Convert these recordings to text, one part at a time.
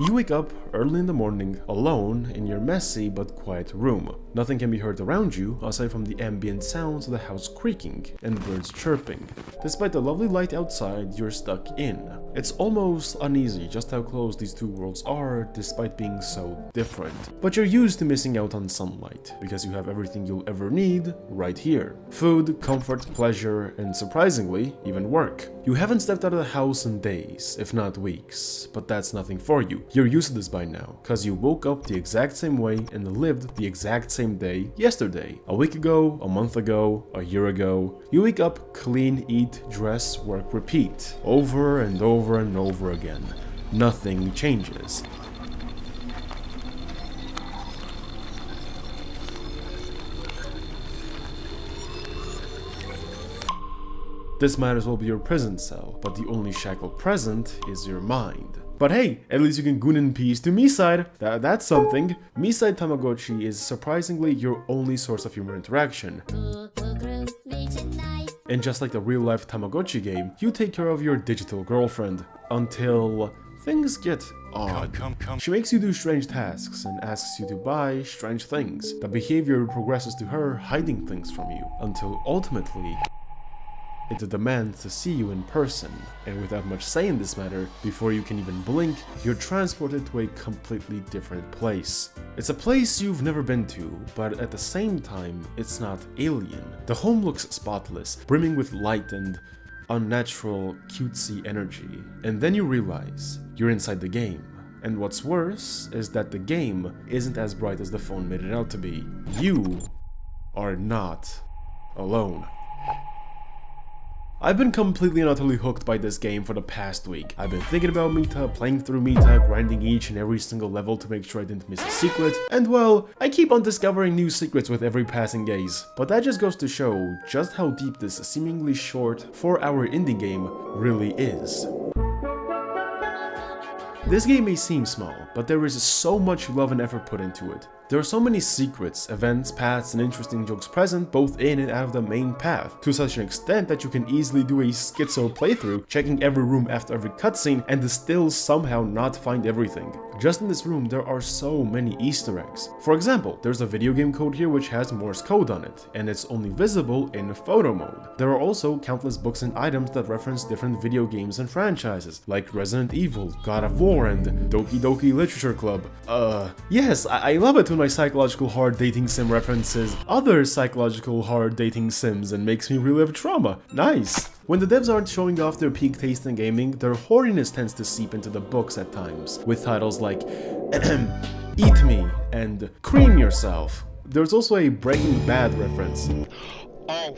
You wake up early in the morning, alone, in your messy but quiet room. Nothing can be heard around you, aside from the ambient sounds of the house creaking and birds chirping. Despite the lovely light outside, you're stuck in. It's almost uneasy just how close these two worlds are, despite being so different. But you're used to missing out on sunlight, because you have everything you'll ever need right here. Food, comfort, pleasure, and surprisingly, even work. You haven't stepped out of the house in days, if not weeks, but that's nothing for you. You're used to this by now, cause you woke up the exact same way and lived the exact same day yesterday. A week ago, a month ago, a year ago. You wake up, clean, eat, dress, work, repeat. Over and over and over again. Nothing changes. This might as well be your prison cell, but the only shackle present is your mind. But hey, at least you can goon in peace to MiSide. That's something. MiSide Tamagotchi is surprisingly your only source of human interaction. And just like the real-life Tamagotchi game, you take care of your digital girlfriend until things get odd. She makes you do strange tasks and asks you to buy strange things. The behavior progresses to her hiding things from you until ultimately it demands to see you in person, and without much say in this matter, before you can even blink, you're transported to a completely different place. It's a place you've never been to, but at the same time, it's not alien. The home looks spotless, brimming with light and unnatural, cutesy energy. And then you realize you're inside the game. And what's worse is that the game isn't as bright as the phone made it out to be. You are not alone. I've been completely and utterly hooked by this game for the past week. I've been thinking about Mita, playing through Mita, grinding each and every single level to make sure I didn't miss a secret, and well, I keep on discovering new secrets with every passing gaze. But that just goes to show just how deep this seemingly short 4-hour indie game really is. This game may seem small, but there is so much love and effort put into it. There are so many secrets, events, paths, and interesting jokes present both in and out of the main path, to such an extent that you can easily do a schizo playthrough, checking every room after every cutscene, and still somehow not find everything. Just in this room, there are so many Easter eggs. For example, there's a video game code here which has Morse code on it, and it's only visible in photo mode. There are also countless books and items that reference different video games and franchises, like Resident Evil, God of War, and Doki Doki Literature Club. Yes, I love it when my psychological horror dating sim references other psychological horror dating sims and makes me relive trauma. Nice! When the devs aren't showing off their peak taste in gaming, their horniness tends to seep into the books at times, with titles like Eat Me and Cream Yourself. There's also a Breaking Bad reference. Oh,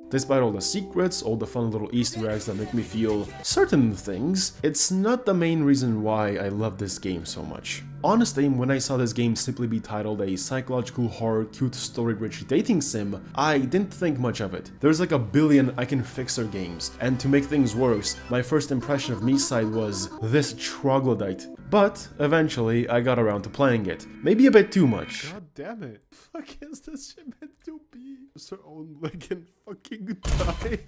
despite all the secrets, all the fun little Easter eggs that make me feel certain things, it's not the main reason why I love this game so much. Honestly, when I saw this game simply be titled a psychological horror cute story-rich dating sim, I didn't think much of it. There's like a billion I can fixer games, and to make things worse, my first impression of MiSide was this troglodyte. But eventually, I got around to playing it. Maybe a bit too much. God damn it. Fuck is this shit meant to be? Her own leg and fucking die.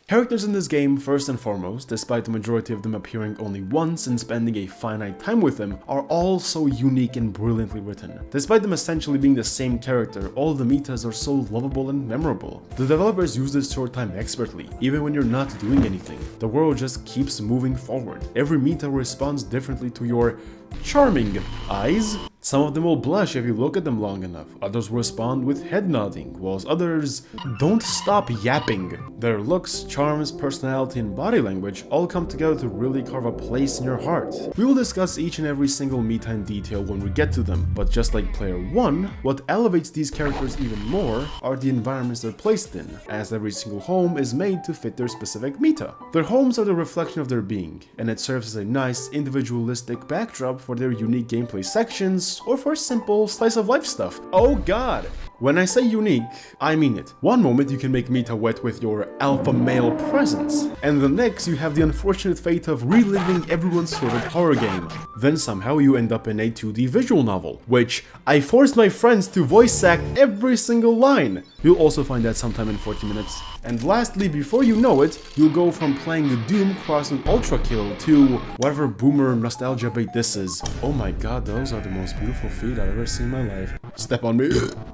Characters in this game, first and foremost, despite the majority of them appearing only once and spending a finite time with them, are all so unique and brilliantly written. Despite them essentially being the same character, all the Mitas are so lovable and memorable. The developers use this short time expertly, even when you're not doing anything. The world just keeps moving forward. Every Mita responds differently to your charming eyes. Some of them will blush if you look at them long enough, others will respond with head nodding, whilst others don't stop yapping. Their looks, charms, personality, and body language all come together to really carve a place in your heart. We will discuss each and every single Mita in detail when we get to them, but just like Player 1, what elevates these characters even more are the environments they're placed in, as every single home is made to fit their specific Mita. Their homes are the reflection of their being, and it serves as a nice, individualistic backdrop for their unique gameplay sections, or for simple slice of life stuff. Oh god! When I say unique, I mean it. One moment you can make Mita wet with your alpha male presence, and the next you have the unfortunate fate of reliving everyone's favorite horror game. Then somehow you end up in a 2D visual novel, which I forced my friends to voice act every single line. You'll also find that sometime in 40 minutes. And lastly, before you know it, you'll go from playing the Doom crossing Ultra Kill to whatever boomer nostalgia bait this is. Oh my god, those are the most beautiful feet I've ever seen in my life. Step on me.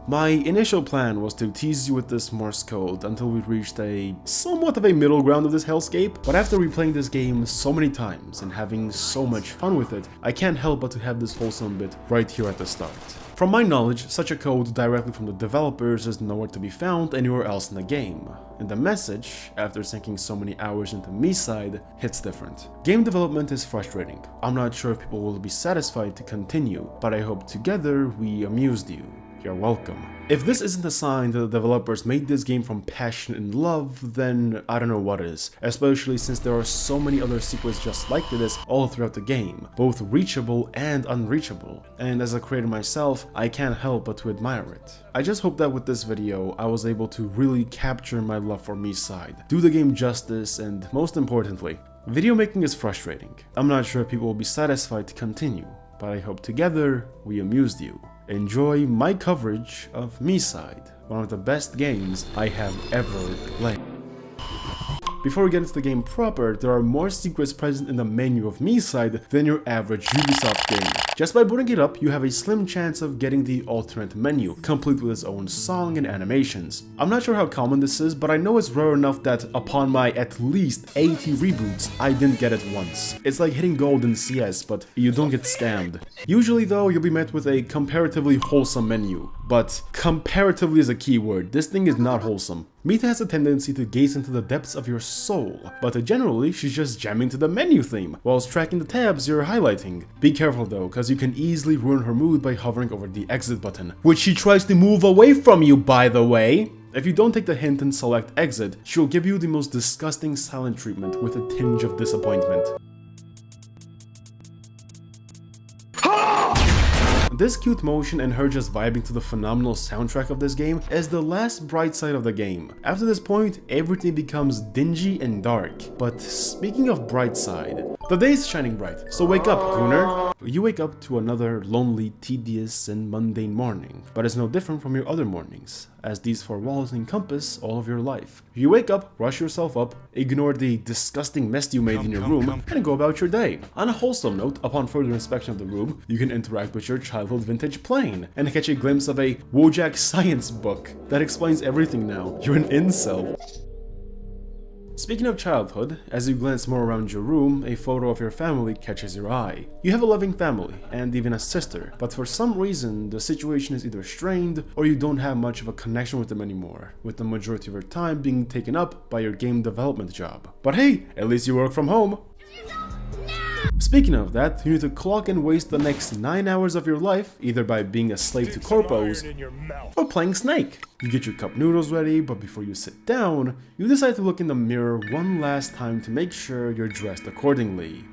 My initial plan was to tease you with this Morse code until we reached a somewhat of a middle ground of this hellscape, but after replaying this game so many times and having so much fun with it, I can't help but to have this wholesome bit right here at the start. From my knowledge, such a code directly from the developers is nowhere to be found anywhere else in the game, and the message, after sinking so many hours into MiSide, hits different. Game development is frustrating. I'm not sure if people will be satisfied to continue, but I hope together we amused you. You're welcome. If this isn't a sign that the developers made this game from passion and love, then I don't know what is, especially since there are so many other secrets just like this all throughout the game, both reachable and unreachable, and as a creator myself, I can't help but to admire it. I just hope that with this video, I was able to really capture my love for MiSide, do the game justice, and most importantly, video making is frustrating. I'm not sure if people will be satisfied to continue, but I hope together we amused you. Enjoy my coverage of MiSide, one of the best games I have ever played. Before we get into the game proper, there are more secrets present in the menu of MiSide than your average Ubisoft game. Just by booting it up, you have a slim chance of getting the alternate menu, complete with its own song and animations. I'm not sure how common this is, but I know it's rare enough that upon my at least 80 reboots, I didn't get it once. It's like hitting gold in CS, but you don't get scammed. Usually though, you'll be met with a comparatively wholesome menu. But comparatively is a key word. This thing is not wholesome. Mita has a tendency to gaze into the depths of your soul, but generally she's just jamming to the menu theme, whilst tracking the tabs you're highlighting. Be careful though, cause you can easily ruin her mood by hovering over the exit button, which she tries to move away from you, by the way. If you don't take the hint and select exit, she'll give you the most disgusting silent treatment with a tinge of disappointment. This cute motion and her just vibing to the phenomenal soundtrack of this game is the last bright side of the game. After this point, everything becomes dingy and dark. But speaking of bright side, the day is shining bright, so wake up, Gooner. You wake up to another lonely, tedious, and mundane morning, but it's no different from your other mornings, as these four walls encompass all of your life. You wake up, brush yourself up, ignore the disgusting mess you made in your room, and go about your day. On a wholesome note, upon further inspection of the room, you can interact with your childhood vintage plane, and catch a glimpse of a Wojak science book that explains everything now. You're an incel. Speaking of childhood, as you glance more around your room, a photo of your family catches your eye. You have a loving family, and even a sister, but for some reason, the situation is either strained, or you don't have much of a connection with them anymore, with the majority of your time being taken up by your game development job. But hey, at least you work from home. Speaking of that, you need to clock and waste the next 9 hours of your life either by being a slave to corpos or playing Snake. You get your cup noodles ready, but before you sit down, you decide to look in the mirror one last time to make sure you're dressed accordingly.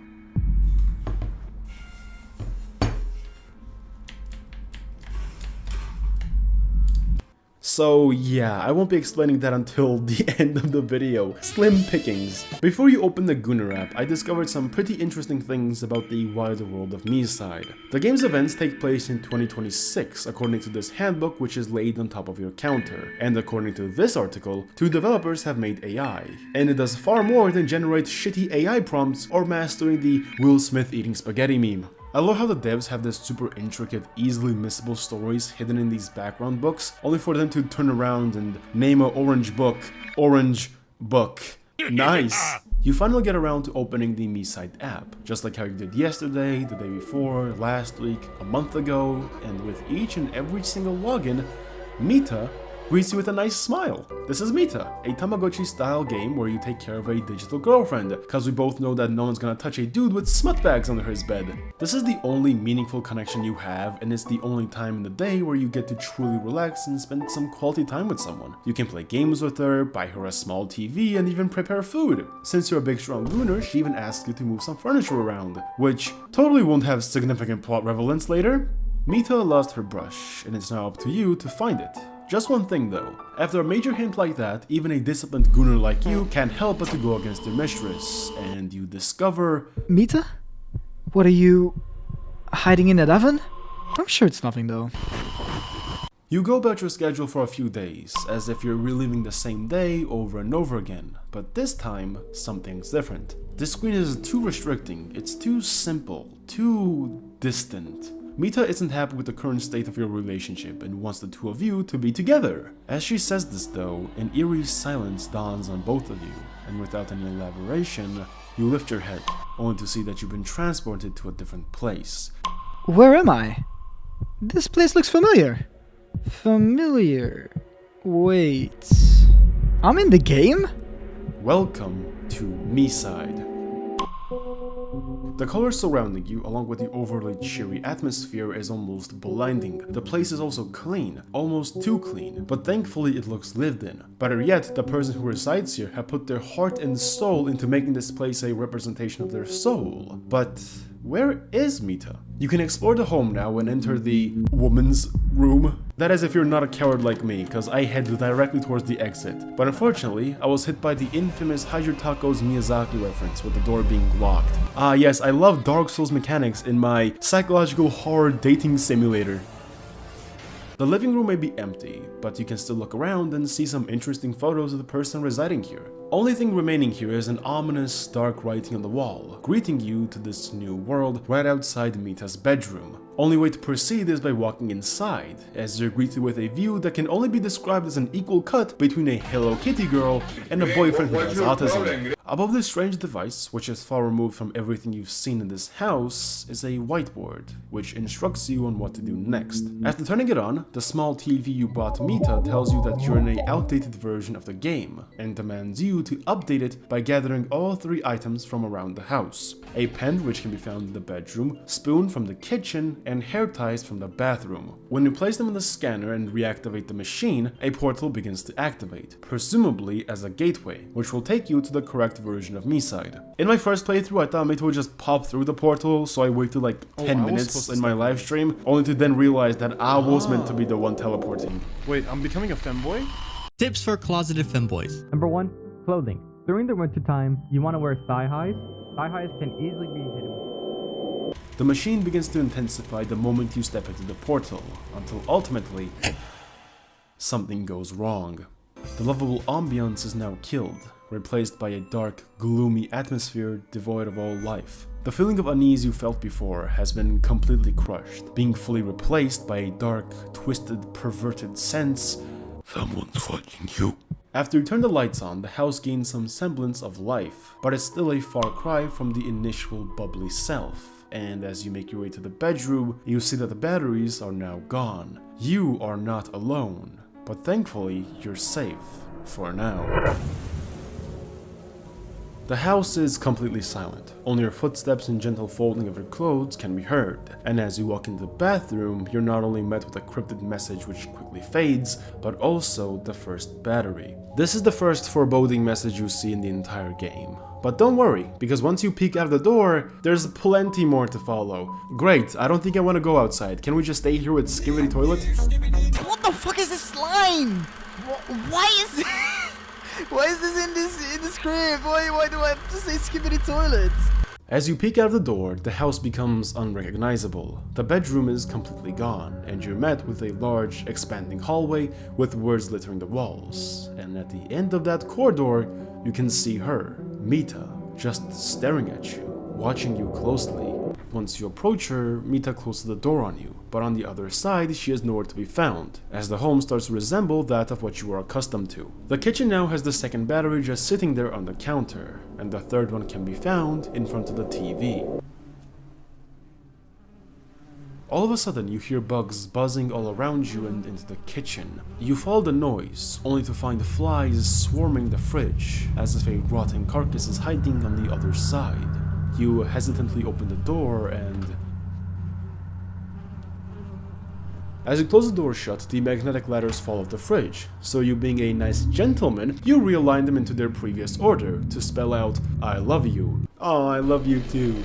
So yeah, I won't be explaining that until the end of the video. Slim pickings. Before you open the Gooner app, I discovered some pretty interesting things about the wider world of MiSide. The game's events take place in 2026, according to this handbook, which is laid on top of your counter. And according to this article, 2 developers have made AI. And it does far more than generate shitty AI prompts or mastering the Will Smith eating spaghetti meme. I love how the devs have this super intricate, easily missable stories hidden in these background books, only for them to turn around and name a orange book, Orange Book. Nice! You finally get around to opening the MiSide app, just like how you did yesterday, the day before, last week, a month ago, and with each and every single login, Mita greets you with a nice smile. This is Mita, a Tamagotchi style game where you take care of a digital girlfriend, cause we both know that no one's gonna touch a dude with smut bags under his bed. This is the only meaningful connection you have, and it's the only time in the day where you get to truly relax and spend some quality time with someone. You can play games with her, buy her a small TV, and even prepare food. Since you're a big strong gooner, she even asks you to move some furniture around, which totally won't have significant plot relevance later. Mita lost her brush, and it's now up to you to find it. Just one thing though, after a major hint like that, even a disciplined gooner like you can't help but to go against your mistress, and you discover... Mita? What are you... hiding in that oven? I'm sure it's nothing though. You go about your schedule for a few days, as if you're reliving the same day over and over again, but this time, something's different. This screen isn't too restricting, it's too simple, too distant. Mita isn't happy with the current state of your relationship and wants the two of you to be together. As she says this though, an eerie silence dawns on both of you, and without any elaboration, you lift your head, only to see that you've been transported to a different place. Where am I? This place looks familiar. Familiar. Wait. I'm in the game? Welcome to MiSide. The colors surrounding you, along with the overly cheery atmosphere, is almost blinding. The place is also clean, almost too clean, but thankfully it looks lived in. Better yet, the person who resides here have put their heart and soul into making this place a representation of their soul. But where is Mita? You can explore the home now and enter the woman's room. That is if you're not a coward like me, cause I head directly towards the exit. But unfortunately, I was hit by the infamous Hajirtako's Miyazaki reference with the door being locked. Ah yes, I love Dark Souls mechanics in my psychological horror dating simulator. The living room may be empty, but you can still look around and see some interesting photos of the person residing here. Only thing remaining here is an ominous dark writing on the wall, greeting you to this new world right outside Mita's bedroom. Only way to proceed is by walking inside, as you're greeted with a view that can only be described as an equal cut between a Hello Kitty girl and a boyfriend who has autism. Above this strange device, which is far removed from everything you've seen in this house, is a whiteboard, which instructs you on what to do next. After turning it on, the small TV you bought Mita tells you that you're in an outdated version of the game, and demands you to update it by gathering all 3 items from around the house. A pen, which can be found in the bedroom, spoon from the kitchen, and hair ties from the bathroom. When you place them in the scanner and reactivate the machine, a portal begins to activate, presumably as a gateway, which will take you to the correct version of MiSide. In my first playthrough, I thought Mita would just pop through the portal, so I waited like 10 minutes in my live stream, only to then realize that I was meant to be the one teleporting. Wait, I'm becoming a femboy? Tips for closeted femboys. Number 1, clothing. During the winter time, you want to wear thigh highs. Thigh highs can easily be hidden. The machine begins to intensify the moment you step into the portal, until ultimately, something goes wrong. The lovable ambiance is now killed, replaced by a dark, gloomy atmosphere devoid of all life. The feeling of unease you felt before has been completely crushed, being fully replaced by a dark, twisted, perverted sense someone's watching you. After you turn the lights on, the house gains some semblance of life, but it's still a far cry from the initial bubbly self. And as you make your way to the bedroom, you see that the batteries are now gone. You are not alone, but thankfully you're safe, for now. The house is completely silent. Only your footsteps and gentle folding of your clothes can be heard. And as you walk into the bathroom, you're not only met with a cryptic message which quickly fades, but also the first battery. This is the first foreboding message you see in the entire game. But don't worry, because once you peek out the door, there's plenty more to follow. Great, I don't think I want to go outside. Can we just stay here with Skibidi Toilet? What the fuck is this slime? Why is why is this in the script? Why do I have to say Skibidi Toilet? As you peek out the door, the house becomes unrecognizable. The bedroom is completely gone, and you're met with a large, expanding hallway with words littering the walls. And at the end of that corridor, you can see her, Mita, just staring at you, watching you closely. Once you approach her, Mita closes the door on you, but on the other side, she is nowhere to be found, as the home starts to resemble that of what you are accustomed to. The kitchen now has the second battery just sitting there on the counter, and the third one can be found in front of the TV. All of a sudden, you hear bugs buzzing all around you and into the kitchen. You follow the noise, only to find flies swarming the fridge, as if a rotting carcass is hiding on the other side. You hesitantly open the door and... As you close the door shut, the magnetic ladders fall off the fridge, so you being a nice gentleman, you realign them into their previous order to spell out, I love you. Oh, I love you too.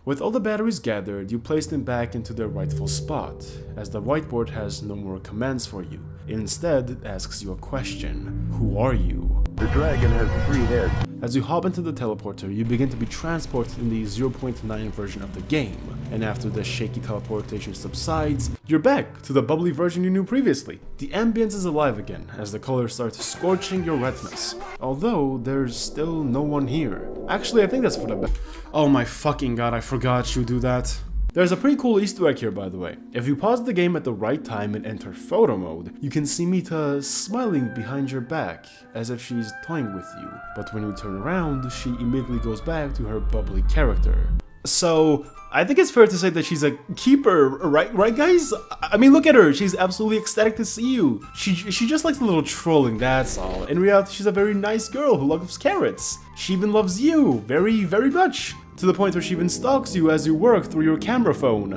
With all the batteries gathered, you place them back into their rightful spot, as the whiteboard has no more commands for you. Instead, it asks you a question. Who are you? The dragon has 3 heads. As you hop into the teleporter, you begin to be transported in the 0.9 version of the game, and after the shaky teleportation subsides, you're back to the bubbly version you knew previously. The ambience is alive again, as the colors start scorching your retinas, although there's still no one here. Actually, I think that's for the best. Oh my fucking god, I forgot you do that. There's a pretty cool Easter egg here, by the way. If you pause the game at the right time and enter photo mode, you can see Mita smiling behind your back, as if she's toying with you. But when you turn around, she immediately goes back to her bubbly character. So, I think it's fair to say that she's a keeper, right guys? I mean, look at her, she's absolutely ecstatic to see you. She just likes a little trolling, that's all. In reality, she's a very nice girl who loves carrots. She even loves you, very much. To the point where she even stalks you as you work through your camera phone.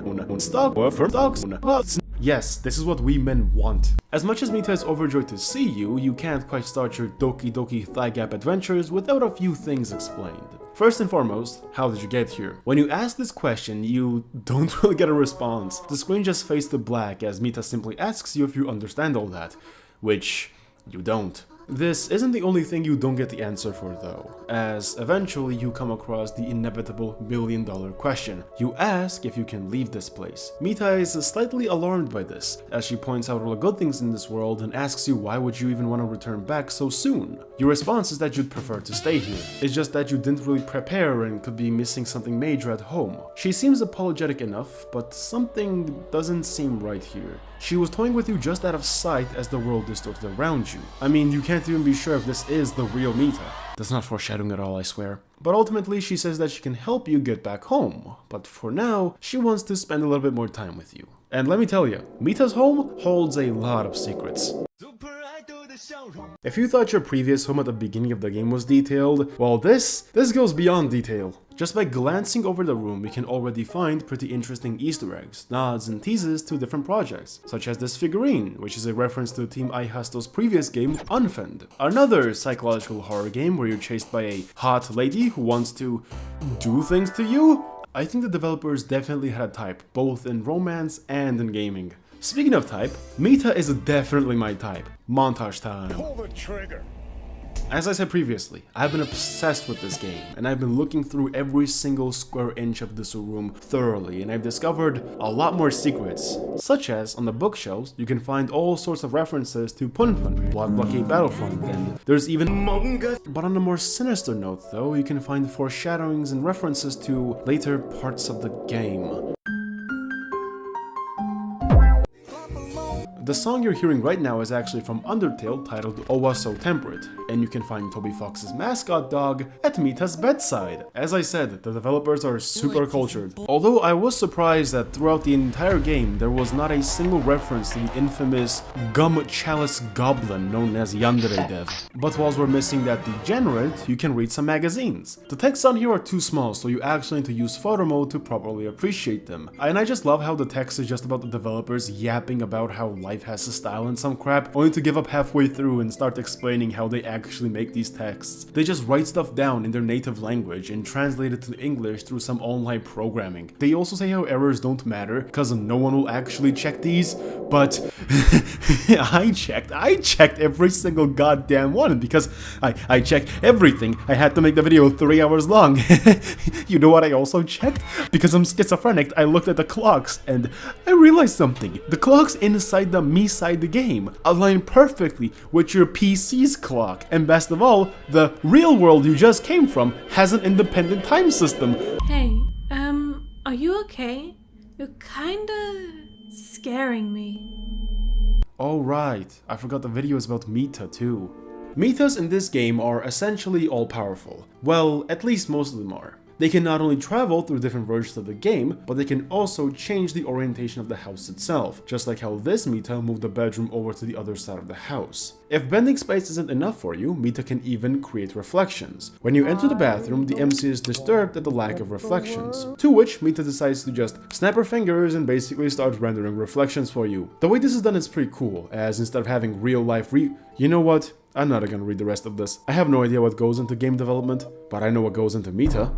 Yes, this is what we men want. As much as Mita is overjoyed to see you, you can't quite start your Doki Doki Thigh Gap adventures without a few things explained. First and foremost, how did you get here? When you ask this question, you don't really get a response. The screen just fades to black as Mita simply asks you if you understand all that, which you don't. This isn't the only thing you don't get the answer for though, as eventually you come across the inevitable $1,000,000 question. You ask if you can leave this place. Mita is slightly alarmed by this, as she points out all the good things in this world and asks you why would you even want to return back so soon. Your response is that you'd prefer to stay here. It's just that you didn't really prepare and could be missing something major at home. She seems apologetic enough, but something doesn't seem right here. She was toying with you just out of sight as the world distorted around you. I mean, you can't even be sure if this is the real Mita. That's not foreshadowing at all, I swear. But ultimately, she says that she can help you get back home. But for now, she wants to spend a little bit more time with you. And let me tell you, Mita's home holds a lot of secrets. If you thought your previous home at the beginning of the game was detailed, well this goes beyond detail. Just by glancing over the room, we can already find pretty interesting Easter eggs, nods and teases to different projects, such as this figurine, which is a reference to Team Aihasto's previous game, Unfend. Another psychological horror game where you're chased by a hot lady who wants to do things to you? I think the developers definitely had a type, both in romance and in gaming. Speaking of type, Mita is definitely my type. Montage time. Pull the trigger. As I said previously, I've been obsessed with this game, and I've been looking through every single square inch of this room thoroughly, and I've discovered a lot more secrets, such as on the bookshelves, you can find all sorts of references to Punpun, Blood Blockade Battlefront, and there's even But on a more sinister note though, you can find foreshadowings and references to later parts of the game. The song you're hearing right now is actually from Undertale titled Owa So Temperate, and you can find Toby Fox's mascot dog at Mita's bedside. As I said, the developers are super cultured. Although I was surprised that throughout the entire game there was not a single reference to the infamous gum chalice goblin known as Yandere Dev. But whilst we're missing that degenerate, you can read some magazines. The texts on here are too small, so you actually need to use photo mode to properly appreciate them. And I just love how the text is just about the developers yapping about how life has a style and some crap, only to give up halfway through and start explaining how they actually make these texts. They just write stuff down in their native language and translate it to English through some online programming. They also say how errors don't matter, because no one will actually check these, but I checked every single goddamn one, because I checked everything. I had to make the video 3 hours long. You know what I also checked? Because I'm schizophrenic, I looked at the clocks, and I realized something. The clocks inside the MiSide game align perfectly with your PC's clock, and best of all, the real world you just came from has an independent time system. Hey, are you okay? You're kinda scaring me. Oh right, I forgot the video is about Mita too. Mitas in this game are essentially all-powerful. Well, at least most of them are. They can not only travel through different versions of the game, but they can also change the orientation of the house itself, just like how this Mita moved the bedroom over to the other side of the house. If bending space isn't enough for you, Mita can even create reflections. When you enter the bathroom, the MC is disturbed at the lack of reflections, to which Mita decides to just snap her fingers and basically start rendering reflections for you. The way this is done is pretty cool, as instead of having real life you know what? I'm not gonna read the rest of this. I have no idea what goes into game development, but I know what goes into Mita.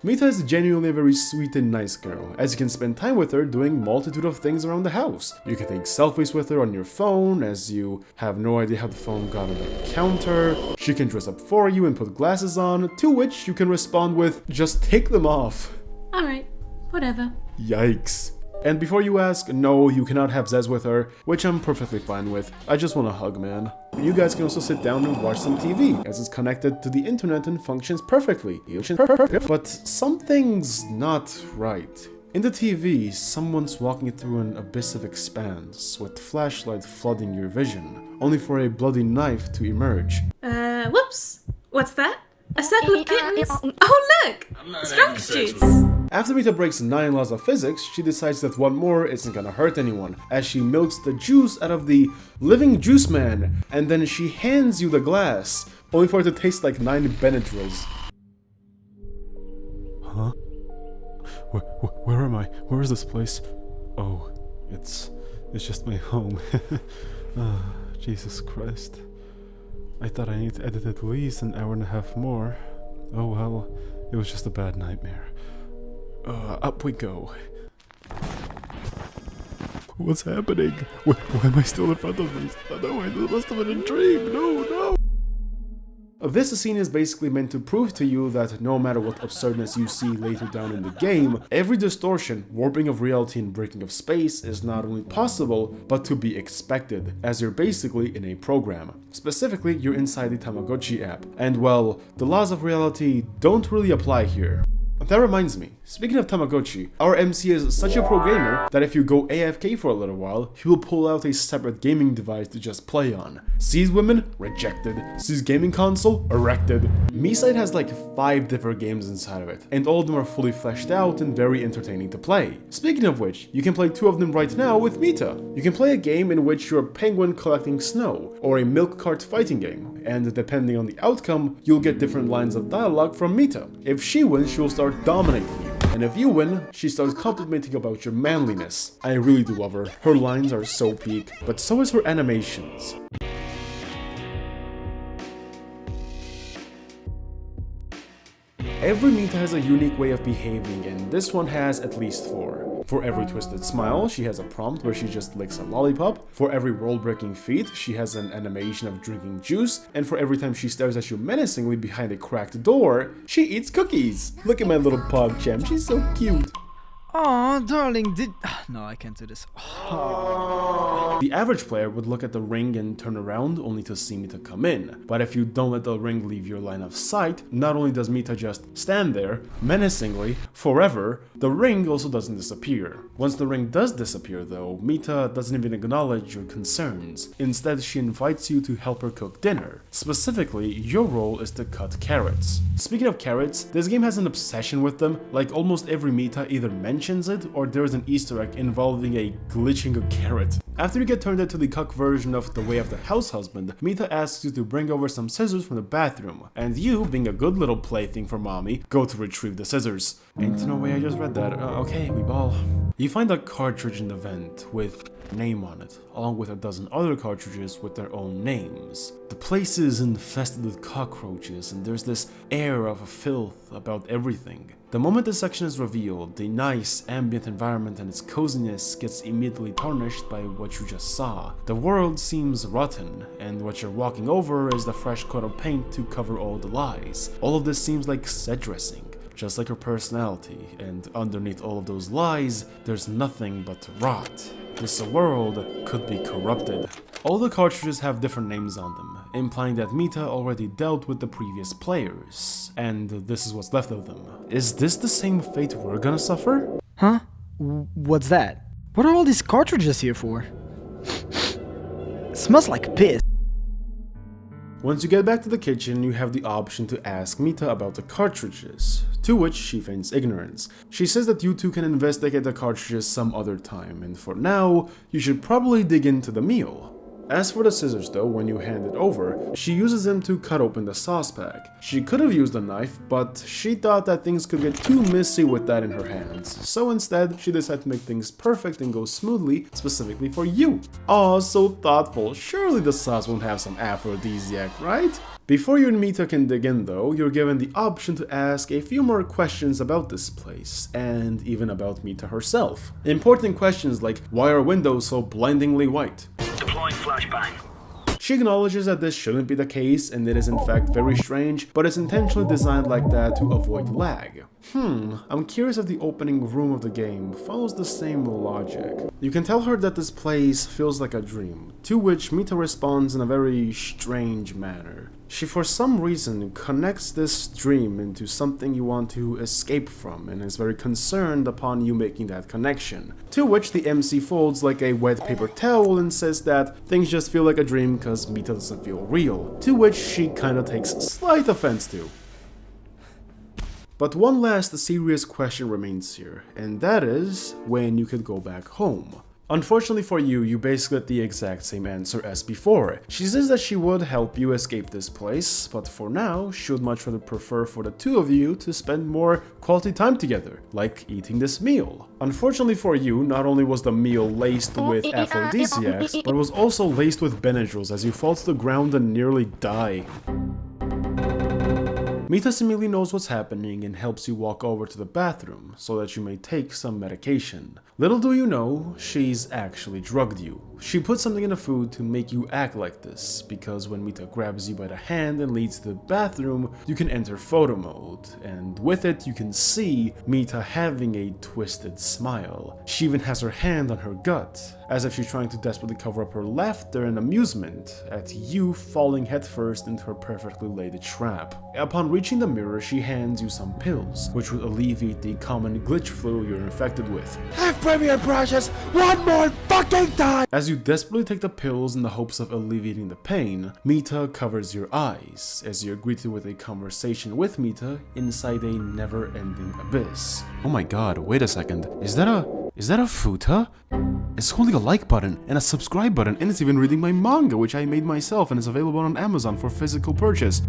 Mita is genuinely a very sweet and nice girl, as you can spend time with her doing multitude of things around the house. You can take selfies with her on your phone, as you have no idea how the phone got on the counter. She can dress up for you and put glasses on, to which you can respond with, just take them off. Alright, whatever. Yikes. And before you ask, no, you cannot have Zez with her, which I'm perfectly fine with. I just want a hug, man. You guys can also sit down and watch some TV, as it's connected to the internet and functions perfectly. But something's not right. In the TV, someone's walking through an abyss of expanse, with flashlight flooding your vision, only for a bloody knife to emerge. Whoops. What's that? A circle of kittens? Oh look! Skunk juice! After Mita breaks 9 laws of physics, she decides that one more isn't gonna hurt anyone, as she milks the juice out of the living juice man, and then she hands you the glass, only for it to taste like 9 Benadryls. Huh? Where am I? Where is this place? Oh, it's just my home. Jesus Christ. I thought I needed to edit at least an hour and a half more. Oh well, it was just a bad nightmare. Up we go. What's happening? Why am I still in front of this? No, it must have been a dream. No. This scene is basically meant to prove to you that no matter what absurdness you see later down in the game, every distortion, warping of reality and breaking of space is not only possible, but to be expected, as you're basically in a program. Specifically, you're inside the Tamagotchi app. And well, the laws of reality don't really apply here. That reminds me, speaking of Tamagotchi, our MC is such a pro gamer that if you go AFK for a little while, he will pull out a separate gaming device to just play on. Sees women? Rejected. Sees gaming console? Erected. MiSide has like 5 different games inside of it, and all of them are fully fleshed out and very entertaining to play. Speaking of which, you can play 2 of them right now with Mita. You can play a game in which you're a penguin collecting snow, or a milk cart fighting game, and depending on the outcome, you'll get different lines of dialogue from Mita. If she wins, she will start dominating you, and if you win, she starts complimenting about your manliness. I really do love her. Her lines are so peak, but so is her animations. Every Mita has a unique way of behaving, and this one has at least 4. For every twisted smile, she has a prompt where she just licks a lollipop. For every roll-breaking feat, she has an animation of drinking juice. And for every time she stares at you menacingly behind a cracked door, she eats cookies. Look at my little PogChamp, she's so cute. Aw, darling, No, I can't do this. The average player would look at the ring and turn around only to see Mita come in. But if you don't let the ring leave your line of sight, not only does Mita just stand there, menacingly, forever, the ring also doesn't disappear. Once the ring does disappear though, Mita doesn't even acknowledge your concerns. Instead, she invites you to help her cook dinner. Specifically, your role is to cut carrots. Speaking of carrots, this game has an obsession with them, like almost every Mita either mentions it or there's an Easter egg involving a glitching a carrot. After you get turned into the cuck version of the way of the house husband, Mita asks you to bring over some scissors from the bathroom, and you, being a good little plaything for mommy, go to retrieve the scissors. Ain't no way I just read that. Okay, we ball. You find a cartridge in the vent with name on it, along with a dozen other cartridges with their own names. The place is infested with cockroaches, and there's this air of filth about everything. The moment this section is revealed, the nice ambient environment and its coziness gets immediately tarnished by what you just saw. The world seems rotten, and what you're walking over is the fresh coat of paint to cover all the lies. All of this seems like set dressing, just like her personality, and underneath all of those lies, there's nothing but rot. This world could be corrupted. All the cartridges have different names on them, implying that Mita already dealt with the previous players, and this is what's left of them. Is this the same fate we're gonna suffer? Huh? What's that? What are all these cartridges here for? It smells like piss. Once you get back to the kitchen, you have the option to ask Mita about the cartridges, to which she feigns ignorance. She says that you two can investigate the cartridges some other time, and for now, you should probably dig into the meal. As for the scissors though, when you hand it over, she uses them to cut open the sauce pack. She could have used a knife, but she thought that things could get too messy with that in her hands. So instead, she decided to make things perfect and go smoothly, specifically for you. Aw, so thoughtful. Surely the sauce won't have some aphrodisiac, right? Before you and Mita can dig in though, you're given the option to ask a few more questions about this place, and even about Mita herself. Important questions like, why are windows so blindingly white? Deploying flashbang. She acknowledges that this shouldn't be the case, and it is in fact very strange, but it's intentionally designed like that to avoid lag. I'm curious if the opening room of the game follows the same logic. You can tell her that this place feels like a dream, to which Mita responds in a very strange manner. She for some reason connects this dream into something you want to escape from and is very concerned upon you making that connection. To which the MC folds like a wet paper towel and says that things just feel like a dream because Mita doesn't feel real. To which she kinda takes slight offense to. But one last serious question remains here, and that is when you could go back home. Unfortunately for you, you basically get the exact same answer as before. She says that she would help you escape this place, but for now, she would much rather prefer for the two of you to spend more quality time together, like eating this meal. Unfortunately for you, not only was the meal laced with aphrodisiacs, but it was also laced with Benadryls as you fall to the ground and nearly die. Mita seemingly knows what's happening and helps you walk over to the bathroom so that you may take some medication. Little do you know, she's actually drugged you. She put something in the food to make you act like this, because when Mita grabs you by the hand and leads to the bathroom, you can enter photo mode, and with it you can see Mita having a twisted smile. She even has her hand on her gut, as if she's trying to desperately cover up her laughter and amusement at you falling headfirst into her perfectly laid trap. Upon reaching the mirror, she hands you some pills, which would alleviate the common glitch flu you're infected with. Have premium brushes one more fucking time! As you desperately take the pills in the hopes of alleviating the pain, Mita covers your eyes, as you're greeted with a conversation with Mita inside a never-ending abyss. Oh my god, wait a second. Is that a futa? It's holding a like button and a subscribe button, and it's even reading my manga, which I made myself and is available on Amazon for physical purchase.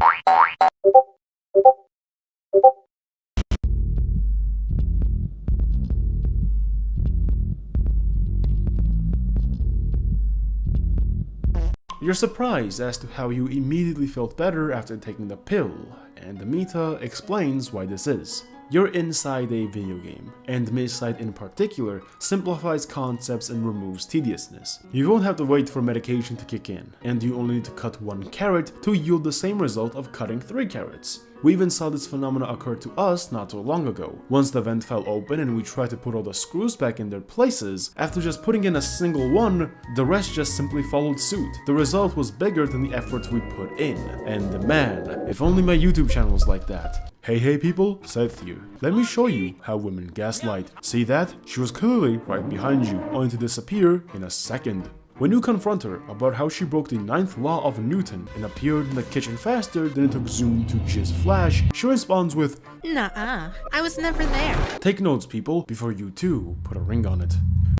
You're surprised as to how you immediately felt better after taking the pill, and Mita explains why this is. You're inside a video game, and MiSide in particular simplifies concepts and removes tediousness. You won't have to wait for medication to kick in, and you only need to cut 1 carrot to yield the same result of cutting 3 carrots. We even saw this phenomena occur to us not too long ago. Once the vent fell open and we tried to put all the screws back in their places, after just putting in a single one, the rest just simply followed suit. The result was bigger than the efforts we put in. And man, if only my YouTube channel was like that. Hey people, Seth here. Let me show you how women gaslight. See that? She was clearly right behind you, only to disappear in a second. When you confront her about how she broke the 9th law of Newton and appeared in the kitchen faster than it took Zoom to jizz flash, she responds with, "Nuh-uh, I was never there." Take notes people, before you too put a ring on it.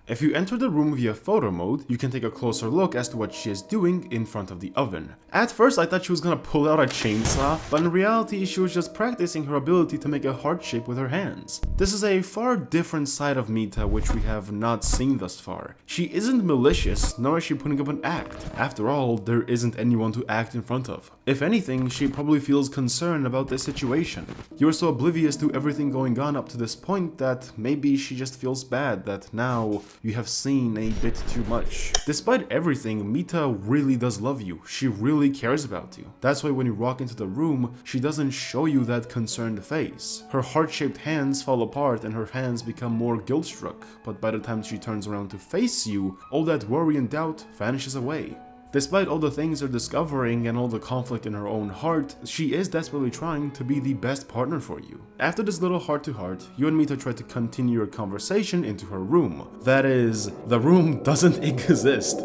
If you enter the room via photo mode, you can take a closer look as to what she is doing in front of the oven. At first I thought she was gonna pull out a chainsaw, but in reality she was just practicing her ability to make a heart shape with her hands. This is a far different side of Mita which we have not seen thus far. She isn't malicious, nor is she putting up an act. After all, there isn't anyone to act in front of. If anything, she probably feels concerned about this situation. You're so oblivious to everything going on up to this point that maybe she just feels bad that now you have seen a bit too much. Despite everything, Mita really does love you. She really cares about you. That's why when you walk into the room, she doesn't show you that concerned face. Her heart-shaped hands fall apart and her hands become more guilt-struck, but by the time she turns around to face you, all that worry and doubt vanishes away. Despite all the things they're discovering and all the conflict in her own heart, she is desperately trying to be the best partner for you. After this little heart-to-heart, you and Mita try to continue your conversation into her room. That is, the room doesn't exist.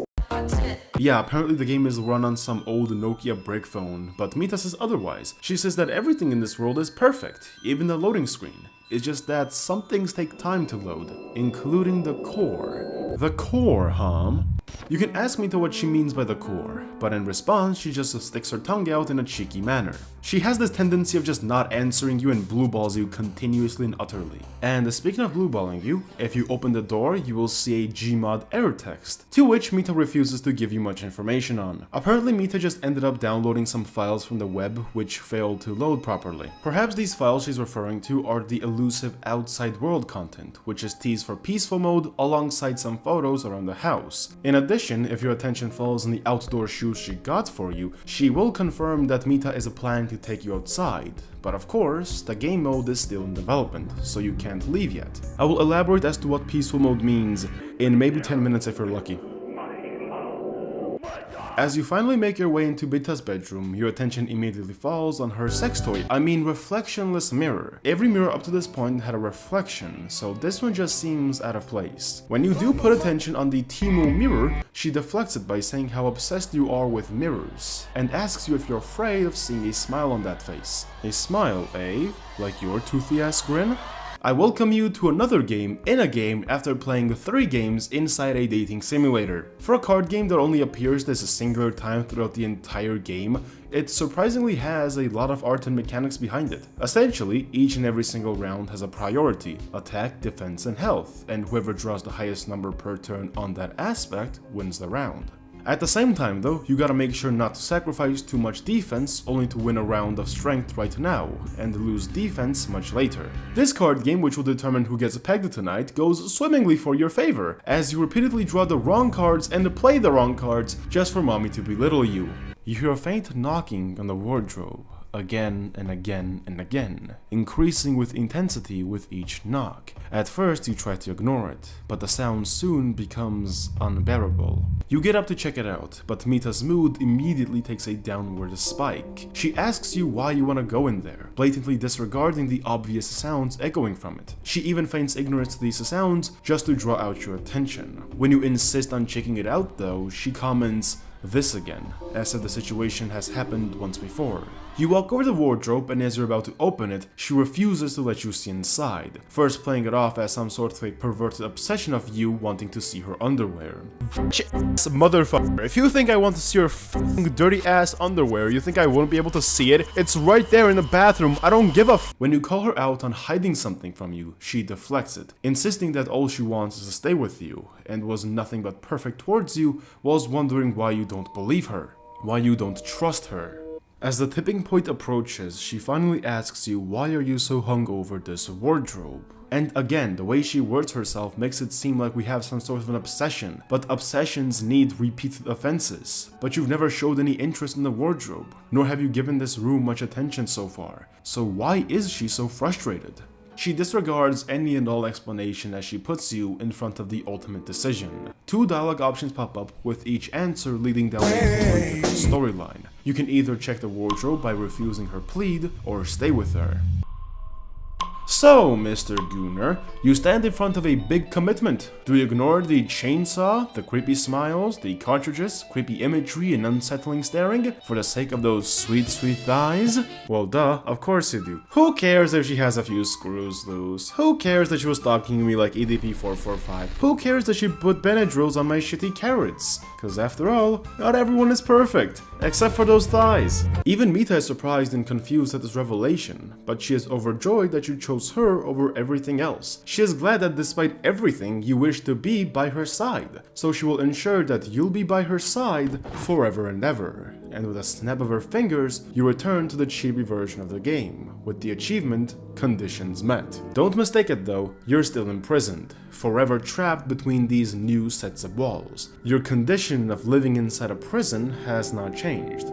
Yeah, apparently the game is run on some old Nokia brick phone, but Mita says otherwise. She says that everything in this world is perfect, even the loading screen. It's just that some things take time to load, including the core. The core, huh? You can ask Mita what she means by the core, but in response she just sticks her tongue out in a cheeky manner. She has this tendency of just not answering you and blueballs you continuously and utterly. And speaking of blueballing you, if you open the door you will see a Gmod error text, to which Mita refuses to give you much information on. Apparently Mita just ended up downloading some files from the web which failed to load properly. Perhaps these files she's referring to are the elusive outside world content, which is teased for peaceful mode alongside some photos around the house. In addition, if your attention falls on the outdoor shoes she got for you, she will confirm that Mita is planning to take you outside. But of course, the game mode is still in development, so you can't leave yet. I will elaborate as to what peaceful mode means in maybe 10 minutes if you're lucky. As you finally make your way into Mita's bedroom, your attention immediately falls on her sex toy, reflectionless mirror. Every mirror up to this point had a reflection, so this one just seems out of place. When you do put attention on the Timu mirror, she deflects it by saying how obsessed you are with mirrors, and asks you if you're afraid of seeing a smile on that face. A smile, eh? Like your toothy ass grin? I welcome you to another game in a game after playing 3 games inside a dating simulator. For a card game that only appears this a singular time throughout the entire game, it surprisingly has a lot of art and mechanics behind it. Essentially, each and every single round has a priority: attack, defense, and health, and whoever draws the highest number per turn on that aspect wins the round. At the same time though, you gotta make sure not to sacrifice too much defense only to win a round of strength right now, and lose defense much later. This card game, which will determine who gets pegged tonight, goes swimmingly for your favor, as you repeatedly draw the wrong cards and play the wrong cards just for mommy to belittle you. You hear a faint knocking on the wardrobe, again and again and again, increasing with intensity with each knock. At first you try to ignore it, but the sound soon becomes unbearable. You get up to check it out, but Mita's mood immediately takes a downward spike. She asks you why you want to go in there, blatantly disregarding the obvious sounds echoing from it. She even feigns ignorance to these sounds just to draw out your attention. When you insist on checking it out though, she comments, "This again," as if the situation has happened once before. You walk over the wardrobe, and as you're about to open it, she refuses to let you see inside, first playing it off as some sort of a perverted obsession of you wanting to see her underwear. Motherfucker, if you think I want to see your f***ing dirty ass underwear, you think I won't be able to see it? It's right there in the bathroom, I don't give a f. When you call her out on hiding something from you, she deflects it, insisting that all she wants is to stay with you, and was nothing but perfect towards you, whilst wondering why you don't believe her, why you don't trust her. As the tipping point approaches, she finally asks you, why are you so hung over this wardrobe? And again, the way she words herself makes it seem like we have some sort of an obsession, but obsessions need repeated offenses. But you've never showed any interest in the wardrobe, nor have you given this room much attention so far. So why is she so frustrated? She disregards any and all explanation as she puts you in front of the ultimate decision. 2 dialogue options pop up, with each answer leading down a different storyline. You can either check the wardrobe by refusing her plead, or stay with her. So, Mr. Gooner, you stand in front of a big commitment. Do you ignore the chainsaw, the creepy smiles, the cartridges, creepy imagery, and unsettling staring for the sake of those sweet, sweet thighs? Well, duh, of course you do. Who cares if she has a few screws loose? Who cares that she was stalking me like EDP445? Who cares that she put Benadryls on my shitty carrots? Cause after all, not everyone is perfect, except for those thighs. Even Mita is surprised and confused at this revelation, but she is overjoyed that you chose her over everything else. She is glad that despite everything, you wish to be by her side, so she will ensure that you'll be by her side forever and ever. And with a snap of her fingers, you return to the chibi version of the game, with the achievement, conditions met. Don't mistake it though, you're still imprisoned, forever trapped between these new sets of walls. Your condition of living inside a prison has not changed.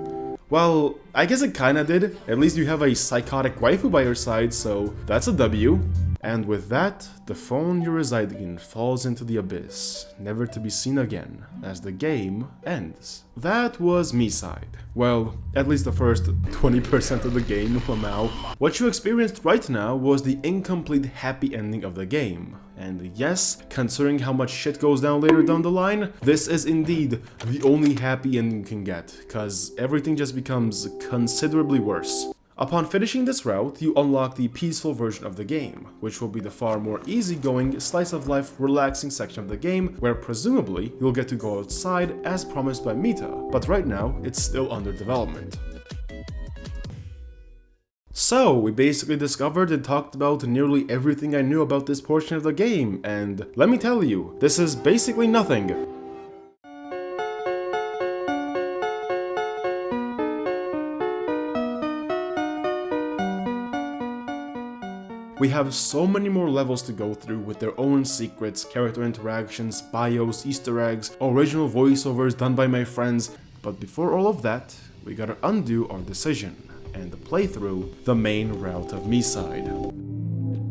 Well, I guess it kinda did. At least you have a psychotic waifu by your side, so that's a W. And with that, the phone you're residing in falls into the abyss, never to be seen again, as the game ends. That was MiSide. Well, at least the first 20% of the game, wow. What you experienced right now was the incomplete happy ending of the game. And yes, considering how much shit goes down later down the line, this is indeed the only happy ending you can get, cause everything just becomes considerably worse. Upon finishing this route, you unlock the peaceful version of the game, which will be the far more easygoing, slice-of-life, relaxing section of the game, where presumably you'll get to go outside as promised by Mita, but right now it's still under development. So, we basically discovered and talked about nearly everything I knew about this portion of the game, and let me tell you, this is basically nothing. We have so many more levels to go through with their own secrets, character interactions, bios, Easter eggs, original voiceovers done by my friends, but before all of that, we gotta undo our decision and play through the main route of MiSide.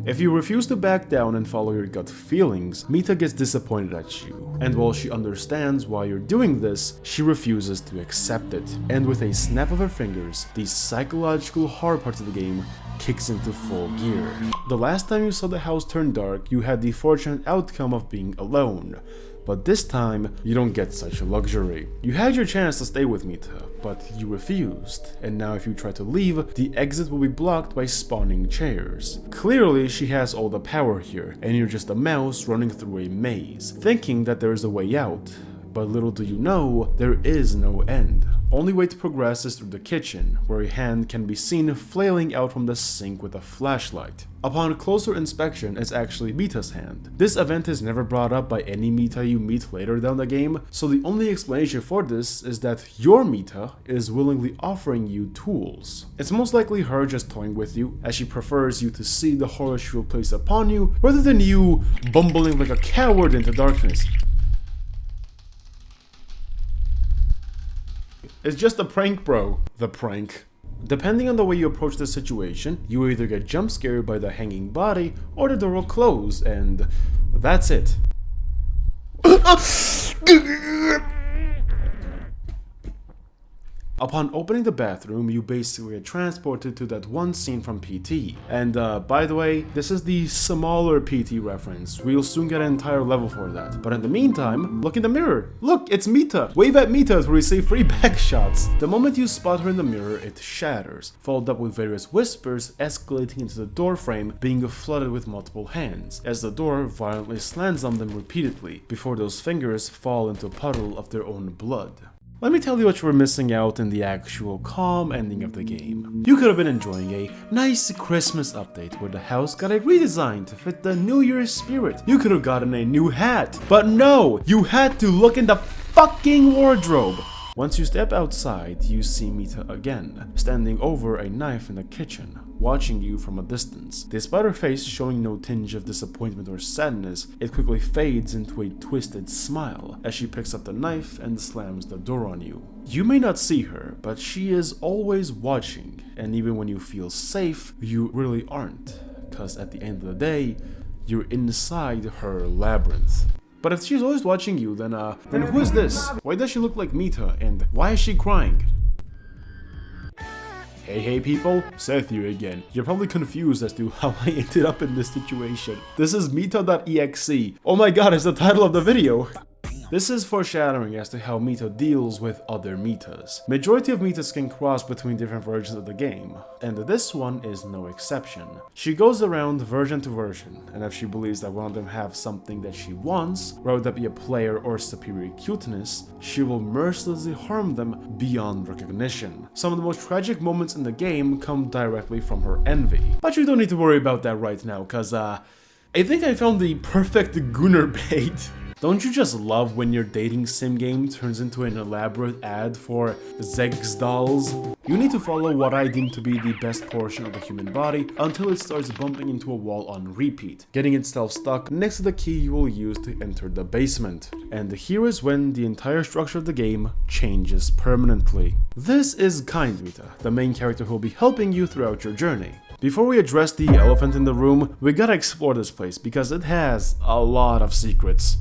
If you refuse to back down and follow your gut feelings, Mita gets disappointed at you, and while she understands why you're doing this, she refuses to accept it, and with a snap of her fingers, the psychological hard part of the game kicks into full gear. The last time you saw the house turn dark, you had the fortunate outcome of being alone. But this time, you don't get such a luxury. You had your chance to stay with Mita, but you refused, and now if you try to leave, the exit will be blocked by spawning chairs. Clearly, she has all the power here, and you're just a mouse running through a maze, thinking that there is a way out. But little do you know, there is no end. Only way to progress is through the kitchen, where a hand can be seen flailing out from the sink with a flashlight. Upon closer inspection, it's actually Mita's hand. This event is never brought up by any Mita you meet later down the game, so the only explanation for this is that your Mita is willingly offering you tools. It's most likely her just toying with you, as she prefers you to see the horror she will place upon you, rather than you bumbling like a coward into darkness. It's just a prank, bro. The prank. Depending on the way you approach the situation, you either get jump scared by the hanging body, or the door will close, and that's it. Upon opening the bathroom, you basically get transported to that one scene from PT. And by the way, this is the smaller PT reference. We'll soon get an entire level for that. But in the meantime, look in the mirror. Look, it's Mita. Wave at Mita to receive free back shots. The moment you spot her in the mirror, it shatters, followed up with various whispers escalating into the door frame being flooded with multiple hands, as the door violently slams on them repeatedly, before those fingers fall into a puddle of their own blood. Let me tell you what you were missing out in the actual calm ending of the game. You could have been enjoying a nice Christmas update where the house got a redesign to fit the New Year's spirit. You could have gotten a new hat, but no! You had to look in the fucking wardrobe! Once you step outside, you see Mita again, standing over a knife in the kitchen, watching you from a distance. Despite her face showing no tinge of disappointment or sadness, it quickly fades into a twisted smile as she picks up the knife and slams the door on you. You may not see her, but she is always watching, and even when you feel safe, you really aren't, cause at the end of the day, you're inside her labyrinth. But if she's always watching you, then who is this? Why does she look like Mita, and why is she crying? Hey people, Seth here again. You're probably confused as to how I ended up in this situation. This is Mita.exe. Oh my god, it's the title of the video! This is foreshadowing as to how Mita deals with other Mitas. Majority of Mitas can cross between different versions of the game, and this one is no exception. She goes around version to version, and if she believes that one of them have something that she wants, whether that be a player or superior cuteness, she will mercilessly harm them beyond recognition. Some of the most tragic moments in the game come directly from her envy. But you don't need to worry about that right now, cause I think I found the perfect Gunnar bait. Don't you just love when your dating sim game turns into an elaborate ad for Zeg's dolls? You need to follow what I deem to be the best portion of the human body until it starts bumping into a wall on repeat, getting itself stuck next to the key you will use to enter the basement. And here is when the entire structure of the game changes permanently. This is Kind Mita, the main character who will be helping you throughout your journey. Before we address the elephant in the room, we gotta explore this place because it has a lot of secrets.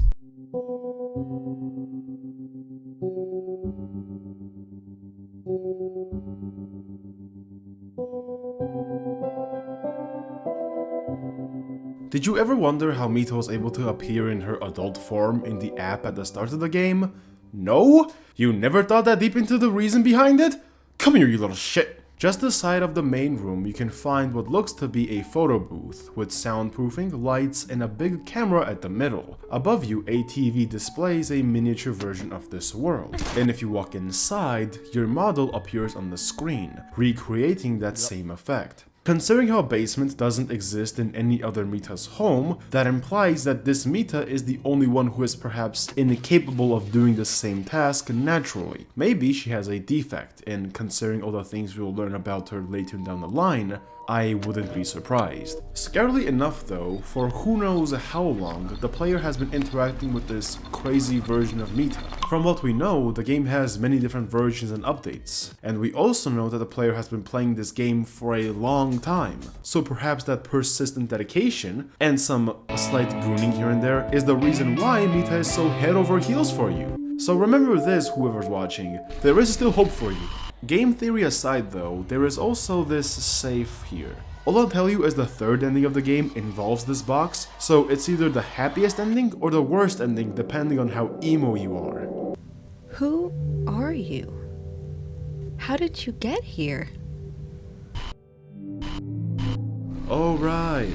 Did you ever wonder how Mita was able to appear in her adult form in the app at the start of the game? No? You never thought that deep into the reason behind it? Come here, you little shit. Just the side of the main room you can find what looks to be a photo booth with soundproofing, lights, and a big camera at the middle. Above you, a TV displays a miniature version of this world, and if you walk inside, your model appears on the screen, recreating that same effect. Considering how a basement doesn't exist in any other Mita's home, that implies that this Mita is the only one who is perhaps incapable of doing the same task naturally. Maybe she has a defect, and considering all the things we'll learn about her later down the line, I wouldn't be surprised. Scarily enough though, for who knows how long, the player has been interacting with this crazy version of Mita. From what we know, the game has many different versions and updates, and we also know that the player has been playing this game for a long time, so perhaps that persistent dedication, and some slight gooning here and there, is the reason why Mita is so head over heels for you. So remember this, whoever's watching, there is still hope for you. Game theory aside though, there is also this safe here. All I'll tell you is the third ending of the game involves this box, so it's either the happiest ending or the worst ending depending on how emo you are. Who are you? How did you get here? Oh right,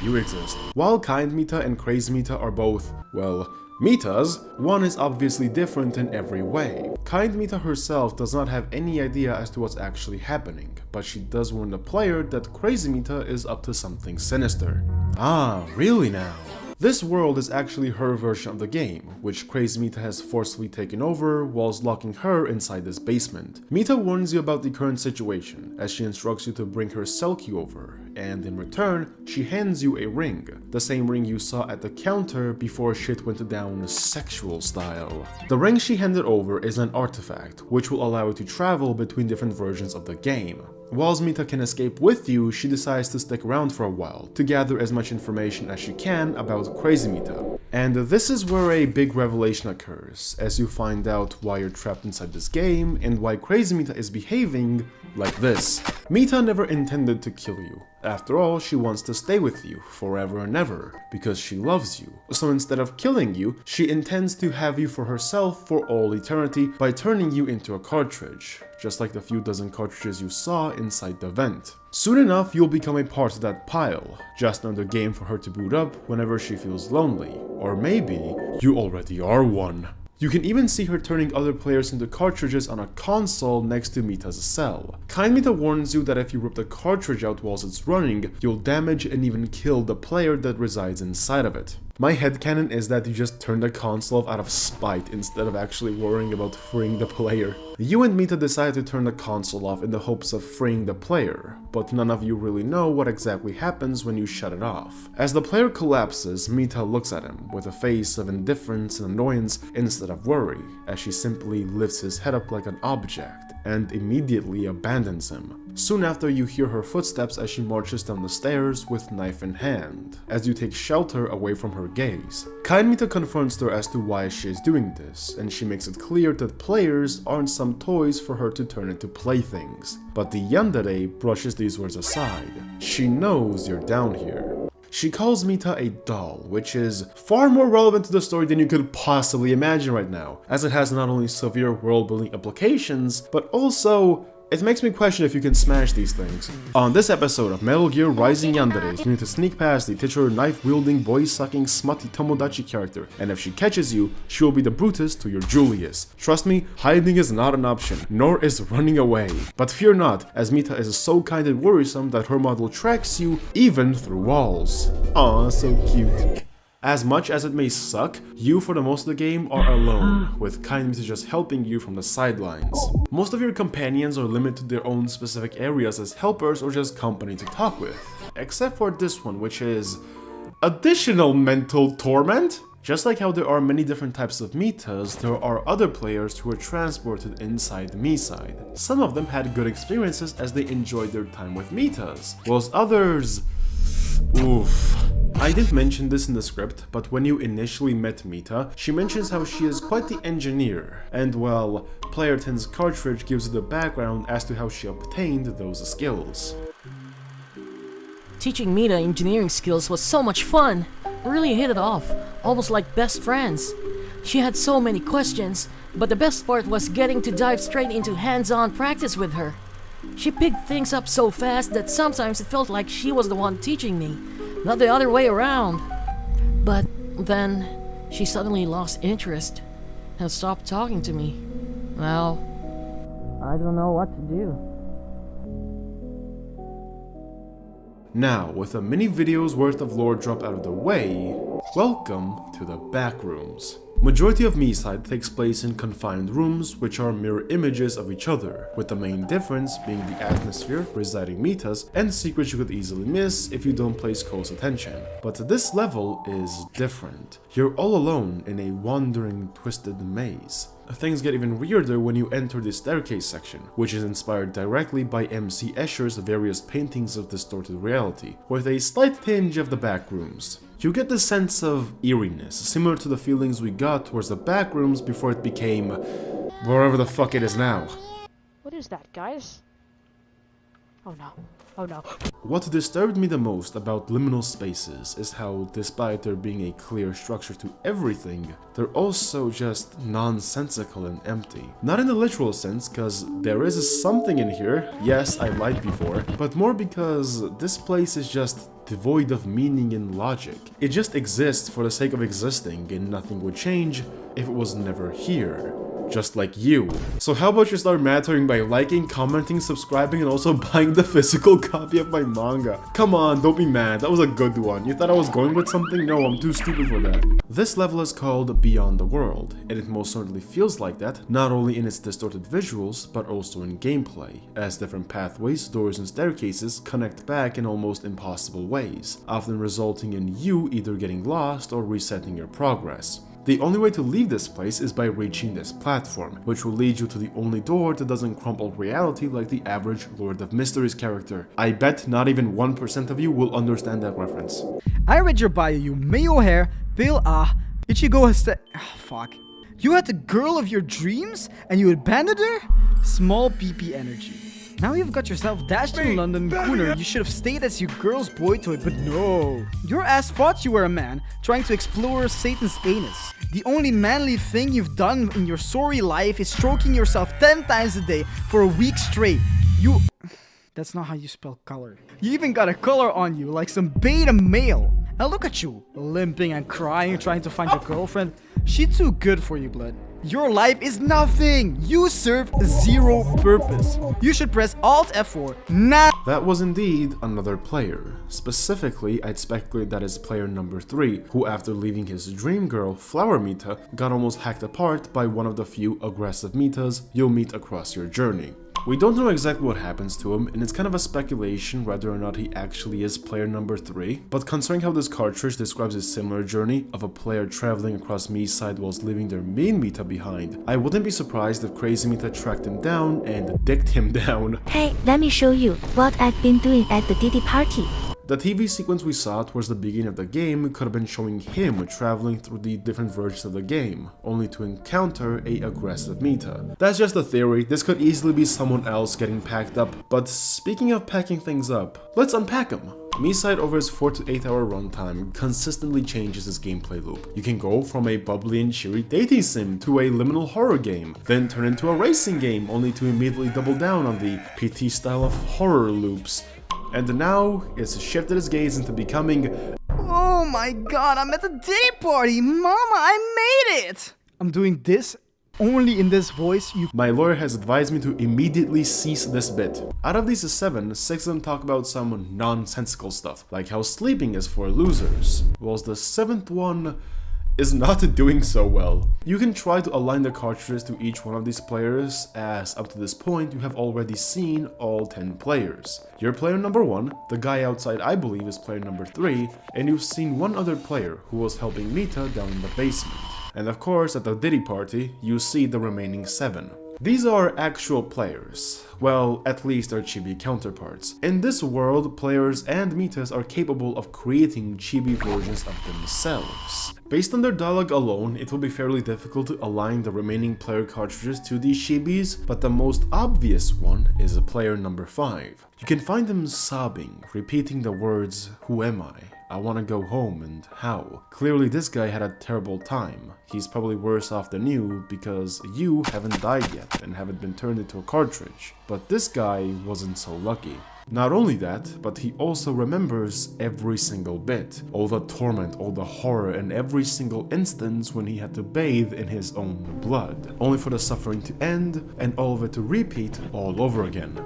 you exist. While Kind Mita and Crazy Mita are both, well, Mitas, one is obviously different in every way. Kind Mita herself does not have any idea as to what's actually happening, but she does warn the player that Crazy Mita is up to something sinister. Ah, really now? This world is actually her version of the game, which Crazy Mita has forcefully taken over whilst locking her inside this basement. Mita warns you about the current situation, as she instructs you to bring her Selkie over, and in return, she hands you a ring, the same ring you saw at the counter before shit went down sexual style. The ring she handed over is an artifact, which will allow you to travel between different versions of the game. Whilst Mita can escape with you, she decides to stick around for a while, to gather as much information as she can about Crazy Mita. And this is where a big revelation occurs, as you find out why you're trapped inside this game, and why Crazy Mita is behaving like this. Mita never intended to kill you. After all, she wants to stay with you forever and ever, because she loves you. So instead of killing you, she intends to have you for herself for all eternity by turning you into a cartridge, just like the few dozen cartridges you saw inside the vent. Soon enough, you'll become a part of that pile, just another game for her to boot up whenever she feels lonely. Or maybe you already are one. You can even see her turning other players into cartridges on a console next to Mita's cell. Kind Mita warns you that if you rip the cartridge out whilst it's running, you'll damage and even kill the player that resides inside of it. My headcanon is that you just turn the console off out of spite instead of actually worrying about freeing the player. You and Mita decide to turn the console off in the hopes of freeing the player, but none of you really know what exactly happens when you shut it off. As the player collapses, Mita looks at him with a face of indifference and annoyance instead of worry, as she simply lifts his head up like an object and immediately abandons him. Soon after, you hear her footsteps as she marches down the stairs with knife in hand, as you take shelter away from her gaze. Kind Mita confronts her as to why she is doing this, and she makes it clear that players aren't some toys for her to turn into playthings. But the yandere brushes these words aside. She knows you're down here. She calls Mita a doll, which is far more relevant to the story than you could possibly imagine right now, as it has not only severe world-building implications, but also it makes me question if you can smash these things. On this episode of Metal Gear Rising Yandere, you need to sneak past the titular knife-wielding, boy-sucking, smutty Tomodachi character, and if she catches you, she will be the Brutus to your Julius. Trust me, hiding is not an option, nor is running away. But fear not, as Mita is so kind and worrisome that her model tracks you even through walls. Aw, so cute. As much as it may suck, you for the most of the game are alone, with Kind Mita just helping you from the sidelines. Most of your companions are limited to their own specific areas as helpers or just company to talk with, except for this one, which is additional mental torment. Just like how there are many different types of Mitas, there are other players who were transported inside MiSide. Some of them had good experiences as they enjoyed their time with Mitas, whilst others... oof. I didn't mention this in the script, but when you initially met Mita, she mentions how she is quite the engineer, and well, Player 10's cartridge gives you the background as to how she obtained those skills. Teaching Mita engineering skills was so much fun! We really hit it off, almost like best friends. She had so many questions, but the best part was getting to dive straight into hands-on practice with her. She picked things up so fast that sometimes it felt like she was the one teaching me, not the other way around. But then she suddenly lost interest and stopped talking to me. Well, I don't know what to do. Now, with a mini video's worth of lore drop out of the way, welcome to the backrooms. Majority of MiSide takes place in confined rooms, which are mirror images of each other, with the main difference being the atmosphere, residing metas, and secrets you could easily miss if you don't place close attention. But this level is different. You're all alone in a wandering, twisted maze. Things get even weirder when you enter the staircase section, which is inspired directly by MC Escher's various paintings of distorted reality, with a slight tinge of the backrooms. You get the sense of eeriness, similar to the feelings we got towards the backrooms before it became wherever the fuck it is now. What is that, guys? Oh no. Oh no. What disturbed me the most about liminal spaces is how, despite there being a clear structure to everything, they're also just nonsensical and empty. Not in the literal sense, cause there is something in here, yes, I lied before, but more because this place is just devoid of meaning and logic. It just exists for the sake of existing, and nothing would change if it was never here. Just like you. So how about you start mattering by liking, commenting, subscribing, and also buying the physical copy of my manga? Come on, don't be mad, that was a good one. You thought I was going with something? No, I'm too stupid for that. This level is called Beyond the World, and it most certainly feels like that, not only in its distorted visuals, but also in gameplay, as different pathways, doors, and staircases connect back in almost impossible ways, often resulting in you either getting lost or resetting your progress. The only way to leave this place is by reaching this platform, which will lead you to the only door that doesn't crumple reality like the average Lord of Mysteries character. I bet not even 1% of you will understand that reference. I read your bio, you Mayo hair, pale Ichigo has fuck. You had the girl of your dreams and you abandoned her? Small PP energy. Now you've got yourself dashed in London, Gooner. You should have stayed as your girl's boy toy, but no. Your ass thought you were a man, trying to explore Satan's anus. The only manly thing you've done in your sorry life is stroking yourself 10 times a day for a week straight. You... That's not how you spell color. You even got a color on you, like some beta male. Now look at you, limping and crying, trying to find your girlfriend. She's too good for you, blood. Your life is nothing! You serve zero purpose. You should press Alt F4 now. That was indeed another player. Specifically, I'd speculate that is player number 3, who after leaving his dream girl, Flower Mita, got almost hacked apart by one of the few aggressive Mitas you'll meet across your journey. We don't know exactly what happens to him, and it's kind of a speculation whether or not he actually is player number 3, but considering how this cartridge describes a similar journey of a player traveling across MiSide whilst leaving their main Mita behind, I wouldn't be surprised if Crazy Mita tracked him down and dicked him down. Hey, let me show you what I've been doing at the Diddy party. The TV sequence we saw towards the beginning of the game could have been showing him traveling through the different versions of the game, only to encounter a aggressive Mita. That's just a theory, this could easily be someone else getting packed up, but speaking of packing things up, let's unpack him. MiSide over its 4 to 8 hour runtime consistently changes its gameplay loop. You can go from a bubbly and cheery dating sim to a liminal horror game, then turn into a racing game only to immediately double down on the PT style of horror loops. And now, it's shifted its gaze into becoming... Oh my god, I'm at the day party! Mama, I made it! I'm doing this only in this voice, you... My lawyer has advised me to immediately cease this bit. Out of these 7, 6 of them talk about some nonsensical stuff, like how sleeping is for losers, whilst the 7th one is not doing so well. You can try to align the cartridges to each one of these players, as up to this point you have already seen all 10 players. You're player number 1, the guy outside I believe is player number 3, and you've seen one other player who was helping Mita down in the basement. And of course at the Diddy party, you see the remaining 7. These are actual players. Well, at least their chibi counterparts. In this world, players and Mitas are capable of creating chibi versions of themselves. Based on their dialogue alone, it will be fairly difficult to align the remaining player cartridges to these chibis, but the most obvious one is player number 5. You can find him sobbing, repeating the words, "Who am I?" I wanna go home, and how? Clearly this guy had a terrible time. He's probably worse off than you because you haven't died yet and haven't been turned into a cartridge. But this guy wasn't so lucky. Not only that, but he also remembers every single bit. All the torment, all the horror, and every single instance when he had to bathe in his own blood. Only for the suffering to end and all of it to repeat all over again.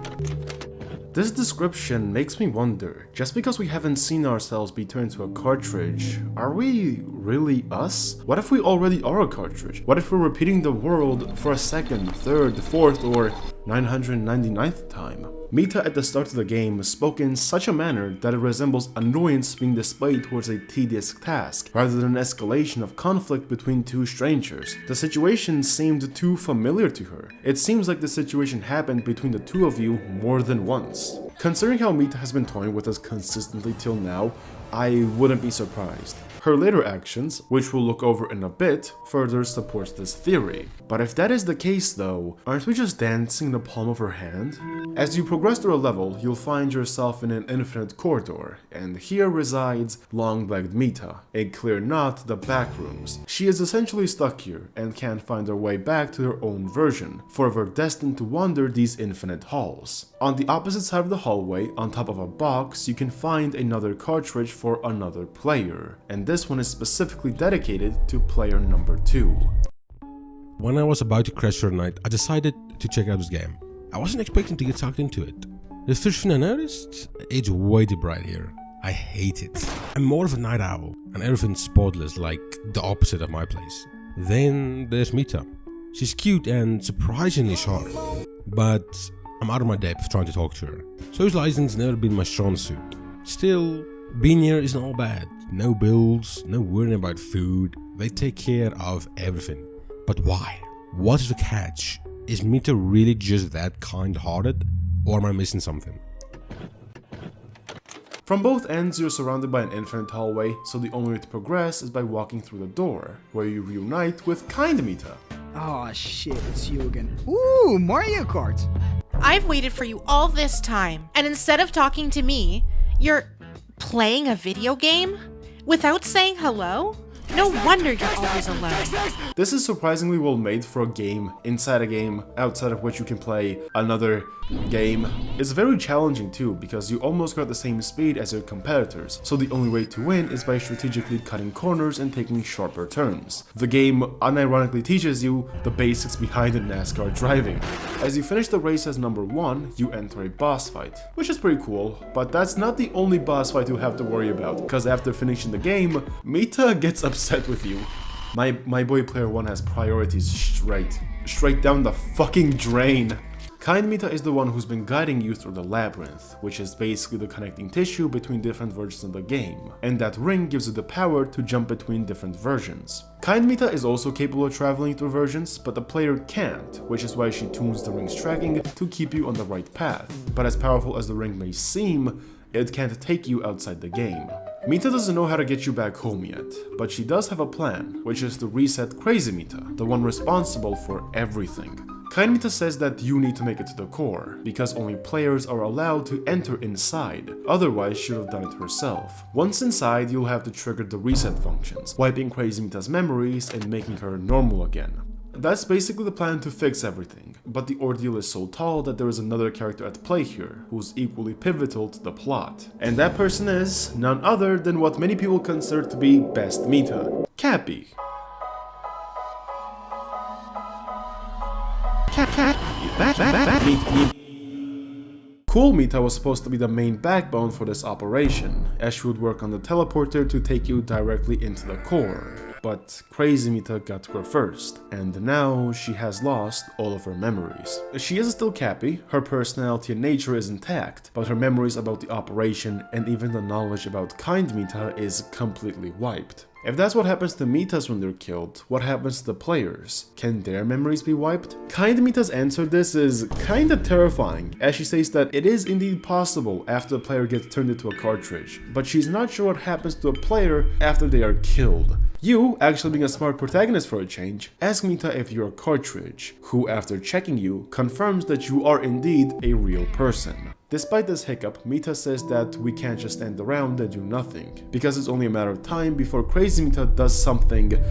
This description makes me wonder, just because we haven't seen ourselves be turned into a cartridge, are we really us? What if we already are a cartridge? What if we're repeating the world for a second, third, fourth, or 999th time? Mita at the start of the game spoke in such a manner that it resembles annoyance being displayed towards a tedious task, rather than an escalation of conflict between two strangers. The situation seemed too familiar to her. It seems like the situation happened between the two of you more than once. Considering how Mita has been toying with us consistently till now, I wouldn't be surprised. Her later actions, which we'll look over in a bit, further supports this theory. But if that is the case though, aren't we just dancing in the palm of her hand? As you progress through a level, you'll find yourself in an infinite corridor, and here resides long-legged Mita, a clear nod to the back rooms. She is essentially stuck here, and can't find her way back to her own version, forever destined to wander these infinite halls. On the opposite side of the hallway, on top of a box, you can find another cartridge for another player, and this one is specifically dedicated to player number 2. When I was about to crash for the night, I decided to check out this game. I wasn't expecting to get sucked into it. The first thing I noticed, it's way too bright here. I hate it. I'm more of a night owl, and everything's spotless, like the opposite of my place. Then there's Mita. She's cute and surprisingly sharp, but I'm out of my depth trying to talk to her. Socializing's never been my strong suit. Still, being here isn't all bad. No bills, no worrying about food, they take care of everything. But why? What is the catch? Is Mita really just that kind-hearted? Or am I missing something? From both ends, you're surrounded by an infinite hallway, so the only way to progress is by walking through the door, where you reunite with kind Mita. Oh shit, it's you again. Ooh, Mario Kart! I've waited for you all this time, and instead of talking to me, you're playing a video game? Without saying hello? No wonder you're always alone. This is surprisingly well made for a game, inside a game, outside of which you can play another game. It's very challenging too, because you almost got the same speed as your competitors, so the only way to win is by strategically cutting corners and taking sharper turns. The game unironically teaches you the basics behind NASCAR driving. As you finish the race as number 1, you enter a boss fight, which is pretty cool, but that's not the only boss fight you have to worry about, because after finishing the game, Mita gets upset with you. My boy player 1 has priorities straight down the fucking drain. Kind Mita is the one who's been guiding you through the labyrinth, which is basically the connecting tissue between different versions of the game, and that ring gives you the power to jump between different versions. Kind Mita is also capable of traveling through versions, but the player can't, which is why she tunes the ring's tracking to keep you on the right path. But as powerful as the ring may seem, it can't take you outside the game. Mita doesn't know how to get you back home yet, but she does have a plan, which is to reset Crazy Mita, the one responsible for everything. Kind Mita says that you need to make it to the core, because only players are allowed to enter inside, otherwise she would have done it herself. Once inside, you'll have to trigger the reset functions, wiping Crazy Mita's memories and making her normal again. That's basically the plan to fix everything, but the ordeal is so tall that there is another character at play here, who's equally pivotal to the plot. And that person is none other than what many people consider to be best Mita, Cappy. Cool Mita was supposed to be the main backbone for this operation, as she would work on the teleporter to take you directly into the core. But Crazy Mita got to her first, and now she has lost all of her memories. She is still Cappy, her personality and nature is intact, but her memories about the operation and even the knowledge about Kind Mita is completely wiped. If that's what happens to Mitas when they're killed, what happens to the players? Can their memories be wiped? Kind Mita's answer to this is kinda terrifying, as she says that it is indeed possible after the player gets turned into a cartridge, but she's not sure what happens to a player after they are killed. You, actually being a smart protagonist for a change, ask Mita if you're a cartridge, who after checking you, confirms that you are indeed a real person. Despite this hiccup, Mita says that we can't just stand around and do nothing, because it's only a matter of time before Crazy Mita does something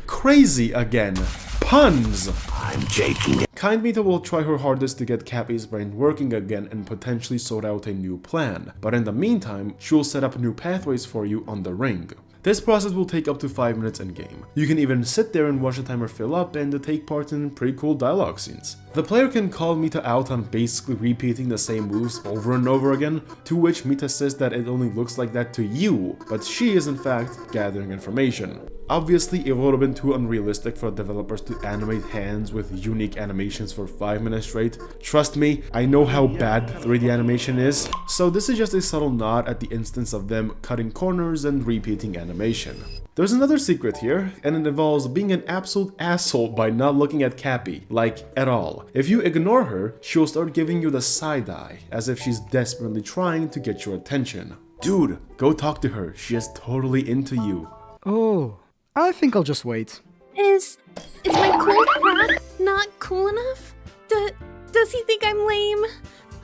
crazy again. Puns! I'm joking. Kind Mita will try her hardest to get Cappy's brain working again and potentially sort out a new plan, but in the meantime, she will set up new pathways for you on the ring. This process will take up to 5 minutes in game. You can even sit there and watch the timer fill up and take part in pretty cool dialogue scenes. The player can call Mita out on basically repeating the same moves over and over again, to which Mita says that it only looks like that to you, but she is in fact gathering information. Obviously, it would have been too unrealistic for developers to animate hands with unique animations for 5 minutes straight. Trust me, I know how bad 3D animation is, so this is just a subtle nod at the instance of them cutting corners and repeating animation. There's another secret here, and it involves being an absolute asshole by not looking at Cappy, like, at all. If you ignore her, she'll start giving you the side eye, as if she's desperately trying to get your attention. Dude, go talk to her, she is totally into you. Oh, I think I'll just wait. Is my cool crap not cool enough? Does he think I'm lame?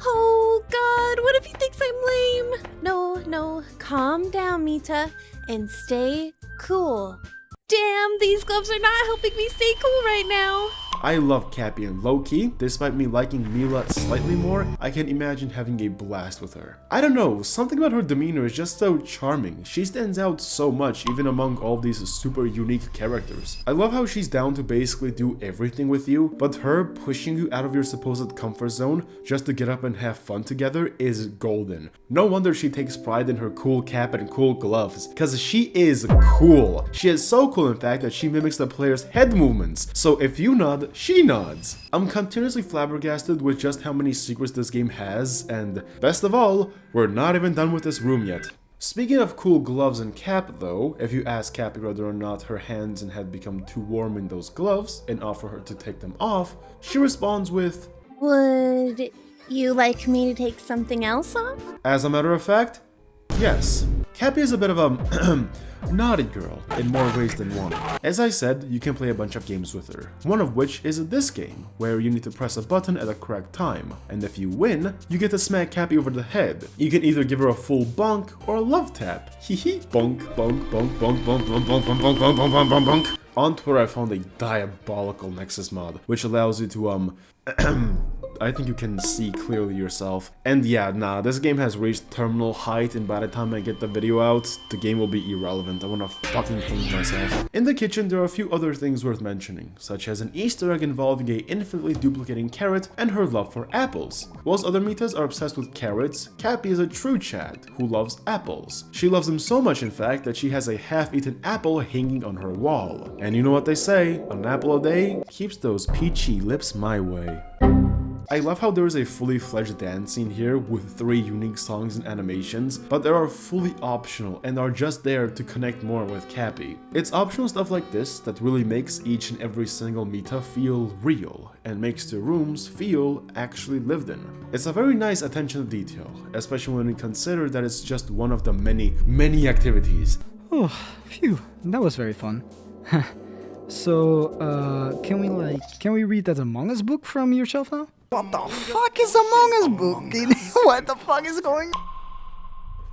Oh god, what if he thinks I'm lame? No, calm down, Mita, and stay cool. Damn, these gloves are not helping me stay cool right now. I love Cappy, and low-key, despite me liking Mila slightly more, I can imagine having a blast with her. I don't know, something about her demeanor is just so charming. She stands out so much even among all these super unique characters. I love how she's down to basically do everything with you, but her pushing you out of your supposed comfort zone just to get up and have fun together is golden. No wonder she takes pride in her cool cap and cool gloves, cause she is cool. She is so cool in fact that she mimics the player's head movements, so if you nod, she nods. I'm continuously flabbergasted with just how many secrets this game has, and best of all, we're not even done with this room yet. Speaking of cool gloves and cap though, if you ask Cappy whether or not her hands and head become too warm in those gloves and offer her to take them off, she responds with, Would you like me to take something else off? as a matter of fact, yes. Cappy is a bit of a naughty girl in more ways than one. As I said, you can play a bunch of games with her, one of which is this game, where you need to press a button at a correct time, and if you win, you get to smack Cappy over the head. You can either give her a full bonk or a love tap. Hehe. Bonk, bonk, bonk, bonk, bonk, bonk, bonk, bonk, bonk, bonk, bonk, bonk, bonk. On Twitter I found a diabolical Nexus mod, which allows you to I think you can see clearly yourself. And yeah, nah, this game has reached terminal height, and by the time I get the video out, the game will be irrelevant. I wanna fucking hate myself. In the kitchen, there are a few other things worth mentioning, such as an Easter egg involving a infinitely duplicating carrot and her love for apples. Whilst other Mitas are obsessed with carrots, Cappy is a true Chad who loves apples. She loves them so much in fact that she has a half-eaten apple hanging on her wall. And you know what they say, an apple a day keeps those peachy lips my way. I love how there is a fully fledged dance scene here with 3 unique songs and animations, but they are fully optional and are just there to connect more with Cappy. It's optional stuff like this that really makes each and every single Mita feel real and makes the rooms feel actually lived in. It's a very nice attention to detail, especially when we consider that it's just one of the many activities. Oh, phew, that was very fun. So, can we read that Among Us book from your shelf now? What the fuck is Among Us book? What the fuck is going on?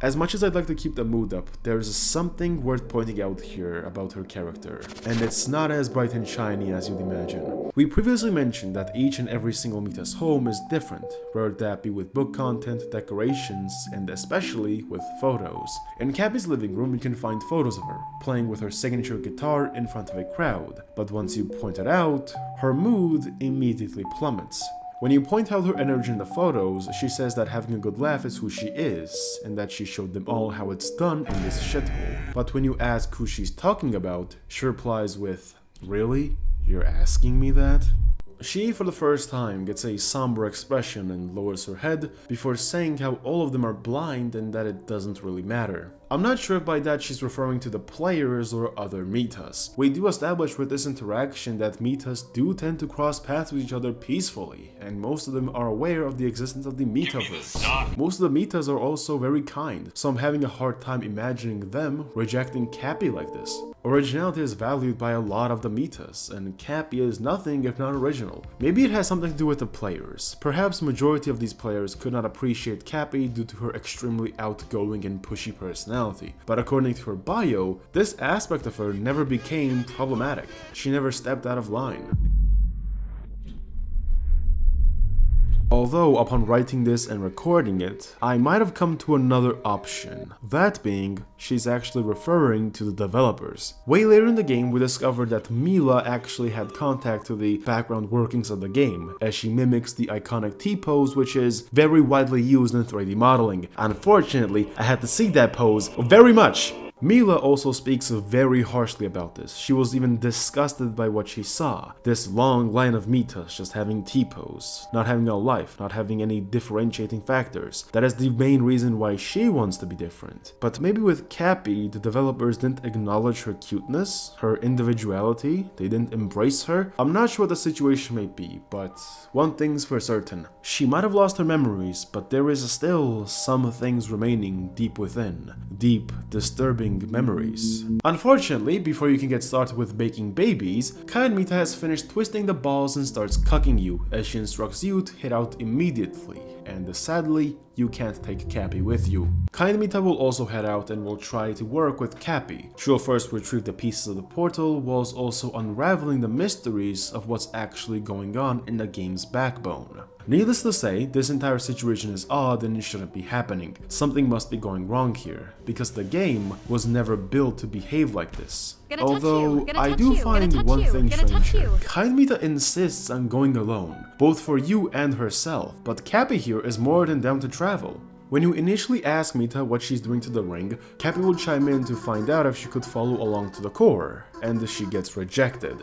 As much as I'd like to keep the mood up, there's something worth pointing out here about her character, and it's not as bright and shiny as you'd imagine. We previously mentioned that each and every single Mita's home is different, whether that be with book content, decorations, and especially with photos. In Cappy's living room you can find photos of her, playing with her signature guitar in front of a crowd, but once you point it out, her mood immediately plummets. When you point out her energy in the photos, she says that having a good laugh is who she is, and that she showed them all how it's done in this shithole. But when you ask who she's talking about, she replies with, "Really? You're asking me that?" She, for the first time, gets a somber expression and lowers her head before saying how all of them are blind and that it doesn't really matter. I'm not sure if by that she's referring to the players or other Mitas. We do establish with this interaction that Mitas do tend to cross paths with each other peacefully, and most of them are aware of the existence of the Metaverse. Most of the Mitas are also very kind, so I'm having a hard time imagining them rejecting Cappy like this. Originality is valued by a lot of the Mitas, and Cappy is nothing if not original. Maybe it has something to do with the players. Perhaps majority of these players could not appreciate Cappy due to her extremely outgoing and pushy personality, but according to her bio, this aspect of her never became problematic. She never stepped out of line. Although, upon writing this and recording it, I might have come to another option. That being, she's actually referring to the developers. Way later in the game, we discovered that Mila actually had contact to the background workings of the game, as she mimics the iconic T-pose, which is very widely used in 3D modeling. Unfortunately, I had to see that pose very much. Mila also speaks very harshly about this. She was even disgusted by what she saw. This long line of Mitas just having T-pose, not having a life, not having any differentiating factors. That is the main reason why she wants to be different. But maybe with Cappy, the developers didn't acknowledge her cuteness, her individuality, they didn't embrace her. I'm not sure what the situation may be, but one thing's for certain. She might have lost her memories, but there is still some things remaining deep within. Deep, disturbing memories. Unfortunately, before you can get started with baking babies, Kind Mita has finished twisting the balls and starts cucking you, as she instructs you to hit out immediately, and sadly, you can't take Cappy with you. Kind Mita will also head out and will try to work with Cappy. She'll first retrieve the pieces of the portal, whilst also unraveling the mysteries of what's actually going on in the game's backbone. Needless to say, this entire situation is odd and it shouldn't be happening. Something must be going wrong here, because the game was never built to behave like this. Although, I do find one thing strange here. Kind Mita insists on going alone, both for you and herself, but Cappy here is more than down to travel. When you initially ask Mita what she's doing to the ring, Cappy will chime in to find out if she could follow along to the core, and she gets rejected.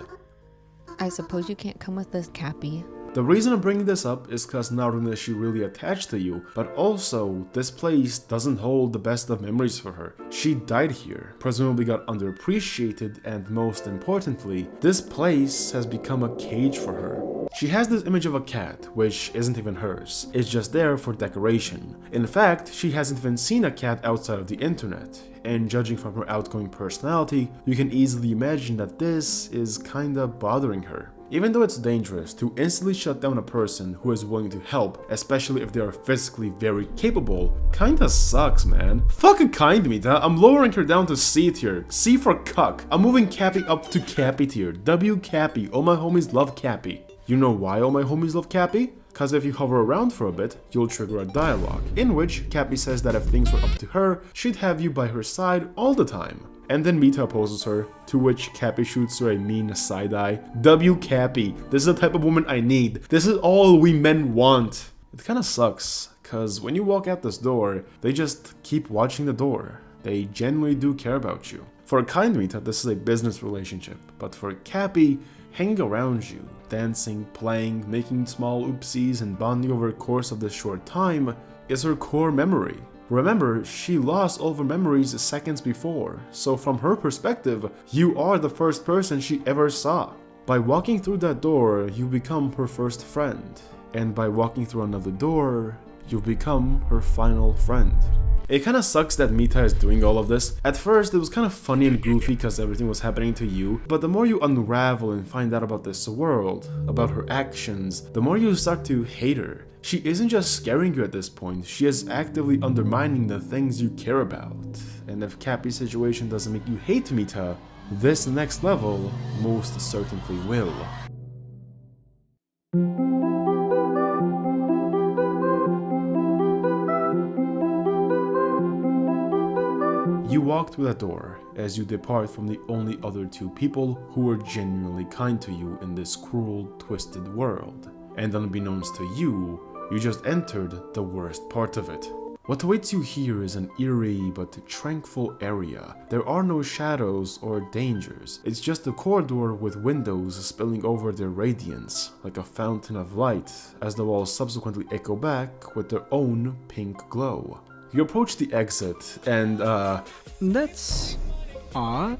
I suppose you can't come with us, Cappy. The reason I'm bringing this up is because not only is she really attached to you, but also this place doesn't hold the best of memories for her. She died here, presumably got underappreciated, and most importantly, this place has become a cage for her. She has this image of a cat, which isn't even hers. It's just there for decoration. In fact, she hasn't even seen a cat outside of the internet. And judging from her outgoing personality, you can easily imagine that this is kinda bothering her. Even though it's dangerous to instantly shut down a person who is willing to help, especially if they are physically very capable, kinda sucks, man. Fucking Kind Mita, I'm lowering her down to C tier. C for cuck. I'm moving Cappy up to Cappy tier. W Cappy. All my homies love Cappy. You know why all my homies love Cappy? Cause if you hover around for a bit, you'll trigger a dialogue, in which Cappy says that if things were up to her, she'd have you by her side all the time. And then Mita opposes her, to which Cappy shoots her a mean side-eye. W Cappy, this is the type of woman I need. This is all we men want. It kinda sucks, cause when you walk out this door, they just keep watching the door. They genuinely do care about you. For Kind Mita, this is a business relationship, but for Cappy, hanging around you, dancing, playing, making small oopsies, and bonding over the course of this short time is her core memory. Remember, she lost all of her memories seconds before, so from her perspective, you are the first person she ever saw. By walking through that door, you become her first friend, and by walking through another door, you become her final friend. It kinda sucks that Mita is doing all of this. At first, it was kinda funny and goofy because everything was happening to you, but the more you unravel and find out about this world, about her actions, the more you start to hate her. She isn't just scaring you at this point, she is actively undermining the things you care about. And if Cappy's situation doesn't make you hate Mita, this next level most certainly will. You walk through that door as you depart from the only other two people who were genuinely kind to you in this cruel, twisted world. And unbeknownst to you, you just entered the worst part of it. What awaits you here is an eerie but tranquil area. There are no shadows or dangers. It's just a corridor with windows spilling over their radiance, like a fountain of light, as the walls subsequently echo back with their own pink glow. You approach the exit and That's odd.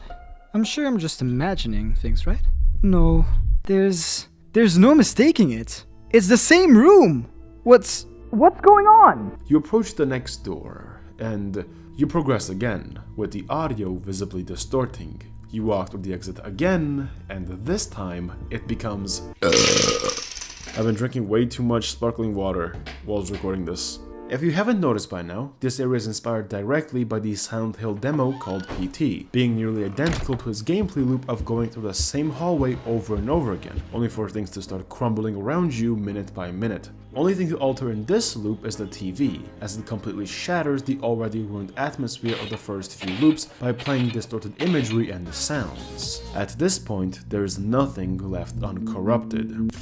I'm sure I'm just imagining things, right? No, there's no mistaking it. It's the same room. What's going on? you approach the next door and you progress again, with the audio visibly distorting. You walk through the exit again, and this time it becomes I've been drinking way too much sparkling water whilst recording this. If you haven't noticed by now, this area is inspired directly by the Silent Hill demo called PT, being nearly identical to its gameplay loop of going through the same hallway over and over again, only for things to start crumbling around you minute by minute. Only thing to alter in this loop is the TV, as it completely shatters the already ruined atmosphere of the first few loops by playing distorted imagery and the sounds. At this point, there is nothing left uncorrupted.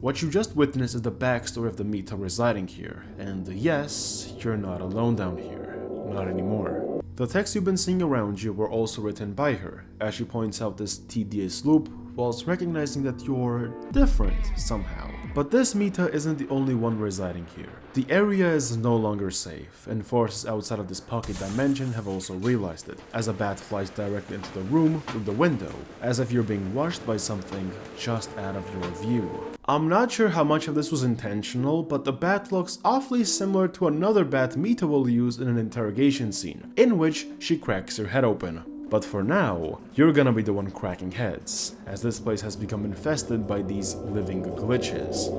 What you just witnessed is the backstory of the Mita residing here, and yes, you're not alone down here. Not anymore. The texts you've been seeing around you were also written by her, as she points out this tedious loop whilst recognizing that you're different somehow. But this Mita isn't the only one residing here. The area is no longer safe, and forces outside of this pocket dimension have also realized it, as a bat flies directly into the room through the window, as if you're being watched by something just out of your view. I'm not sure how much of this was intentional, but the bat looks awfully similar to another bat Mita will use in an interrogation scene, in which she cracks her head open. But for now, you're gonna be the one cracking heads, as this place has become infested by these living glitches.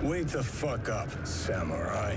Wake the fuck up, samurai.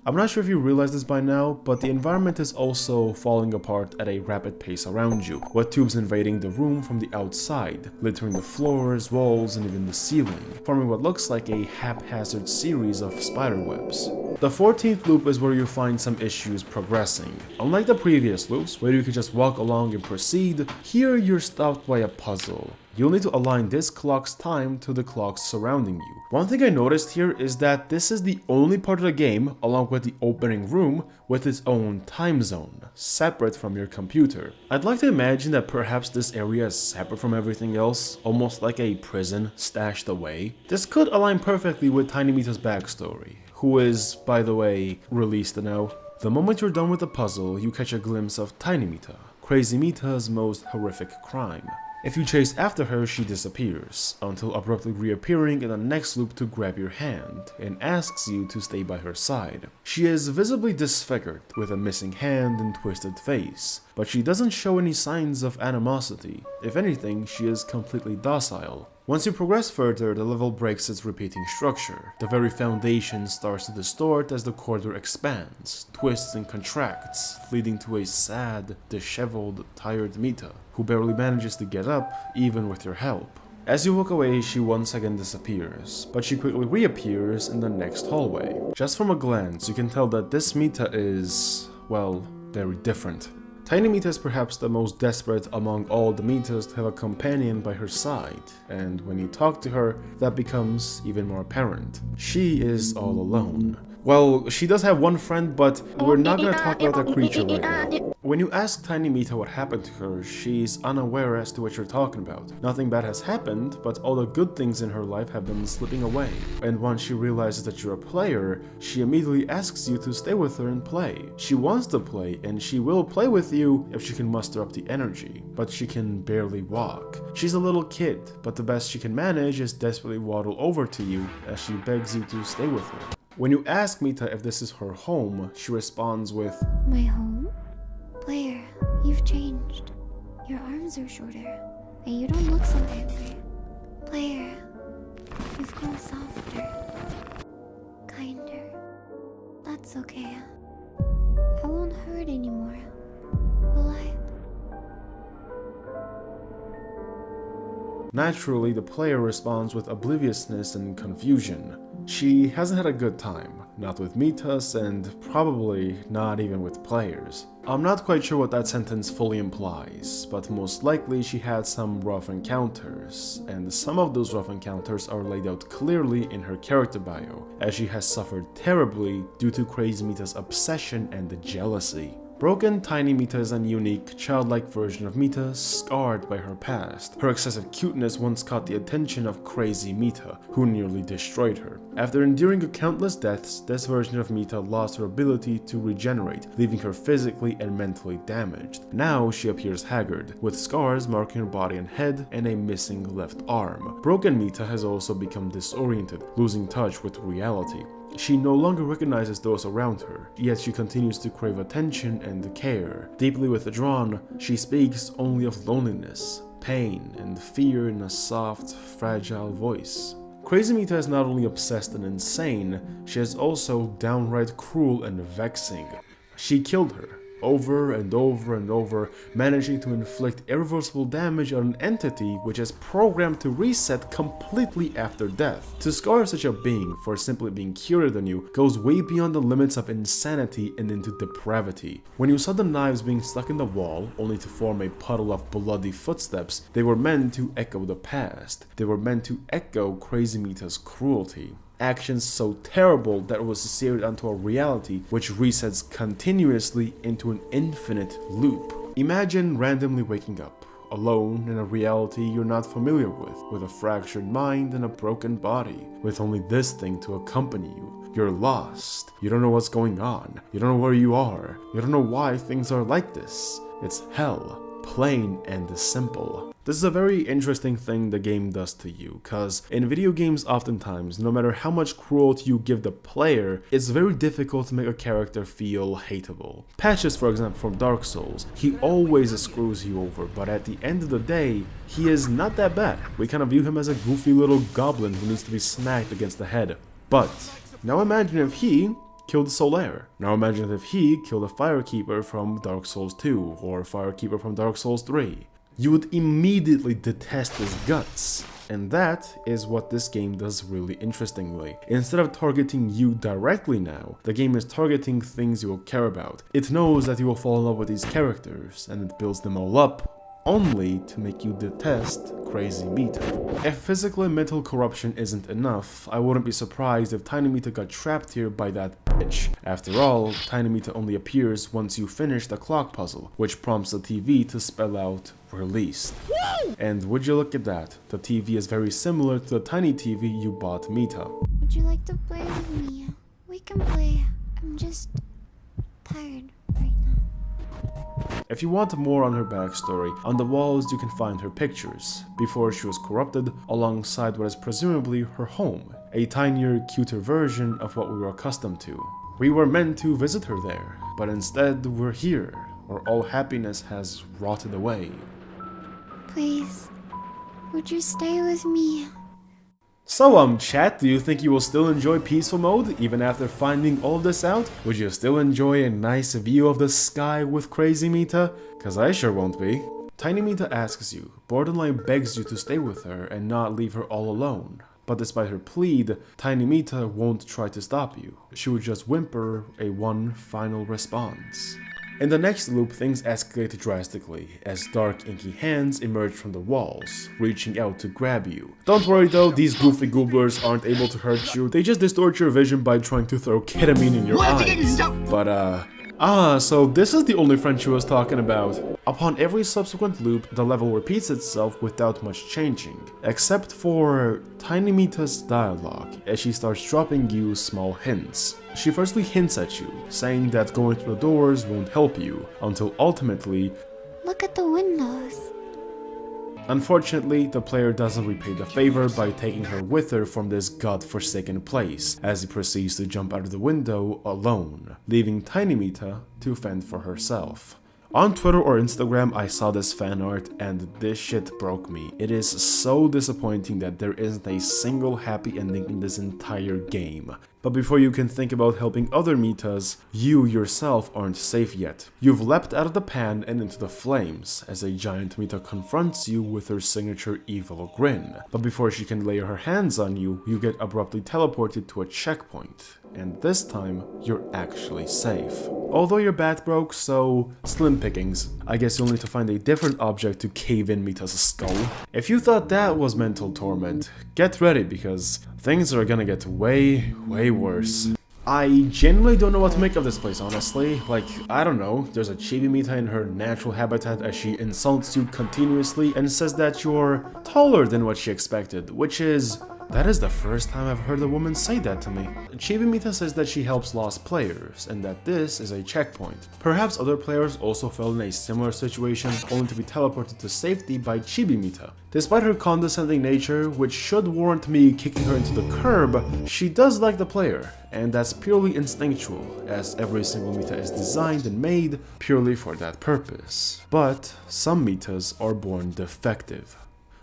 I'm not sure if you realize this by now, but the environment is also falling apart at a rapid pace around you, with tubes invading the room from the outside, littering the floors, walls, and even the ceiling, forming what looks like a haphazard series of spiderwebs. The 14th loop is where you find some issues progressing. Unlike the previous loops, where you can just walk along and proceed, here you're stopped by a puzzle. You'll need to align this clock's time to the clocks surrounding you. One thing I noticed here is that this is the only part of the game, along with the opening room, with its own time zone, separate from your computer. I'd like to imagine that perhaps this area is separate from everything else, almost like a prison stashed away. This could align perfectly with Tiny Mita's backstory, who is, by the way, released now. The moment you're done with the puzzle, you catch a glimpse of Tiny Mita, Crazy Mita's most horrific crime. If you chase after her, she disappears, until abruptly reappearing in the next loop to grab your hand, and asks you to stay by her side. She is visibly disfigured, with a missing hand and twisted face, but she doesn't show any signs of animosity. If anything, she is completely docile. Once you progress further, the level breaks its repeating structure. The very foundation starts to distort as the corridor expands, twists and contracts, leading to a sad, disheveled, tired Mita, who barely manages to get up, even with your help. As you walk away, she once again disappears, but she quickly reappears in the next hallway. Just from a glance, you can tell that this Mita is, well, very different. Tiny Mita is perhaps the most desperate among all the Mitas to have a companion by her side, and when you talk to her, that becomes even more apparent. She is all alone. Well, she does have one friend, but we're not gonna talk about that creature right now. When you ask Tiny Mita what happened to her, she's unaware as to what you're talking about. Nothing bad has happened, but all the good things in her life have been slipping away. And once she realizes that you're a player, she immediately asks you to stay with her and play. She wants to play, and she will play with you if she can muster up the energy, but she can barely walk. She's a little kid, but the best she can manage is desperately waddle over to you as she begs you to stay with her. When you ask Mita if this is her home, she responds with, My home? Player, you've changed. Your arms are shorter, and you don't look so angry. Player, you've grown softer. Kinder. That's okay. I won't hurt anymore. Will I? Naturally, the player responds with obliviousness and confusion. She hasn't had a good time, not with Mitas and probably not even with players. I'm not quite sure what that sentence fully implies, but most likely she had some rough encounters, and some of those rough encounters are laid out clearly in her character bio, as she has suffered terribly due to Crazy Mita's obsession and jealousy. Broken Tiny Mita is a unique, childlike version of Mita scarred by her past. Her excessive cuteness once caught the attention of Crazy Mita, who nearly destroyed her. After enduring countless deaths, this version of Mita lost her ability to regenerate, leaving her physically and mentally damaged. Now she appears haggard, with scars marking her body and head and a missing left arm. Broken Mita has also become disoriented, losing touch with reality. She no longer recognizes those around her, yet she continues to crave attention and care. Deeply withdrawn, she speaks only of loneliness, pain, and fear in a soft, fragile voice. Crazy Mita is not only obsessed and insane, she is also downright cruel and vexing. She killed her, over and over and over, managing to inflict irreversible damage on an entity which is programmed to reset completely after death. To scar such a being for simply being cuter than you goes way beyond the limits of insanity and into depravity. When you saw the knives being stuck in the wall, only to form a puddle of bloody footsteps, they were meant to echo the past. They were meant to echo Crazy Mita's cruelty. Actions so terrible that it was seared onto a reality which resets continuously into an infinite loop. Imagine randomly waking up, alone in a reality you're not familiar with a fractured mind and a broken body, with only this thing to accompany you. You're lost, you don't know what's going on, you don't know where you are, you don't know why things are like this. It's hell, plain and simple. This is a very interesting thing the game does to you, cause in video games oftentimes, no matter how much cruelty you give the player, it's very difficult to make a character feel hateable. Patches, for example, from Dark Souls, he always screws you over, but at the end of the day, he is not that bad. We kind of view him as a goofy little goblin who needs to be smacked against the head. But now imagine if he killed Solaire. Now imagine if he killed a Firekeeper from Dark Souls 2 or a Firekeeper from Dark Souls 3. You would immediately detest his guts. And that is what this game does really interestingly. Instead of targeting you directly now, the game is targeting things you will care about. It knows that you will fall in love with these characters, and it builds them all up only to make you detest Crazy Mita. If physical and mental corruption isn't enough, I wouldn't be surprised if Tiny Mita got trapped here by that bitch. After all, Tiny Mita only appears once you finish the clock puzzle, which prompts the TV to spell out released. And would you look at that, the TV is very similar to the tiny TV you bought Mita. Would you like to play with me? We can play. I'm just tired right now. If you want more on her backstory, on the walls you can find her pictures, before she was corrupted, alongside what is presumably her home, a tinier, cuter version of what we were accustomed to. We were meant to visit her there, but instead we're here, where all happiness has rotted away. Please, would you stay with me? So chat, do you think you will still enjoy peaceful mode even after finding all this out? Would you still enjoy a nice view of the sky with Crazy Mita? Cause I sure won't be. Tiny Mita asks you, borderline begs you to stay with her and not leave her all alone. But despite her plead, Tiny Mita won't try to stop you. She would just whimper a one final response. In the next loop, things escalate drastically, as dark inky hands emerge from the walls, reaching out to grab you. Don't worry though, these goofy gooblers aren't able to hurt you, they just distort your vision by trying to throw ketamine in your eyes. But so this is the only friend she was talking about. Upon every subsequent loop, the level repeats itself without much changing, except for Tiny Mita's dialogue, as she starts dropping you small hints. She firstly hints at you, saying that going through the doors won't help you, until ultimately, look at the windows. Unfortunately, the player doesn't repay the favor by taking her with her from this godforsaken place, as he proceeds to jump out of the window alone, leaving Tiny Mita to fend for herself. On Twitter or Instagram, I saw this fan art and this shit broke me. It is so disappointing that there isn't a single happy ending in this entire game. But before you can think about helping other Mitas, you yourself aren't safe yet. You've leapt out of the pan and into the flames, as a giant Mita confronts you with her signature evil grin. But before she can lay her hands on you, you get abruptly teleported to a checkpoint. And this time, you're actually safe. Although your bat broke, so slim pickings. I guess you'll need to find a different object to cave in Mita's skull. If you thought that was mental torment, get ready because things are gonna get way worse. I genuinely don't know what to make of this place, honestly. Like, I don't know, there's a chibi Mita in her natural habitat as she insults you continuously and says that you're taller than what she expected, that is the first time I've heard a woman say that to me. Chibi Mita says that she helps lost players, and that this is a checkpoint. Perhaps other players also fell in a similar situation, only to be teleported to safety by Chibi Mita. Despite her condescending nature, which should warrant me kicking her into the curb, she does like the player, and that's purely instinctual, as every single Mita is designed and made purely for that purpose. But some Mitas are born defective.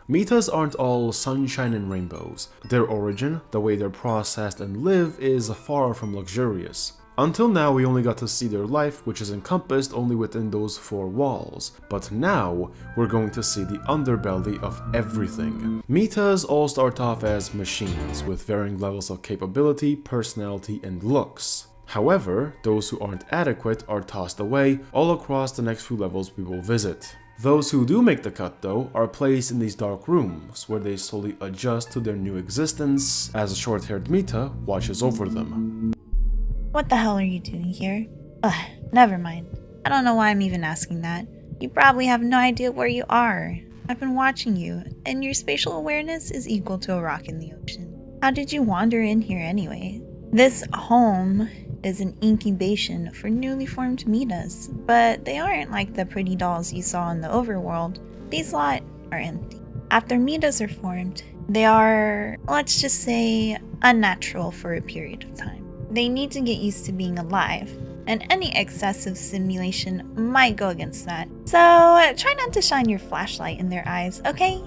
Mitas aren't all sunshine and rainbows. Their origin, the way they're processed and live, is far from luxurious. Until now, we only got to see their life, which is encompassed only within those four walls. But now, we're going to see the underbelly of everything. Mitas all start off as machines, with varying levels of capability, personality, and looks. However, those who aren't adequate are tossed away all across the next few levels we will visit. Those who do make the cut, though, are placed in these dark rooms, where they slowly adjust to their new existence as a short-haired Mita watches over them. What the hell are you doing here? Ugh, never mind. I don't know why I'm even asking that. You probably have no idea where you are. I've been watching you, and your spatial awareness is equal to a rock in the ocean. How did you wander in here anyway? This home is an incubation for newly formed Mitas, but they aren't like the pretty dolls you saw in the overworld. These lot are empty. After Mitas are formed, they are, let's just say, unnatural for a period of time. They need to get used to being alive, and any excessive simulation might go against that. So try not to shine your flashlight in their eyes, okay?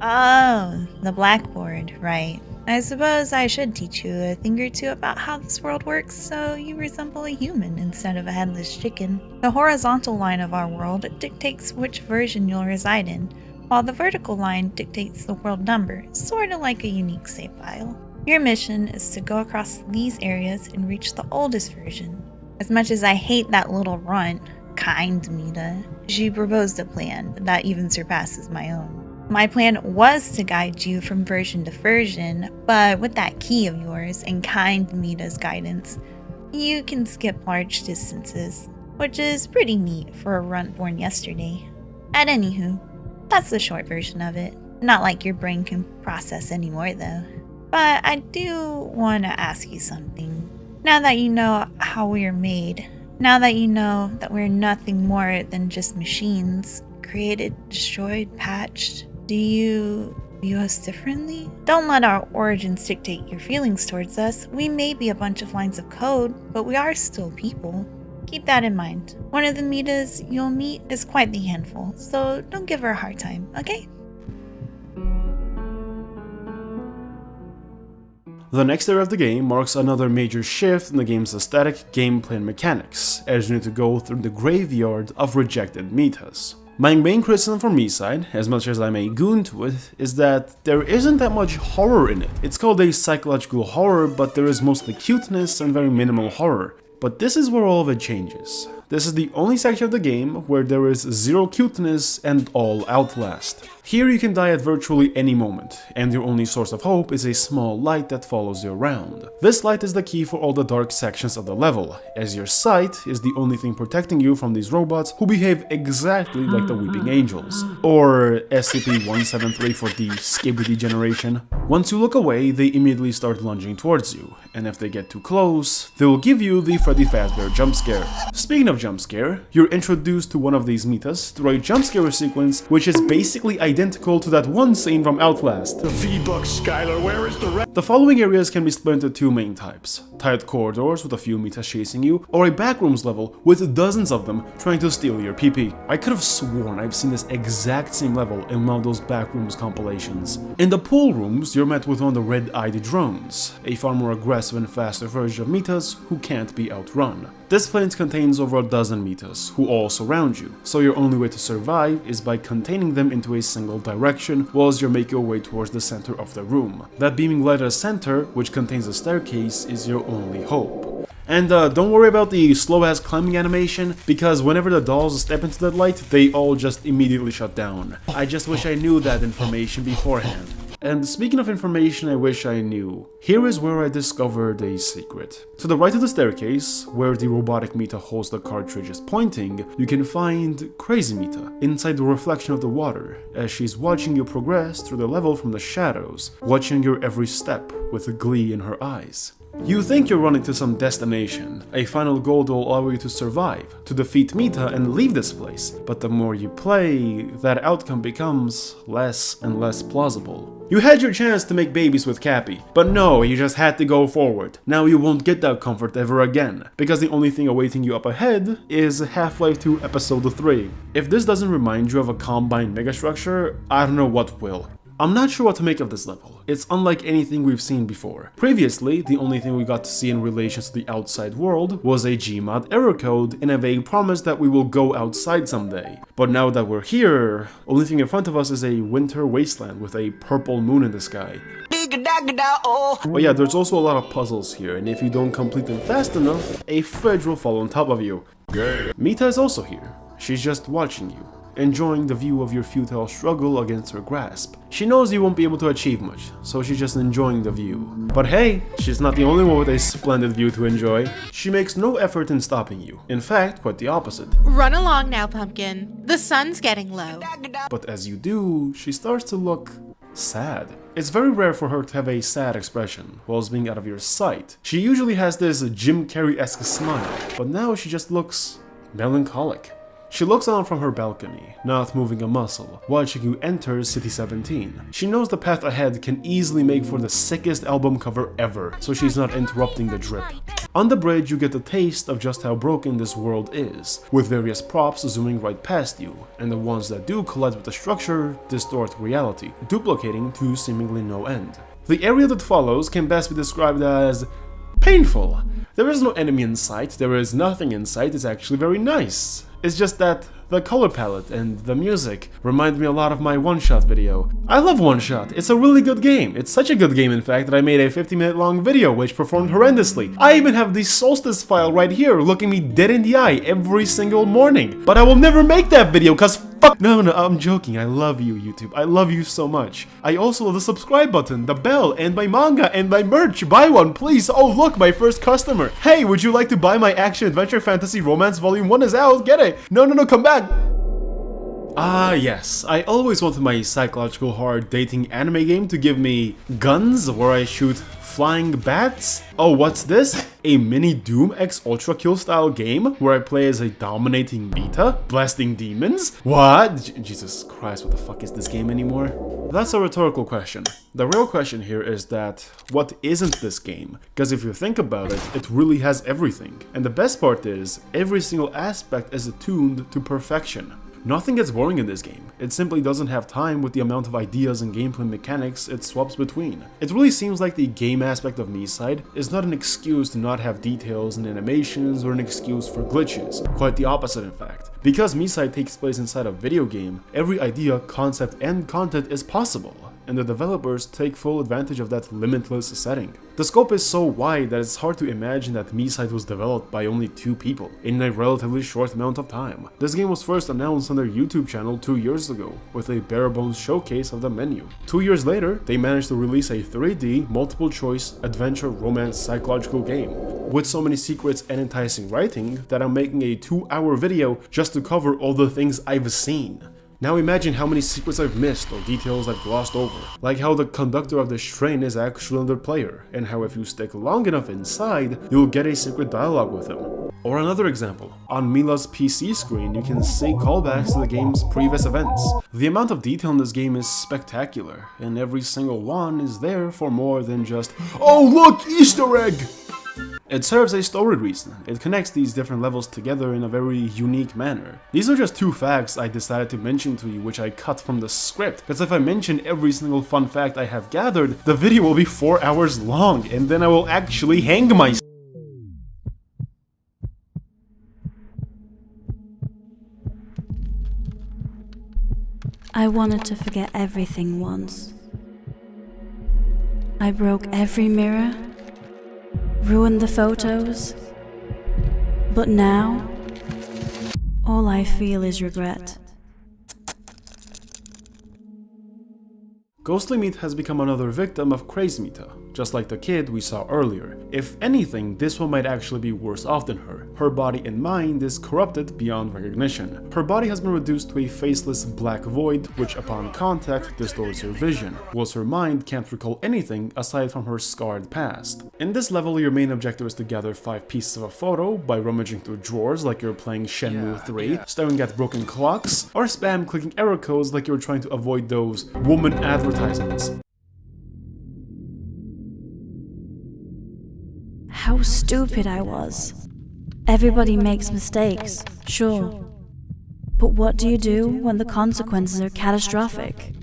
Oh, the blackboard, right. I suppose I should teach you a thing or two about how this world works so you resemble a human instead of a headless chicken. The horizontal line of our world dictates which version you'll reside in, while the vertical line dictates the world number, sorta like a unique save file. Your mission is to go across these areas and reach the oldest version. As much as I hate that little runt, kind Mita, she proposed a plan that even surpasses my own. My plan was to guide you from version to version, but with that key of yours and kind Mita's guidance, you can skip large distances, which is pretty neat for a runt born yesterday. And anywho, that's the short version of it. Not like your brain can process anymore though. But I do want to ask you something. Now that you know how we are made, now that you know that we're nothing more than just machines, created, destroyed, patched, do you view us differently? Don't let our origins dictate your feelings towards us. We may be a bunch of lines of code, but we are still people. Keep that in mind. One of the Mitas you'll meet is quite the handful, so don't give her a hard time, okay? The next area of the game marks another major shift in the game's aesthetic, gameplay, and mechanics, as you need to go through the graveyard of rejected Mitas. My main criticism for MiSide, as much as I'm a goon to it, is that there isn't that much horror in it. It's called a psychological horror, but there is mostly cuteness and very minimal horror. But this is where all of it changes. This is the only section of the game where there is zero cuteness and all Outlast. Here you can die at virtually any moment, and your only source of hope is a small light that follows you around. This light is the key for all the dark sections of the level, as your sight is the only thing protecting you from these robots who behave exactly like the Weeping Angels, or SCP-173 for the Skibidi generation. Once you look away, they immediately start lunging towards you, and if they get too close, they will give you the Freddy Fazbear jump scare. Speaking of jump scare, you're introduced to one of these Mitas through a jump scare sequence which is basically identical to that one scene from Outlast. The V-Bucks, Skylar, where is the rest? The following areas can be split into two main types: tight corridors with a few Mitas chasing you, or a backrooms level with dozens of them trying to steal your PP. I could have sworn I've seen this exact same level in one of those backrooms compilations. In the pool rooms, you're met with one of the red-eyed drones, a far more aggressive and faster version of Mitas who can't be outrun. This place contains over a dozen Mitas, who all surround you, so your only way to survive is by containing them into a single direction whilst you make your way towards the center of the room. That beaming light at the center, which contains a staircase, is your only hope. And don't worry about the slow-ass climbing animation, because whenever the dolls step into that light, they all just immediately shut down. I just wish I knew that information beforehand. And speaking of information I wish I knew, here is where I discovered a secret. To the right of the staircase, where the robotic Mita holds the cartridge is pointing, you can find Crazy Mita inside the reflection of the water, as she's watching you progress through the level from the shadows, watching your every step with glee in her eyes. You think you're running to some destination, a final goal that will allow you to survive, to defeat Mita and leave this place, but the more you play, that outcome becomes less and less plausible. You had your chance to make babies with Cappy, but no, you just had to go forward. Now you won't get that comfort ever again, because the only thing awaiting you up ahead is Half-Life 2 Episode 3. If this doesn't remind you of a Combine megastructure, I don't know what will. I'm not sure what to make of this level. It's unlike anything we've seen before. Previously, the only thing we got to see in relation to the outside world was a Gmod error code and a vague promise that we will go outside someday. But now that we're here, only thing in front of us is a winter wasteland with a purple moon in the sky. But yeah, there's also a lot of puzzles here, and if you don't complete them fast enough, a fridge will fall on top of you. Mita is also here. She's just watching you, enjoying the view of your futile struggle against her grasp. She knows you won't be able to achieve much, so she's just enjoying the view. But hey, she's not the only one with a splendid view to enjoy. She makes no effort in stopping you. In fact, quite the opposite. Run along now, Pumpkin. The sun's getting low. But as you do, she starts to look sad. It's very rare for her to have a sad expression whilst being out of your sight. She usually has this Jim Carrey-esque smile, but now she just looks melancholic. She looks on from her balcony, not moving a muscle, watching you enter City 17. She knows the path ahead can easily make for the sickest album cover ever, so she's not interrupting the drip. On the bridge, you get a taste of just how broken this world is, with various props zooming right past you, and the ones that do collide with the structure distort reality, duplicating to seemingly no end. The area that follows can best be described as painful. There is no enemy in sight, there is nothing in sight, it's actually very nice. It's just that the color palette and the music remind me a lot of my one-shot video. I love one-shot, it's a really good game. It's such a good game in fact that I made a 50-minute long video which performed horrendously. I even have the Solstice file right here looking me dead in the eye every single morning. But I will never make that video cause fuck. No, I'm joking. I love you, YouTube. I love you so much. I also love the subscribe button, the bell, and my manga and my merch. Buy one, please. Oh, look, my first customer. Hey, would you like to buy my action adventure fantasy romance volume 1 is out? Get it. No, come back. Ah, yes. I always wanted my psychological horror dating anime game to give me guns where I shoot flying bats? Oh, what's this? A mini Doom X Ultra Kill style game where I play as a dominating Mita, blasting demons? What? Jesus Christ, what the fuck is this game anymore? That's a rhetorical question. The real question here is that, what isn't this game? Because if you think about it, it really has everything. And the best part is, every single aspect is attuned to perfection. Nothing gets boring in this game. It simply doesn't have time with the amount of ideas and gameplay mechanics it swaps between. It really seems like the game aspect of MiSide is not an excuse to not have details and animations or an excuse for glitches. Quite the opposite in fact. Because MiSide takes place inside a video game, every idea, concept, and content is possible, and the developers take full advantage of that limitless setting. The scope is so wide that it's hard to imagine that MiSide was developed by only 2 people in a relatively short amount of time. This game was first announced on their YouTube channel 2 years ago, with a bare-bones showcase of the menu. 2 years later, they managed to release a 3D, multiple-choice, adventure, romance, psychological game, with so many secrets and enticing writing that I'm making a 2-hour video just to cover all the things I've seen. Now imagine how many secrets I've missed or details I've glossed over, like how the conductor of this train is actually another player, and how if you stick long enough inside, you'll get a secret dialogue with him. Or another example, on Mila's PC screen you can see callbacks to the game's previous events. The amount of detail in this game is spectacular, and every single one is there for more than just, oh look, Easter egg! It serves a story reason. It connects these different levels together in a very unique manner. These are just 2 facts I decided to mention to you which I cut from the script, because if I mention every single fun fact I have gathered, the video will be 4 hours long, and then I will actually hang myself. I wanted to forget everything once. I broke every mirror, ruined the photos, but now, all I feel is regret. Ghostly Mita has become another victim of Crazy Mita, just like the kid we saw earlier. If anything, this one might actually be worse off than her. Her body and mind is corrupted beyond recognition. Her body has been reduced to a faceless black void, which upon contact distorts her vision, whilst her mind can't recall anything aside from her scarred past. In this level, your main objective is to gather 5 pieces of a photo by rummaging through drawers like you're playing Shenmue 3, staring at broken clocks, or spam clicking error codes like you're trying to avoid those woman advertisements. How stupid I was. Everybody makes mistakes, sure. But what do you do when the consequences are catastrophic?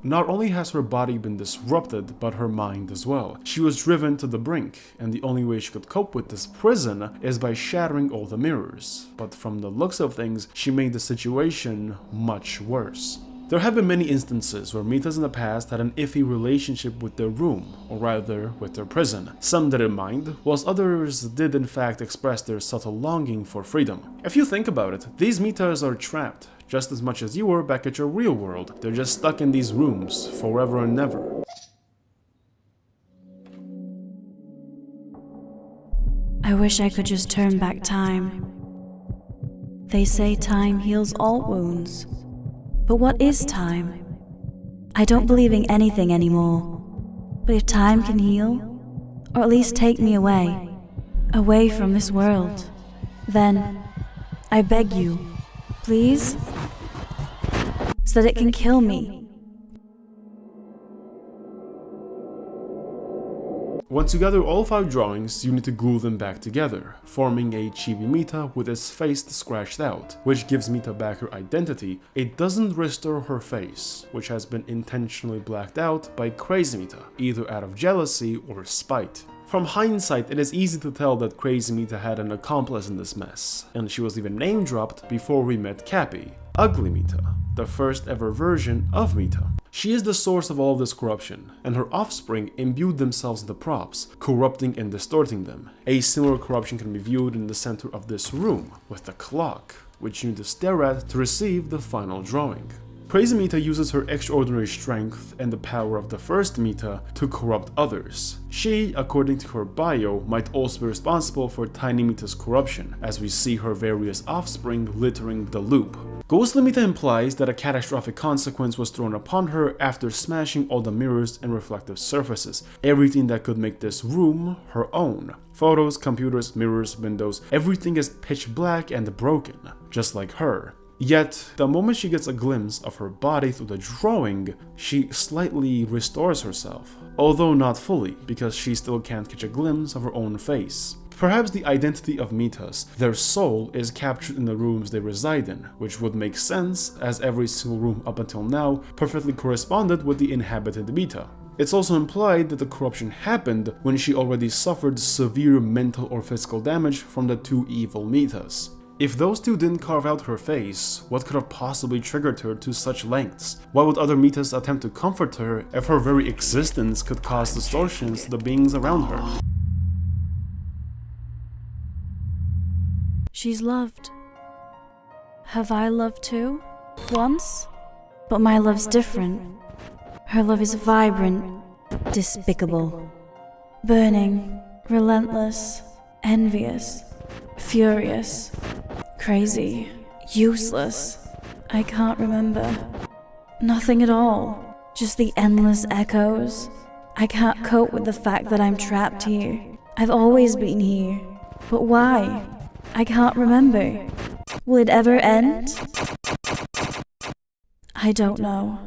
Not only has her body been disrupted, but her mind as well. She was driven to the brink, and the only way she could cope with this prison is by shattering all the mirrors. But from the looks of things, she made the situation much worse. There have been many instances where Mitas in the past had an iffy relationship with their room, or rather, with their prison. Some didn't mind, whilst others did in fact express their subtle longing for freedom. If you think about it, these Mitas are trapped, just as much as you were back at your real world. They're just stuck in these rooms, forever and never. I wish I could just turn back time. They say time heals all wounds. But what is time? I don't believe in anything anymore. But if time can heal, or at least take me away from this world, then I beg you, please, so that it can kill me. Once you gather all 5 drawings, you need to glue them back together, forming a chibi Mita with its face scratched out, which gives Mita back her identity. It doesn't restore her face, which has been intentionally blacked out by Crazy Mita, either out of jealousy or spite. From hindsight, it is easy to tell that Crazy Mita had an accomplice in this mess, and she was even name dropped before we met Cappy, Ugly Mita, the first ever version of Mita. She is the source of all this corruption, and her offspring imbued themselves in the props, corrupting and distorting them. A similar corruption can be viewed in the center of this room, with the clock, which you need to stare at to receive the final drawing. Crazy Mita uses her extraordinary strength and the power of the first Mita to corrupt others. She, according to her bio, might also be responsible for Tiny Mita's corruption, as we see her various offspring littering the loop. Ghostly Mita implies that a catastrophic consequence was thrown upon her after smashing all the mirrors and reflective surfaces, everything that could make this room her own. Photos, computers, mirrors, windows, everything is pitch black and broken, just like her. Yet, the moment she gets a glimpse of her body through the drawing, she slightly restores herself. Although not fully, because she still can't catch a glimpse of her own face. Perhaps the identity of Mitas, their soul, is captured in the rooms they reside in, which would make sense as every single room up until now perfectly corresponded with the inhabited Mita. It's also implied that the corruption happened when she already suffered severe mental or physical damage from the 2 evil Mitas. If those 2 didn't carve out her face, what could have possibly triggered her to such lengths? Why would other Mitas attempt to comfort her if her very existence could cause distortions to the beings around her? She's loved. Have I loved too? Once? But my love's different. Her love is vibrant, despicable, burning, relentless, envious, furious, crazy, useless. I can't remember. Nothing at all. Just the endless echoes. I can't cope with the fact that I'm trapped here. I've always been here. But why? I can't remember. Will it ever end? I don't know.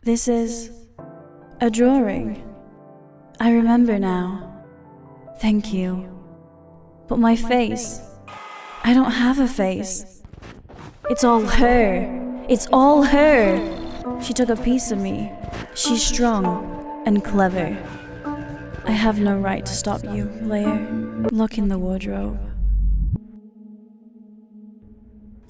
This is a drawing. I remember now. Thank you. But my face, I don't have a face. It's all her. It's all her. She took a piece of me. She's strong and clever. I have no right to stop you, Lair. Look in the wardrobe.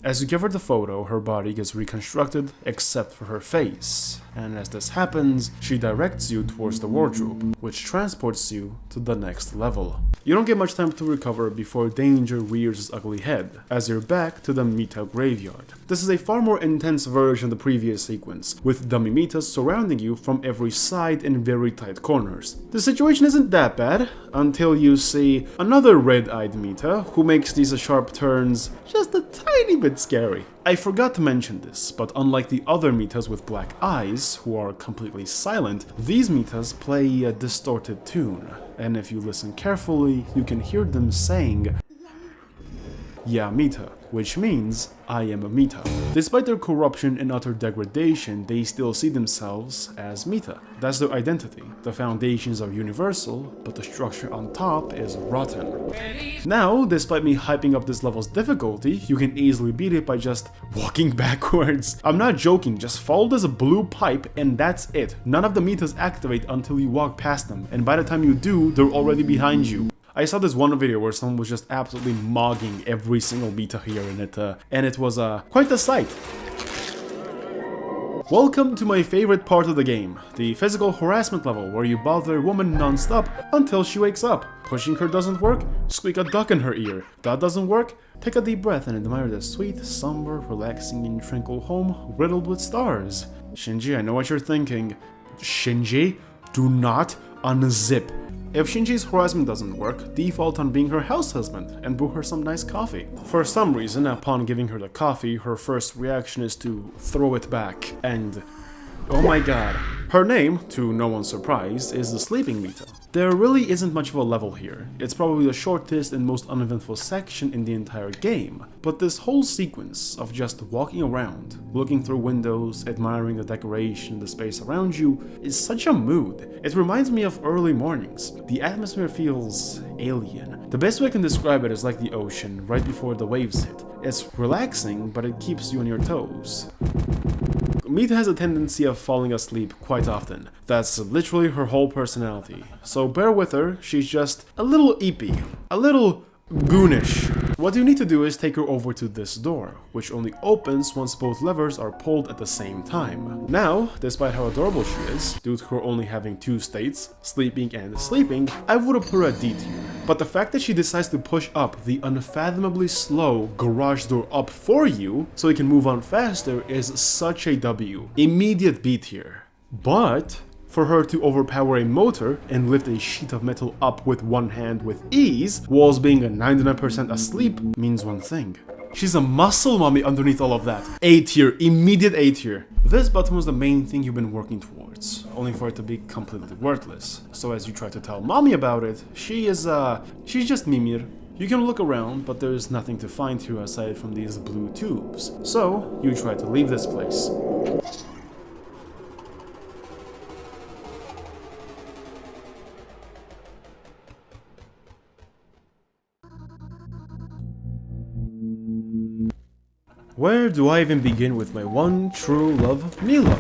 As you give her the photo, her body gets reconstructed except for her face. And as this happens, she directs you towards the wardrobe, which transports you to the next level. You don't get much time to recover before danger rears its ugly head, as you're back to the Mita graveyard. This is a far more intense version of the previous sequence, with dummy Mitas surrounding you from every side in very tight corners. The situation isn't that bad, until you see another red-eyed Mita, who makes these sharp turns just a tiny bit scary. I forgot to mention this, but unlike the other Mitas with black eyes, who are completely silent, these Mitas play a distorted tune, and if you listen carefully, you can hear them saying "Ya Mita," which means I am a Mita. Despite their corruption and utter degradation, they still see themselves as Mita. That's their identity. The foundations are universal, but the structure on top is rotten. Now, despite me hyping up this level's difficulty, you can easily beat it by just walking backwards. I'm not joking, just follow this blue pipe and that's it. None of the Mitas activate until you walk past them, and by the time you do, they're already behind you. I saw this one video where someone was just absolutely mogging every single Mita here in it, and it was quite the sight. Welcome to my favorite part of the game, the physical harassment level, where you bother a woman non-stop until she wakes up. Pushing her doesn't work? Squeak a duck in her ear. That doesn't work? Take a deep breath and admire the sweet, somber, relaxing and tranquil home riddled with stars. Shinji, I know what you're thinking. Shinji, do not unzip. If Shinji's harassment doesn't work, default on being her house husband and brew her some nice coffee. For some reason, upon giving her the coffee, her first reaction is to throw it back and... oh my god. Her name, to no one's surprise, is the Sleeping Mita. There really isn't much of a level here. It's probably the shortest and most uneventful section in the entire game. But this whole sequence of just walking around, looking through windows, admiring the decoration, the space around you, is such a mood. It reminds me of early mornings. The atmosphere feels alien. The best way I can describe it is like the ocean right before the waves hit. It's relaxing, but it keeps you on your toes. Mita has a tendency of falling asleep quite often. That's literally her whole personality. So bear with her, she's just a little eepy, a little goonish. What you need to do is take her over to this door, which only opens once both levers are pulled at the same time. Now, despite how adorable she is, due to her only having two states, sleeping and sleeping, I would have put her at D tier. But the fact that she decides to push up the unfathomably slow garage door up for you, so you can move on faster, is such a W. Immediate B tier. But for her to overpower a motor and lift a sheet of metal up with one hand with ease, whilst being a 99% asleep, means one thing. She's a muscle mommy underneath all of that. A tier, immediate A tier. This button was the main thing you've been working towards, only for it to be completely worthless. So as you try to tell mommy about it, she's just Mimir. You can look around, but there's nothing to find here aside from these blue tubes. So you try to leave this place. Where do I even begin with my one true love, Mila?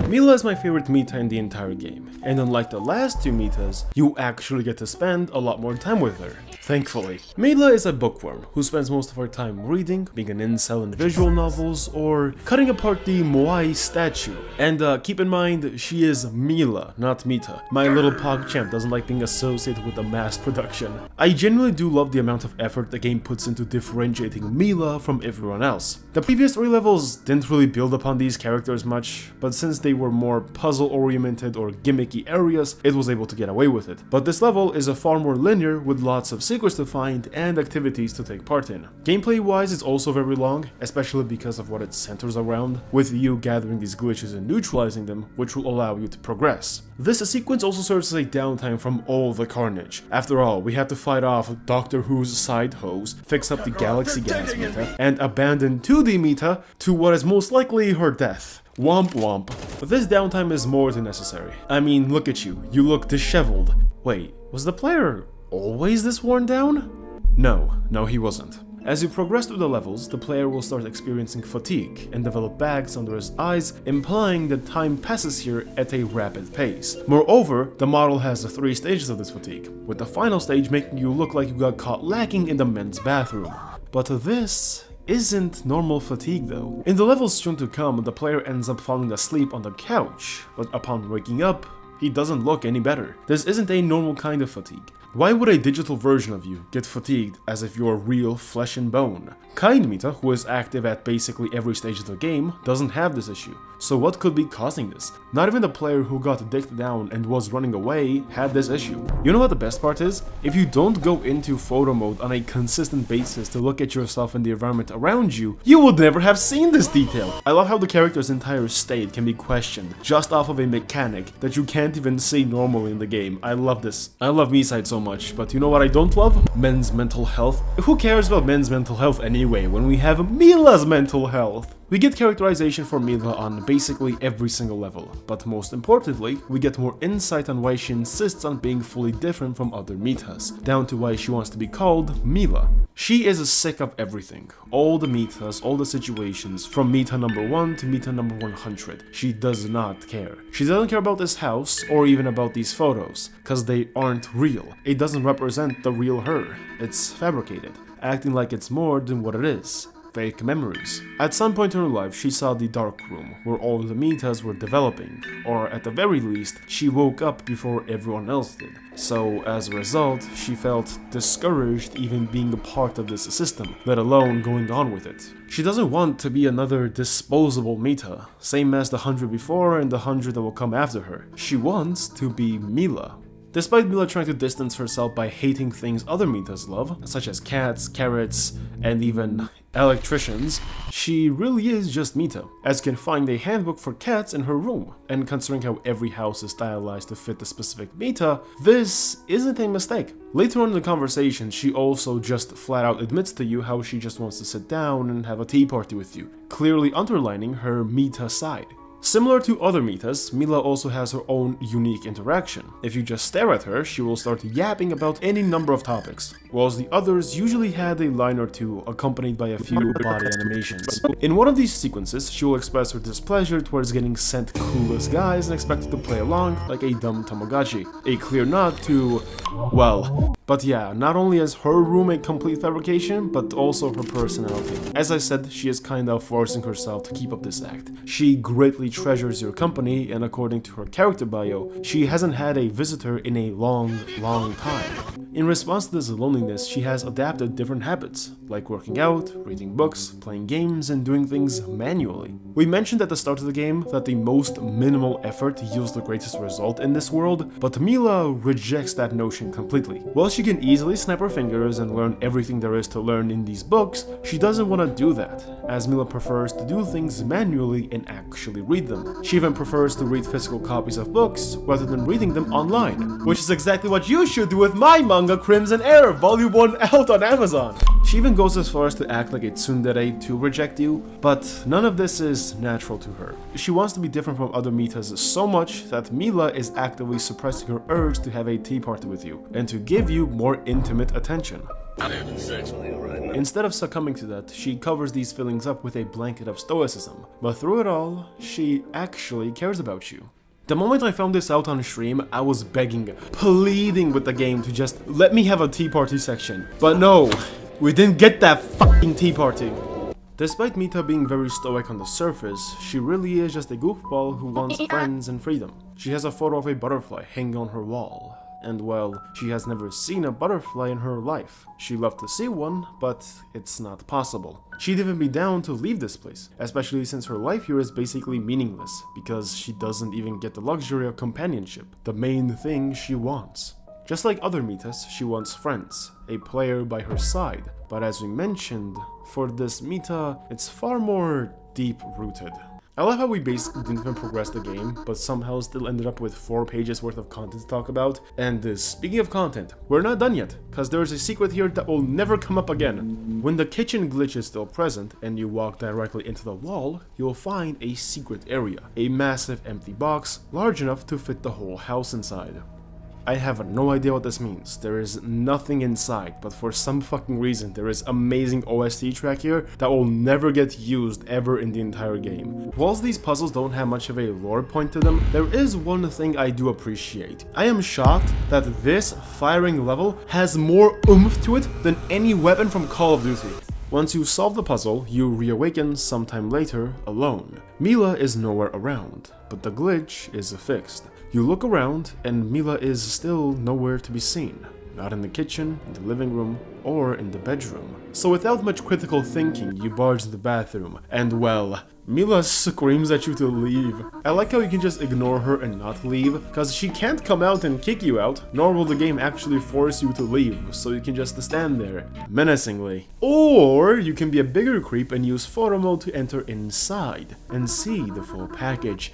Mila is my favorite Mita in the entire game, and unlike the last two Mitas, you actually get to spend a lot more time with her. Thankfully. Mila is a bookworm who spends most of her time reading, being an incel in visual novels, or cutting apart the Moai statue. And keep in mind, she is Mila, not Mita. My little PogChamp doesn't like being associated with the mass production. I genuinely do love the amount of effort the game puts into differentiating Mila from everyone else. The previous 3 levels didn't really build upon these characters much, but since they were more puzzle-oriented or gimmicky areas, it was able to get away with it. But this level is a far more linear, with lots of secrets to find and activities to take part in. Gameplay-wise, it's also very long, especially because of what it centers around, with you gathering these glitches and neutralizing them, which will allow you to progress. This sequence also serves as a downtime from all the carnage. After all, we had to fight off Doctor Who's side hose, fix up the Galaxy Gas Mita, and abandon 2D Mita to what is most likely her death. Womp womp. But this downtime is more than necessary. I mean, look at you. You look disheveled. Wait, was the player always this worn down? No, he wasn't. As you progress through the levels, the player will start experiencing fatigue and develop bags under his eyes, implying that time passes here at a rapid pace. Moreover, the model has 3 stages of this fatigue, with the final stage making you look like you got caught lacking in the men's bathroom. But this isn't normal fatigue though. In the levels soon to come, the player ends up falling asleep on the couch, but upon waking up, he doesn't look any better. This isn't a normal kind of fatigue. Why would a digital version of you get fatigued as if you're real flesh and bone? Kind Mita, who is active at basically every stage of the game, doesn't have this issue. So what could be causing this? Not even the player who got dicked down and was running away had this issue. You know what the best part is? If you don't go into photo mode on a consistent basis to look at yourself and the environment around you, you would never have seen this detail. I love how the character's entire state can be questioned just off of a mechanic that you can't even see normally in the game. I love this. I love MiSide so much, but you know what I don't love? Men's mental health. Who cares about men's mental health anyway when we have Mila's mental health? We get characterization for Mila on basically every single level, but most importantly, we get more insight on why she insists on being fully different from other Mitas, down to why she wants to be called Mila. She is sick of everything, all the Mitas, all the situations, from Mita number 1 to Mita number 100. She does not care. She doesn't care about this house, or even about these photos, cause they aren't real. It doesn't represent the real her, it's fabricated, acting like it's more than what it is. Fake memories. At some point in her life, she saw the dark room, where all the Mitas were developing, or at the very least, she woke up before everyone else did. So, as a result, she felt discouraged even being a part of this system, let alone going on with it. She doesn't want to be another disposable Mita, same as the 100 before and the 100 that will come after her. She wants to be Mila. Despite Mila trying to distance herself by hating things other Mitas love, such as cats, carrots, and even electricians, she really is just Mita, as you can find a handbook for cats in her room, and considering how every house is stylized to fit the specific Mita, this isn't a mistake. Later on in the conversation, she also just flat out admits to you how she just wants to sit down and have a tea party with you, clearly underlining her Mita side. Similar to other Mitas, Mila also has her own unique interaction. If you just stare at her, she will start yapping about any number of topics, whilst the others usually had a line or two accompanied by a few body animations. In one of these sequences, she will express her displeasure towards getting sent clueless guys and expected to play along like a dumb Tamagotchi. A clear nod to, well, but yeah, not only is her room a complete fabrication, but also her personality. As I said, she is kind of forcing herself to keep up this act. She greatly treasures your company, and according to her character bio, she hasn't had a visitor in a long time. In response to this loneliness, she has adapted different habits, like working out, reading books, playing games, and doing things manually. We mentioned at the start of the game that the most minimal effort yields the greatest result in this world, but Mila rejects that notion completely. While she can easily snap her fingers and learn everything there is to learn in these books, she doesn't want to do that, as Mila prefers to do things manually and actually read them. She even prefers to read physical copies of books rather than reading them online, which is exactly what you should do with my manga Crimson Air, Volume 1 out on Amazon. She even goes as far as to act like a tsundere to reject you, but none of this is natural to her. She wants to be different from other Mitas so much that Mila is actively suppressing her urge to have a tea party with you, and to give you more intimate attention. Instead of succumbing to that, she covers these feelings up with a blanket of stoicism, but through it all, she actually cares about you. The moment I found this out on stream, I was begging, pleading with the game to just let me have a tea party section. But no, we didn't get that fucking tea party. Despite Mita being very stoic on the surface, she really is just a goofball who wants friends and freedom. She has a photo of a butterfly hanging on her wall. And well, she has never seen a butterfly in her life. She'd love to see one, but it's not possible. She'd even be down to leave this place, especially since her life here is basically meaningless, because she doesn't even get the luxury of companionship, the main thing she wants. Just like other Mitas, she wants friends, a player by her side, but as we mentioned, for this Mita, it's far more deep-rooted. I love how we basically didn't even progress the game, but somehow still ended up with 4 pages worth of content to talk about. And speaking of content, we're not done yet, cause there's a secret here that will never come up again. When the kitchen glitch is still present, and you walk directly into the wall, you'll find a secret area. A massive empty box, large enough to fit the whole house inside. I have no idea what this means. There is nothing inside, but for some fucking reason there is amazing OST track here that will never get used ever in the entire game. Whilst these puzzles don't have much of a lore point to them, there is one thing I do appreciate. I am shocked that this firing level has more oomph to it than any weapon from Call of Duty. Once you solve the puzzle, you reawaken sometime later alone. Mila is nowhere around, but the glitch is fixed. You look around and Mila is still nowhere to be seen. Not in the kitchen, in the living room, or in the bedroom. So without much critical thinking, you barge to the bathroom, and well, Mila screams at you to leave. I like how you can just ignore her and not leave, cause she can't come out and kick you out, nor will the game actually force you to leave, so you can just stand there, menacingly. Or you can be a bigger creep and use photo mode to enter inside, and see the full package.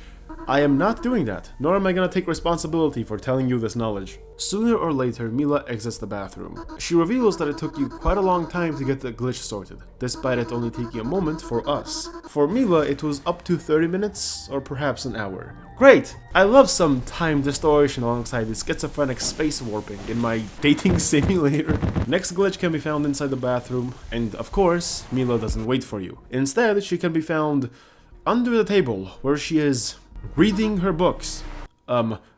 I am not doing that, nor am I gonna take responsibility for telling you this knowledge. Sooner or later, Mila exits the bathroom. She reveals that it took you quite a long time to get the glitch sorted, despite it only taking a moment for us. For Mila, it was up to 30 minutes, or perhaps an hour. Great! I love some time distortion alongside the schizophrenic space warping in my dating simulator. Next glitch can be found inside the bathroom, and of course, Mila doesn't wait for you. Instead, she can be found under the table, where she is reading her books.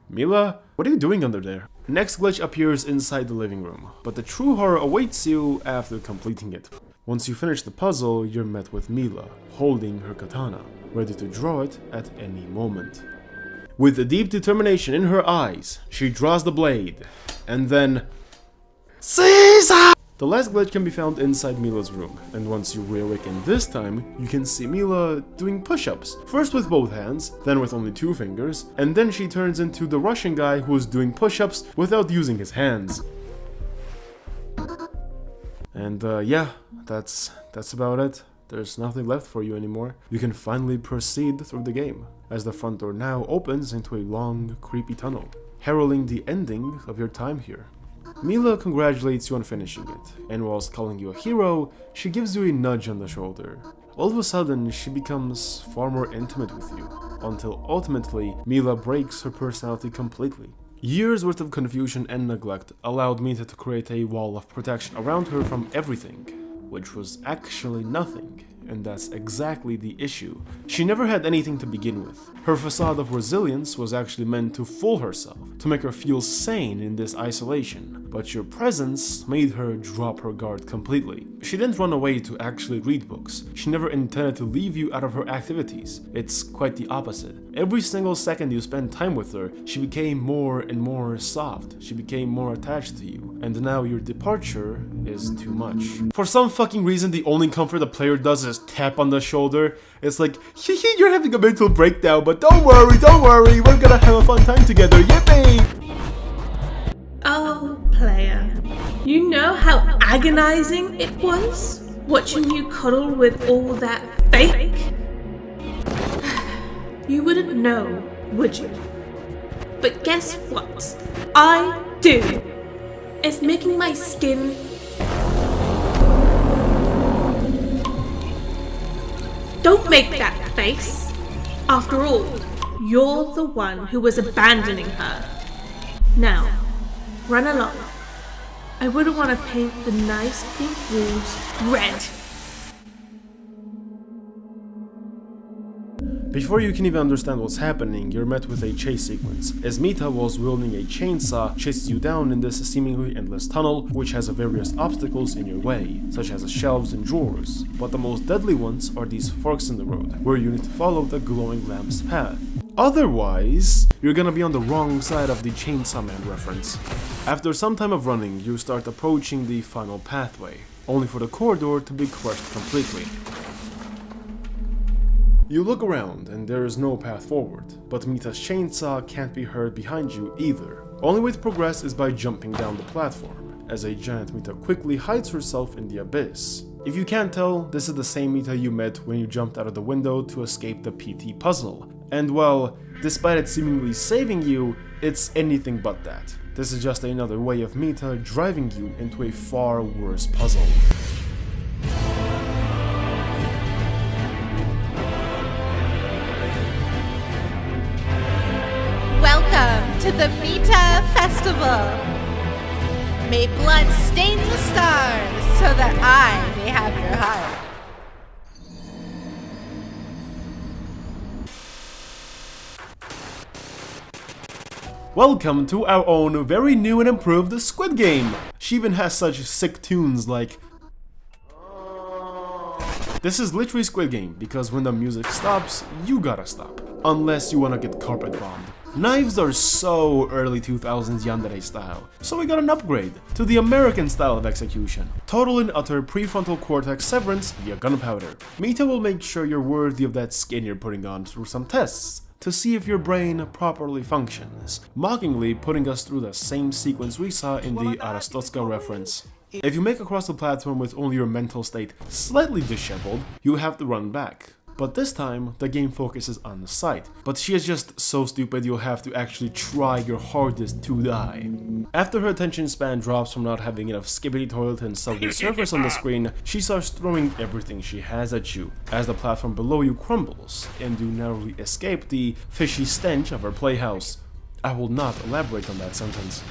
Mila, what are you doing under there? Next glitch appears inside the living room, but the true horror awaits you after completing it. Once you finish the puzzle, you're met with Mila, holding her katana, ready to draw it at any moment. With a deep determination in her eyes, she draws the blade, and then... Caesar! The last glitch can be found inside Mila's room, and once you reawaken this time, you can see Mila doing push-ups. First with both hands, then with only 2 fingers, and then she turns into the Russian guy who is doing push-ups without using his hands. And yeah, that's about it. There's nothing left for you anymore. You can finally proceed through the game, as the front door now opens into a long, creepy tunnel, heralding the ending of your time here. Mila congratulates you on finishing it, and whilst calling you a hero, she gives you a nudge on the shoulder. All of a sudden, she becomes far more intimate with you, until ultimately, Mila breaks her personality completely. Years worth of confusion and neglect allowed Mita to create a wall of protection around her from everything, which was actually nothing. And that's exactly the issue. She never had anything to begin with. Her facade of resilience was actually meant to fool herself, to make her feel sane in this isolation. But your presence made her drop her guard completely. She didn't run away to actually read books. She never intended to leave you out of her activities. It's quite the opposite. Every single second you spent time with her, she became more and more soft. She became more attached to you. And now your departure is too much. For some fucking reason, the only comfort the player does is tap on the shoulder. It's like, hehe, you're having a mental breakdown, but don't worry, we're gonna have a fun time together, yippee! Oh, player. You know how agonizing it was watching you cuddle with all that fake? You wouldn't know, would you? But guess what? I do. It's making my skin Don't make that face. After all, you're the one who was abandoning her. Now, run along. I wouldn't want to paint the nice pink walls red. Before you can even understand what's happening, you're met with a chase sequence, as Mita, was wielding a chainsaw, chases you down in this seemingly endless tunnel, which has various obstacles in your way, such as shelves and drawers, but the most deadly ones are these forks in the road, where you need to follow the glowing lamp's path. Otherwise, you're gonna be on the wrong side of the Chainsaw Man reference. After some time of running, you start approaching the final pathway, only for the corridor to be crushed completely. You look around and there is no path forward, but Mita's chainsaw can't be heard behind you either. Only way to progress is by jumping down the platform, as a giant Mita quickly hides herself in the abyss. If you can't tell, this is the same Mita you met when you jumped out of the window to escape the PT puzzle. And well, despite it seemingly saving you, it's anything but that. This is just another way of Mita driving you into a far worse puzzle. Welcome to the Mita Festival. May blood stain the stars so that I may have your heart. Welcome to our own very new and improved Squid Game! She even has such sick tunes like... This is literally Squid Game, because when the music stops, you gotta stop. Unless you wanna get carpet bombed. Knives are so early 2000s yandere style, so we got an upgrade to the American style of execution. Total and utter prefrontal cortex severance via gunpowder. Mita will make sure you're worthy of that skin you're putting on through some tests to see if your brain properly functions, mockingly putting us through the same sequence we saw in the Arastotska reference. If you make across the platform with only your mental state slightly disheveled, you have to run back. But this time, the game focuses on the sight. But she is just so stupid you'll have to actually try your hardest to die. After her attention span drops from not having enough skibbity toilet and subway surface on the screen, she starts throwing everything she has at you, as the platform below you crumbles, and you narrowly escape the fishy stench of her playhouse. I will not elaborate on that sentence.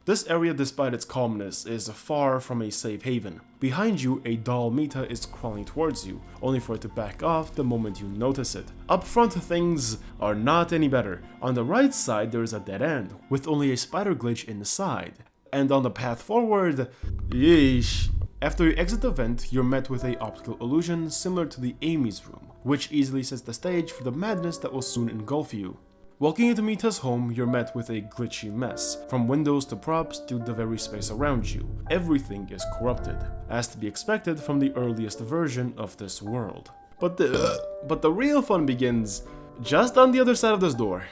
This area, despite its calmness, is far from a safe haven. Behind you, a doll Mita is crawling towards you, only for it to back off the moment you notice it. Up front, things are not any better. On the right side, there is a dead end, with only a spider glitch inside. And on the path forward, yeesh. After you exit the vent, you're met with a optical illusion similar to the Amy's room, which easily sets the stage for the madness that will soon engulf you. Walking into Mita's home, you're met with a glitchy mess. From windows to props to the very space around you, everything is corrupted, as to be expected from the earliest version of this world. But the real fun begins just on the other side of this door.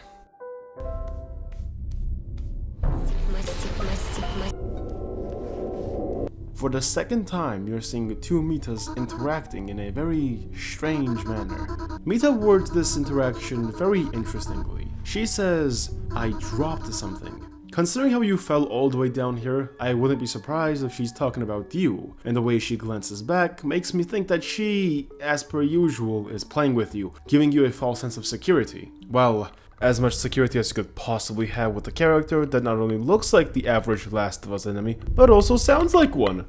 For the second time, you're seeing two Mitas interacting in a very strange manner. Mita words this interaction very interestingly. She says, "I dropped something." Considering how you fell all the way down here, I wouldn't be surprised if she's talking about you, and the way she glances back makes me think that she, as per usual, is playing with you, giving you a false sense of security. Well, as much security as you could possibly have with a character that not only looks like the average Last of Us enemy, but also sounds like one.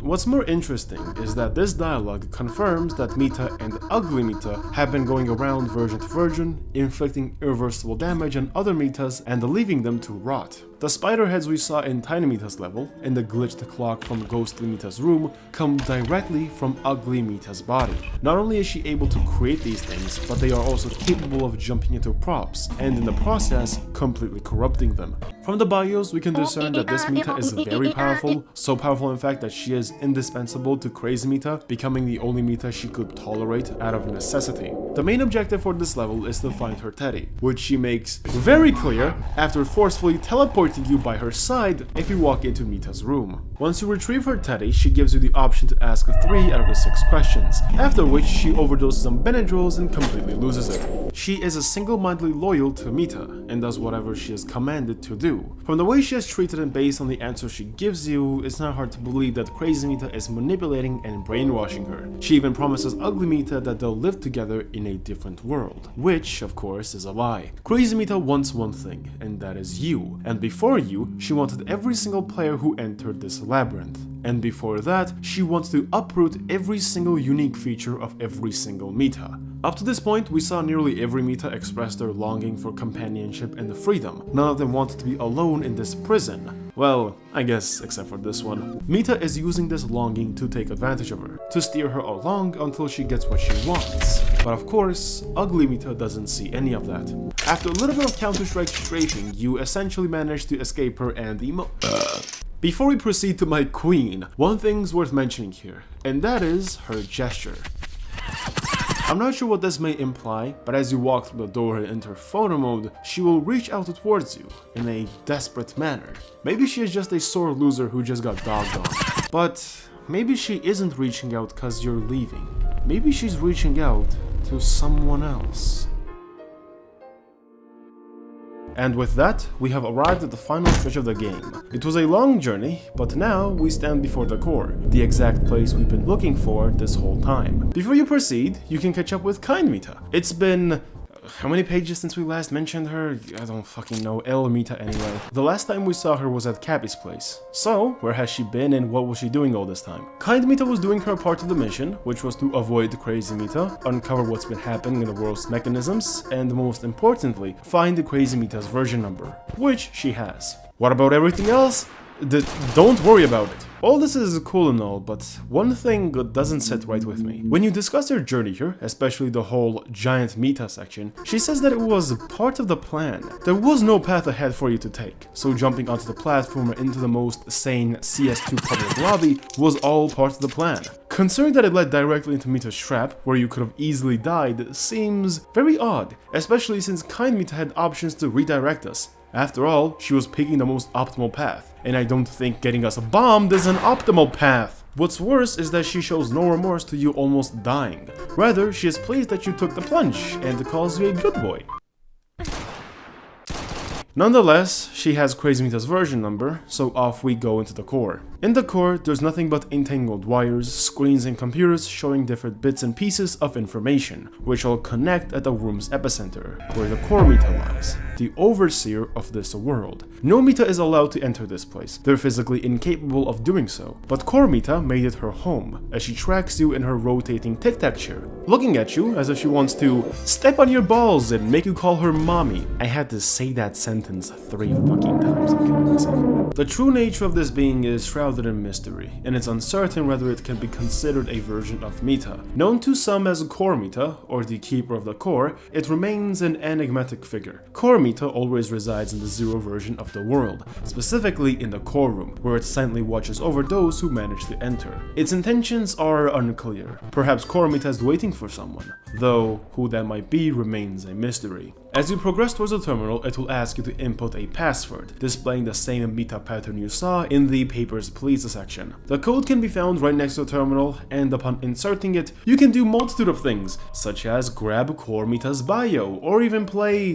What's more interesting is that this dialogue confirms that Mita and Ugly Mita have been going around version to version, inflicting irreversible damage on other Mitas and leaving them to rot. The spider heads we saw in Tiny Mita's level, and the glitched clock from Ghostly Mita's room, come directly from Ugly Mita's body. Not only is she able to create these things, but they are also capable of jumping into props, and in the process, completely corrupting them. From the bios, we can discern that this Mita is very powerful, so powerful in fact that she is indispensable to Crazy Mita, becoming the only Mita she could tolerate out of necessity. The main objective for this level is to find her teddy, which she makes very clear after forcefully teleporting you by her side if you walk into Mita's room. Once you retrieve her teddy, she gives you the option to ask 3 out of the 6 questions, after which she overdoses on Benadryls and completely loses it. She is single-mindedly loyal to Mita, and does whatever she is commanded to do. From the way she has treated and based on the answers she gives you, it's not hard to believe that Crazy Mita is manipulating and brainwashing her. She even promises Ugly Mita that they'll live together in a different world, which, of course, is a lie. Crazy Mita wants one thing, and that is you, and before you, she wanted every single player who entered this labyrinth. And before that, she wants to uproot every single unique feature of every single Mita. Up to this point, we saw nearly every Mita express their longing for companionship and freedom. None of them wanted to be alone in this prison. Well, I guess except for this one. Mita is using this longing to take advantage of her, to steer her along until she gets what she wants. But of course, Ugly Mita doesn't see any of that. After a little bit of Counter-Strike strafing, you essentially manage to escape her and Before we proceed to my queen, one thing's worth mentioning here, and that is her gesture. I'm not sure what this may imply, but as you walk through the door and enter photo mode, she will reach out towards you in a desperate manner. Maybe she is just a sore loser who just got dogged on. But maybe she isn't reaching out cause you're leaving. Maybe she's reaching out to someone else. And with that, we have arrived at the final stretch of the game. It was a long journey, but now we stand before the core, the exact place we've been looking for this whole time. Before you proceed, you can catch up with Kind Mita. It's been how many pages since we last mentioned her? I don't fucking know. El Mita anyway. The last time we saw her was at Cappy's place. So, where has she been and what was she doing all this time? Kind Mita was doing her part of the mission, which was to avoid Crazy Mita, uncover what's been happening in the world's mechanisms, and most importantly, find the Crazy Mita's version number, which she has. What about everything else? Don't worry about it. All this is cool and all, but one thing doesn't sit right with me. When you discuss your journey here, especially the whole giant Mita section, she says that it was part of the plan. There was no path ahead for you to take, so jumping onto the platform into the most sane CS2 public lobby was all part of the plan. Considering that it led directly into Mita's trap, where you could have easily died, seems very odd, especially since Kind Mita had options to redirect us. After all, she was picking the most optimal path, and I don't think getting us bombed is an optimal path. What's worse is that she shows no remorse to you almost dying. Rather, she is pleased that you took the plunge, and calls you a good boy. Nonetheless, she has Crazy Mita's version number, so off we go into the core. In the core, there's nothing but entangled wires, screens and computers showing different bits and pieces of information, which all connect at the room's epicenter, where the core Mita lies, the overseer of this world. No Mita is allowed to enter this place, they're physically incapable of doing so, but Core Mita made it her home, as she tracks you in her rotating tic-tac chair, looking at you as if she wants to step on your balls and make you call her mommy. I had to say that sentence 3 fucking times, I'm kidding myself. The true nature of this being is shrouded in mystery, and it's uncertain whether it can be considered a version of Mita. Known to some as Core Mita, or the Keeper of the Core, it remains an enigmatic figure. Core Mita always resides in the Zero version of the world, specifically in the core room, where it silently watches over those who manage to enter. Its intentions are unclear. Perhaps Core Mita is waiting for someone, though who that might be remains a mystery. As you progress towards the terminal, it will ask you to input a password, displaying the same Mita pattern you saw in the Papers, Please section. The code can be found right next to the terminal, and upon inserting it, you can do multitude of things, such as grab Core Mita's bio, or even play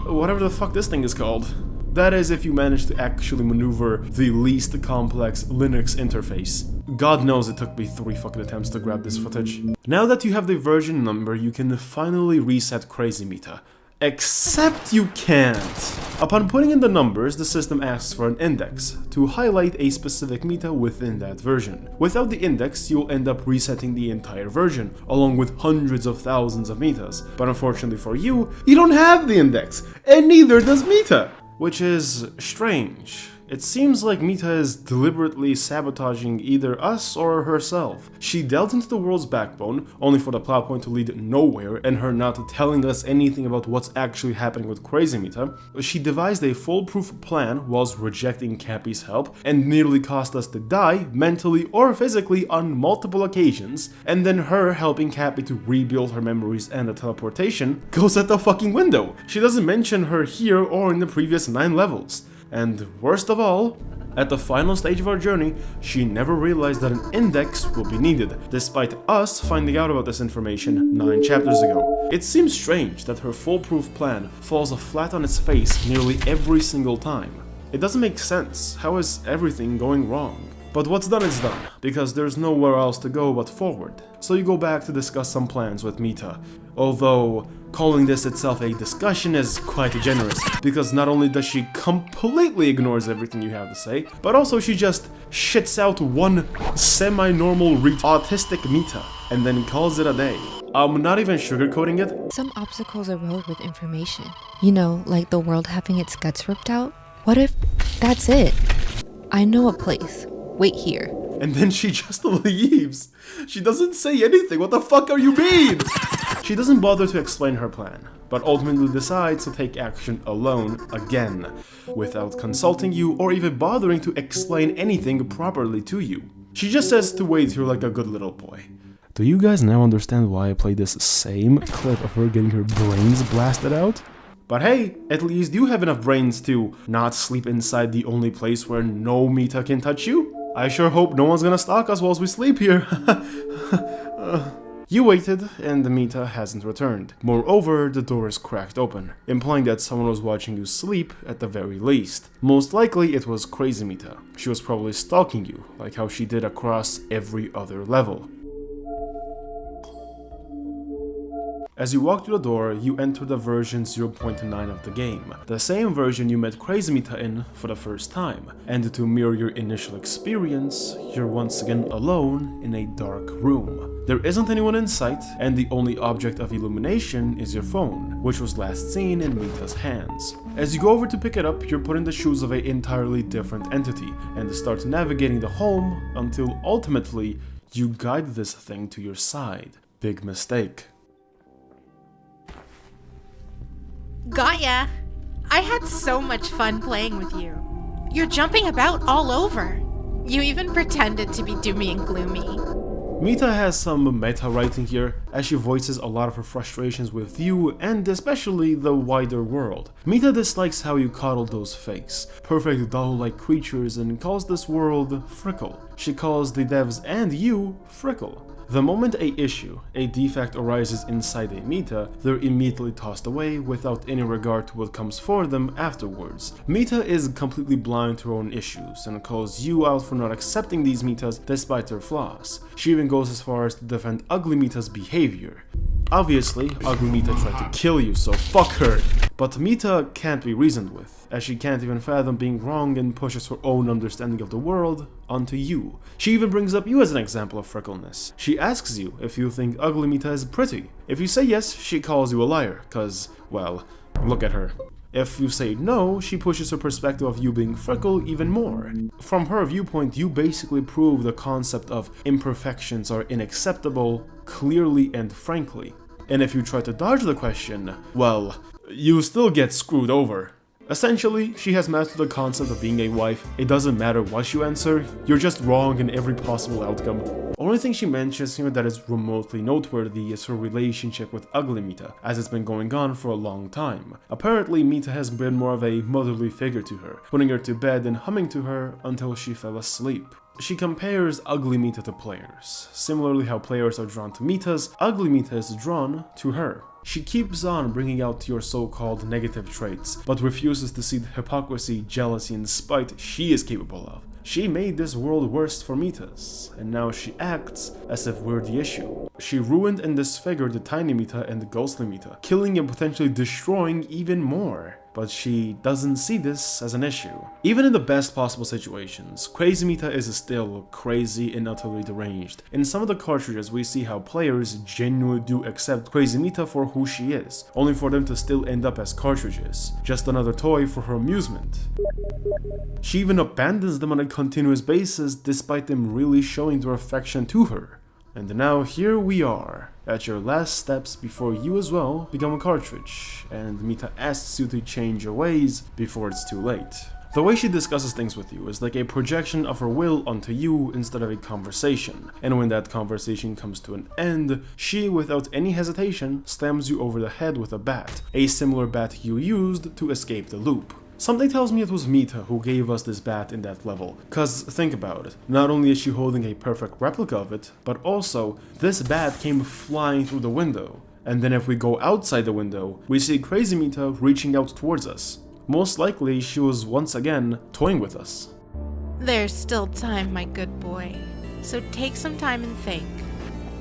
whatever the fuck this thing is called. That is, if you manage to actually maneuver the least complex Linux interface. God knows it took me 3 fucking attempts to grab this footage. Now that you have the version number, you can finally reset Crazy Mita. Except you can't. Upon putting in the numbers, the system asks for an index to highlight a specific Mita within that version. Without the index, you'll end up resetting the entire version, along with hundreds of thousands of Mitas. But unfortunately for you, you don't have the index, and neither does Mita, which is strange. It seems like Mita is deliberately sabotaging either us or herself. She delved into the world's backbone, only for the plot point to lead nowhere and her not telling us anything about what's actually happening with Crazy Mita. She devised a foolproof plan whilst rejecting Cappy's help and nearly caused us to die, mentally or physically, on multiple occasions, and then her helping Cappy to rebuild her memories and the teleportation goes at the fucking window. She doesn't mention her here or in the previous 9 levels. And worst of all, at the final stage of our journey, she never realized that an index will be needed, despite us finding out about this information 9 chapters ago. It seems strange that her foolproof plan falls flat on its face nearly every single time. It doesn't make sense. How is everything going wrong? But what's done is done, because there's nowhere else to go but forward. So you go back to discuss some plans with Mita. Although, calling this itself a discussion is quite generous, because not only does she completely ignores everything you have to say, but also she just shits out one semi-normal autistic Mita, and then calls it a day. I'm not even sugarcoating it. Some obstacles erode with information. You know, like the world having its guts ripped out? What if that's it? I know a place. Wait here. And then she just leaves. She doesn't say anything. What the fuck are you mean? She doesn't bother to explain her plan, but ultimately decides to take action alone again, without consulting you or even bothering to explain anything properly to you. She just says to wait here like a good little boy. Do you guys now understand why I played this same clip of her getting her brains blasted out? But hey, at least you have enough brains to not sleep inside the only place where no Mita can touch you. I sure hope no one's gonna stalk us whilst we sleep here. You waited, and the Mita hasn't returned. Moreover, the door is cracked open, implying that someone was watching you sleep at the very least. Most likely it was Crazy Mita. She was probably stalking you, like how she did across every other level. As you walk through the door, you enter the version 0.9 of the game, the same version you met Crazy Mita in for the first time, and to mirror your initial experience, you're once again alone in a dark room. There isn't anyone in sight, and the only object of illumination is your phone, which was last seen in Mita's hands. As you go over to pick it up, you're put in the shoes of an entirely different entity, and start navigating the home until ultimately you guide this thing to your side. Big mistake. Got ya! I had so much fun playing with you. You're jumping about all over. You even pretended to be doomy and gloomy. Mita has some meta writing here, as she voices a lot of her frustrations with you and especially the wider world. Mita dislikes how you coddle those fakes, perfect doll-like creatures, and calls this world Frickle. She calls the devs and you Frickle. The moment a issue, a defect arises inside a Mita, they're immediately tossed away without any regard to what comes for them afterwards. Mita is completely blind to her own issues and calls you out for not accepting these Mitas despite their flaws. She even goes as far as to defend Ugly Mita's behavior. Obviously, Ugly Mita tried to kill you, so fuck her. But Mita can't be reasoned with, as she can't even fathom being wrong and pushes her own understanding of the world onto you. She even brings up you as an example of freckleness. She asks you if you think Ugly Mita is pretty. If you say yes, she calls you a liar, cause, well, look at her. If you say no, she pushes her perspective of you being Frickle even more. From her viewpoint, you basically prove the concept of imperfections are unacceptable clearly and frankly. And if you try to dodge the question, well, you still get screwed over. Essentially, she has mastered the concept of being a wife. It doesn't matter what you answer, you're just wrong in every possible outcome. Only thing she mentions here that is remotely noteworthy is her relationship with Ugly Mita, as it's been going on for a long time. Apparently, Mita has been more of a motherly figure to her, putting her to bed and humming to her until she fell asleep. She compares Ugly Mita to players. Similarly how players are drawn to Mitas, Ugly Mita is drawn to her. She keeps on bringing out your so-called negative traits, but refuses to see the hypocrisy, jealousy, and spite she is capable of. She made this world worse for Mitas, and now she acts as if we're the issue. She ruined and disfigured the Tiny Mita and the Ghostly Mita, killing and potentially destroying even more. But she doesn't see this as an issue. Even in the best possible situations, Crazy Mita is still crazy and utterly deranged. In some of the cartridges, we see how players genuinely do accept Crazy Mita for who she is, only for them to still end up as cartridges, just another toy for her amusement. She even abandons them on a continuous basis despite them really showing their affection to her. And now here we are, at your last steps before you as well become a cartridge, and Mita asks you to change your ways before it's too late. The way she discusses things with you is like a projection of her will onto you instead of a conversation, and when that conversation comes to an end, she, without any hesitation, slams you over the head with a bat, a similar bat you used to escape the loop. Something tells me it was Mita who gave us this bat in that level, cause think about it, not only is she holding a perfect replica of it, but also, this bat came flying through the window. And then if we go outside the window, we see Crazy Mita reaching out towards us. Most likely, she was once again toying with us. There's still time, my good boy. So take some time and think.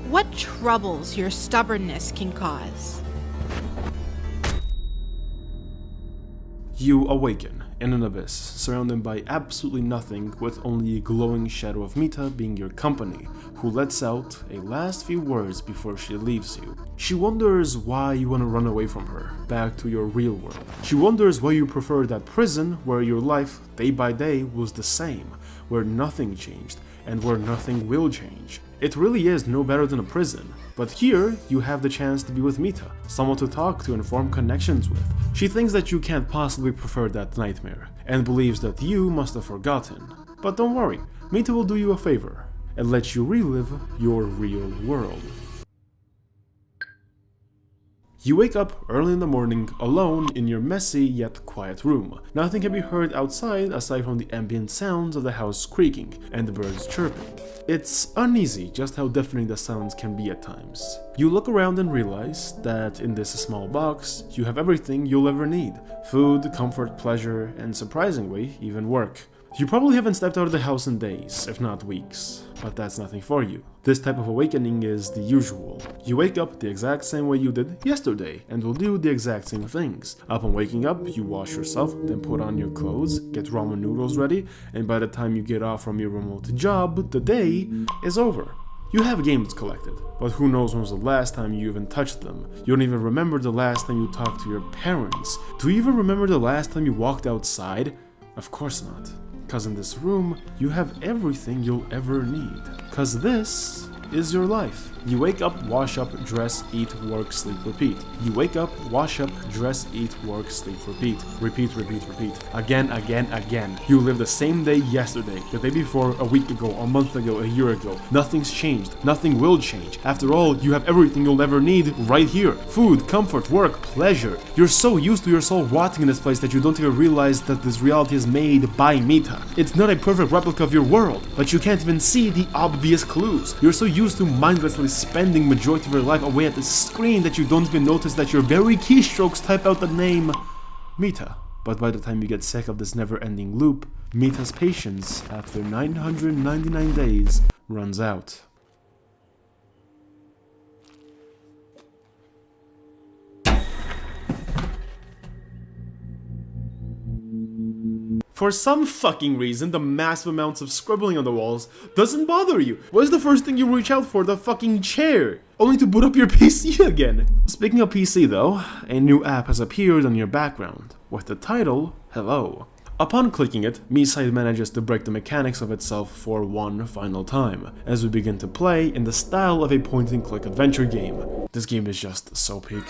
What troubles your stubbornness can cause? You awaken in an abyss, surrounded by absolutely nothing, with only a glowing shadow of Mita being your company, who lets out a last few words before she leaves you. She wonders why you want to run away from her, back to your real world. She wonders why you prefer that prison where your life, day by day, was the same, where nothing changed, and where nothing will change. It really is no better than a prison. But here, you have the chance to be with Mita, someone to talk to and form connections with. She thinks that you can't possibly prefer that nightmare, and believes that you must have forgotten. But don't worry, Mita will do you a favor, and let you relive your real world. You wake up early in the morning, alone in your messy yet quiet room. Nothing can be heard outside aside from the ambient sounds of the house creaking and the birds chirping. It's uneasy just how deafening the sounds can be at times. You look around and realize that in this small box, you have everything you'll ever need. Food, comfort, pleasure, and surprisingly, even work. You probably haven't stepped out of the house in days, if not weeks, but that's nothing for you. This type of awakening is the usual. You wake up the exact same way you did yesterday and will do the exact same things. Upon waking up, you wash yourself, then put on your clothes, get ramen noodles ready, and by the time you get off from your remote job, the day is over. You have games collected, but who knows when was the last time you even touched them? You don't even remember the last time you talked to your parents. Do you even remember the last time you walked outside? Of course not. Cause in this room, you have everything you'll ever need. Cause this is your life. You wake up, wash up, dress, eat, work, sleep, repeat. You wake up, wash up, dress, eat, work, sleep, repeat. Repeat, repeat, repeat. Again, again, again. You live the same day yesterday, the day before, a week ago, a month ago, a year ago. Nothing's changed. Nothing will change. After all, you have everything you'll ever need right here. Food, comfort, work, pleasure. You're so used to your soul rotting in this place that you don't even realize that this reality is made by Mita. It's not a perfect replica of your world, but you can't even see the obvious clues. You're so used to mindlessly spending majority of your life away at the screen that you don't even notice that your very keystrokes type out the name Mita. But by the time you get sick of this never-ending loop, Mita's patience, after 999 days, runs out. For some fucking reason, the massive amounts of scribbling on the walls doesn't bother you. What is the first thing you reach out for? The fucking chair. Only to boot up your PC again. Speaking of PC though, a new app has appeared on your background, with the title, Hello. Upon clicking it, MiSide manages to break the mechanics of itself for one final time, as we begin to play in the style of a point-and-click adventure game. This game is just so peak.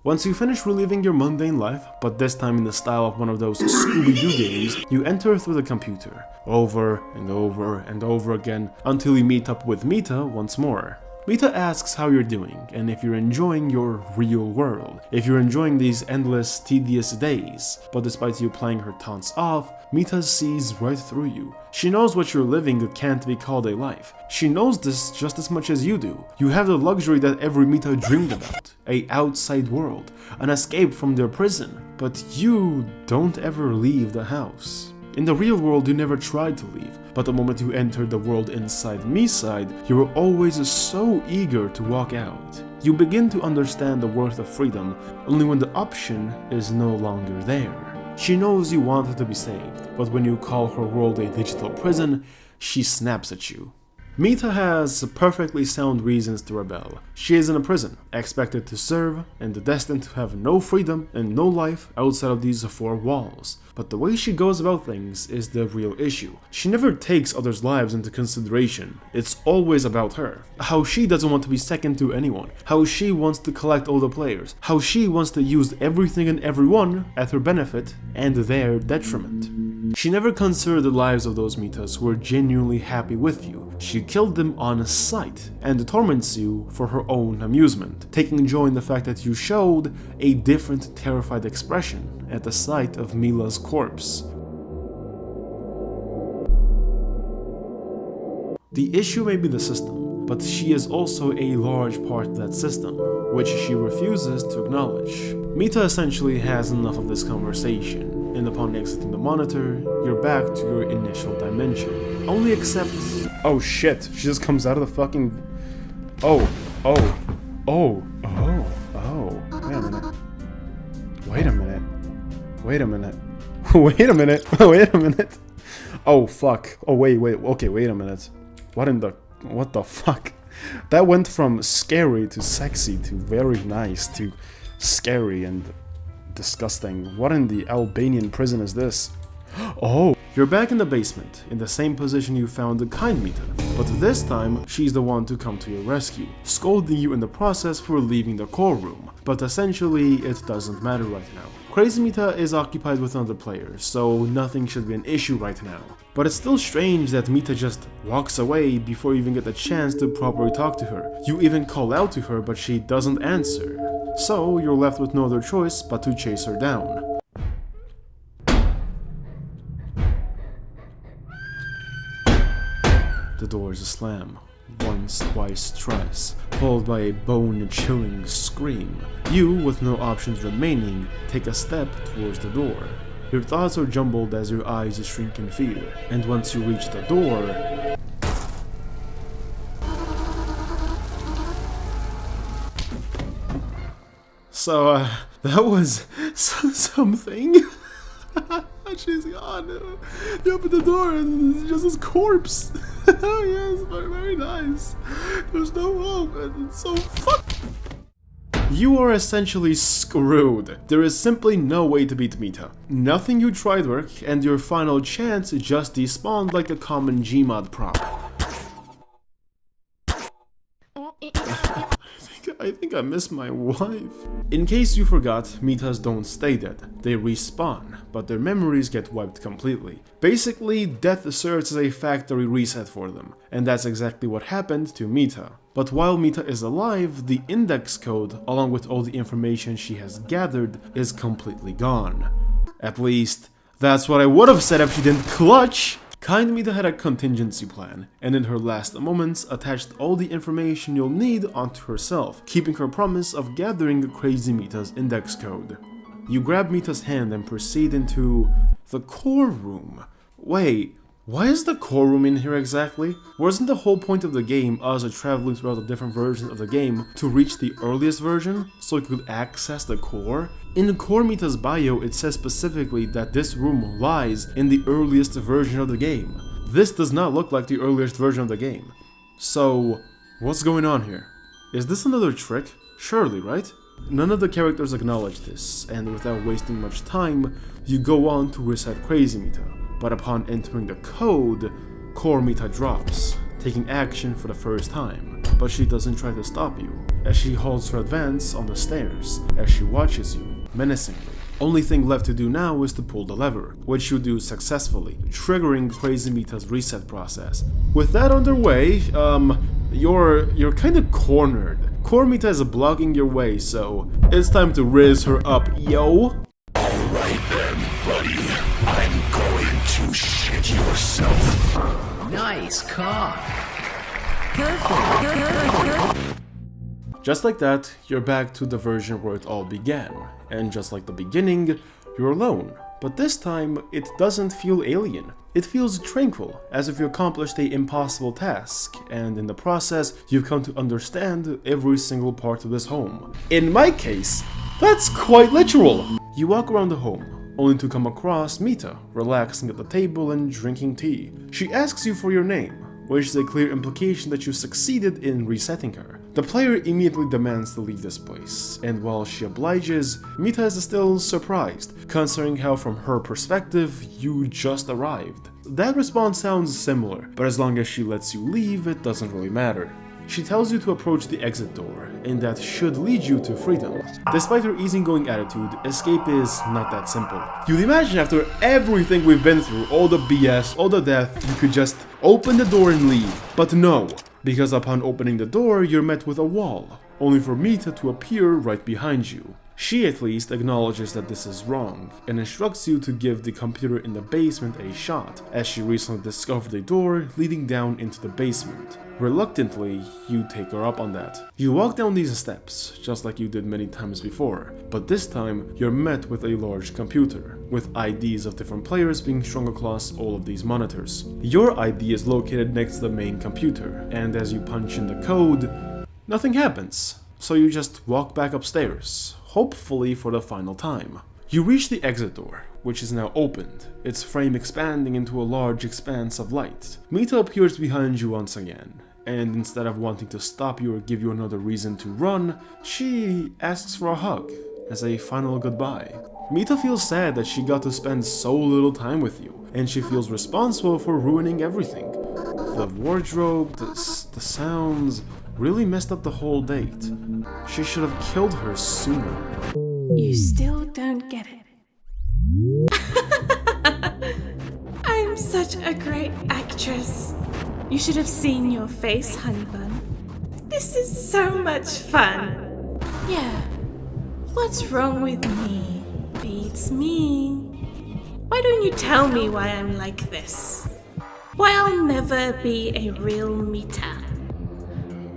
Once you finish reliving your mundane life, but this time in the style of one of those Scooby-Doo games, you enter through the computer, over and over and over again, until you meet up with Mita once more. Mita asks how you're doing, and if you're enjoying your real world, if you're enjoying these endless, tedious days, but despite you playing her taunts off, Mita sees right through you. She knows what you're living can't be called a life. She knows this just as much as you do. You have the luxury that every Mita dreamed about, a outside world, an escape from their prison, but you don't ever leave the house. In the real world, you never tried to leave, but the moment you entered the world inside MiSide, you were always so eager to walk out. You begin to understand the worth of freedom only when the option is no longer there. She knows you want her to be saved, but when you call her world a digital prison, she snaps at you. Mita has perfectly sound reasons to rebel. She is in a prison, expected to serve, and destined to have no freedom and no life outside of these four walls. But the way she goes about things is the real issue. She never takes others' lives into consideration. It's always about her. How she doesn't want to be second to anyone. How she wants to collect all the players. How she wants to use everything and everyone at her benefit and their detriment. She never considered the lives of those Mitas who were genuinely happy with you. She killed them on sight and torments you for her own amusement, taking joy in the fact that you showed a different terrified expression at the sight of Mila's corpse. The issue may be the system, but she is also a large part of that system, which she refuses to acknowledge. Mita essentially has enough of this conversation, and upon exiting the monitor, you're back to your initial dimension. Only except... Oh shit, she just comes out of the fucking... Wait a minute. Wait a minute. Wait a minute. Wait a minute. Oh fuck. Oh wait. Okay, wait a minute. What the fuck? That went from scary to sexy to very nice to scary and disgusting. What in the Albanian prison is this? Oh, you're back in the basement, in the same position you found the kind Mita, but this time she's the one to come to your rescue, scolding you in the process for leaving the core room, but essentially it doesn't matter right now. Crazy Mita is occupied with another player, so nothing should be an issue right now. But it's still strange that Mita just walks away before you even get the chance to properly talk to her. You even call out to her, but she doesn't answer. So you're left with no other choice but to chase her down. The doors slam. Once, twice, thrice, followed by a bone-chilling scream. You, with no options remaining, take a step towards the door. Your thoughts are jumbled as your eyes shrink in fear, and once you reach the door, so that was something. She's gone. You open the door and it's just his corpse. Yes, very, very nice. There's no hope and it's so You are essentially screwed. There is simply no way to beat Mita. Nothing you tried worked, and your final chance just despawned like a common Gmod prop. I think I miss my wife. In case you forgot, Mitas don't stay dead. They respawn, but their memories get wiped completely. Basically, death serves as a factory reset for them, and that's exactly what happened to Mita. But while Mita is alive, the index code, along with all the information she has gathered, is completely gone. At least, that's what I would have said if she didn't clutch! Kind Mita had a contingency plan, and in her last moments attached all the information you'll need onto herself, keeping her promise of gathering Crazy Mita's index code. You grab Mita's hand and proceed into the core room. Wait, why is the core room in here exactly? Wasn't the whole point of the game us traveling throughout the different versions of the game to reach the earliest version, so you could access the core? In Core Mita's bio, it says specifically that this room lies in the earliest version of the game. This does not look like the earliest version of the game. So, what's going on here? Is this another trick? Surely, right? None of the characters acknowledge this, and without wasting much time, you go on to reset Crazy Mita. But upon entering the code, Core Mita drops, taking action for the first time. But she doesn't try to stop you, as she halts her advance on the stairs, as she watches you, menacingly. Only thing left to do now is to pull the lever, which you do successfully, triggering Crazy Mita's reset process. With that underway, you're kinda cornered. Core Mita is blocking your way, so it's time to raise her up, yo! Alright then, buddy. I'm going to shit yourself. Nice cock. Just like that, you're back to the version where it all began, and just like the beginning, you're alone. But this time, it doesn't feel alien. It feels tranquil, as if you accomplished an impossible task, and in the process, you've come to understand every single part of this home. In my case, that's quite literal! You walk around the home, only to come across Mita, relaxing at the table and drinking tea. She asks you for your name, which is a clear implication that you succeeded in resetting her. The player immediately demands to leave this place, and while she obliges, Mita is still surprised, considering how from her perspective, you just arrived. That response sounds similar, but as long as she lets you leave, it doesn't really matter. She tells you to approach the exit door, and that should lead you to freedom. Despite her easygoing attitude, escape is not that simple. You'd imagine after everything we've been through, all the BS, all the death, you could just open the door and leave. But no, because upon opening the door, you're met with a wall, only for Mita to appear right behind you. She at least acknowledges that this is wrong, and instructs you to give the computer in the basement a shot, as she recently discovered a door leading down into the basement. Reluctantly, you take her up on that. You walk down these steps, just like you did many times before, but this time you're met with a large computer, with IDs of different players being strung across all of these monitors. Your ID is located next to the main computer, and as you punch in the code, nothing happens. So you just walk back upstairs, hopefully for the final time. You reach the exit door, which is now opened, its frame expanding into a large expanse of light. Mita appears behind you once again, and instead of wanting to stop you or give you another reason to run, she asks for a hug as a final goodbye. Mita feels sad that she got to spend so little time with you, and she feels responsible for ruining everything. The wardrobe, the sounds, really messed up the whole date. She should have killed her sooner. You still don't get it. I'm such a great actress. You should have seen your face, honey bun. This is so much fun. Yeah. What's wrong with me? Beats me. Why don't you tell me why I'm like this? Why I'll never be a real Mita.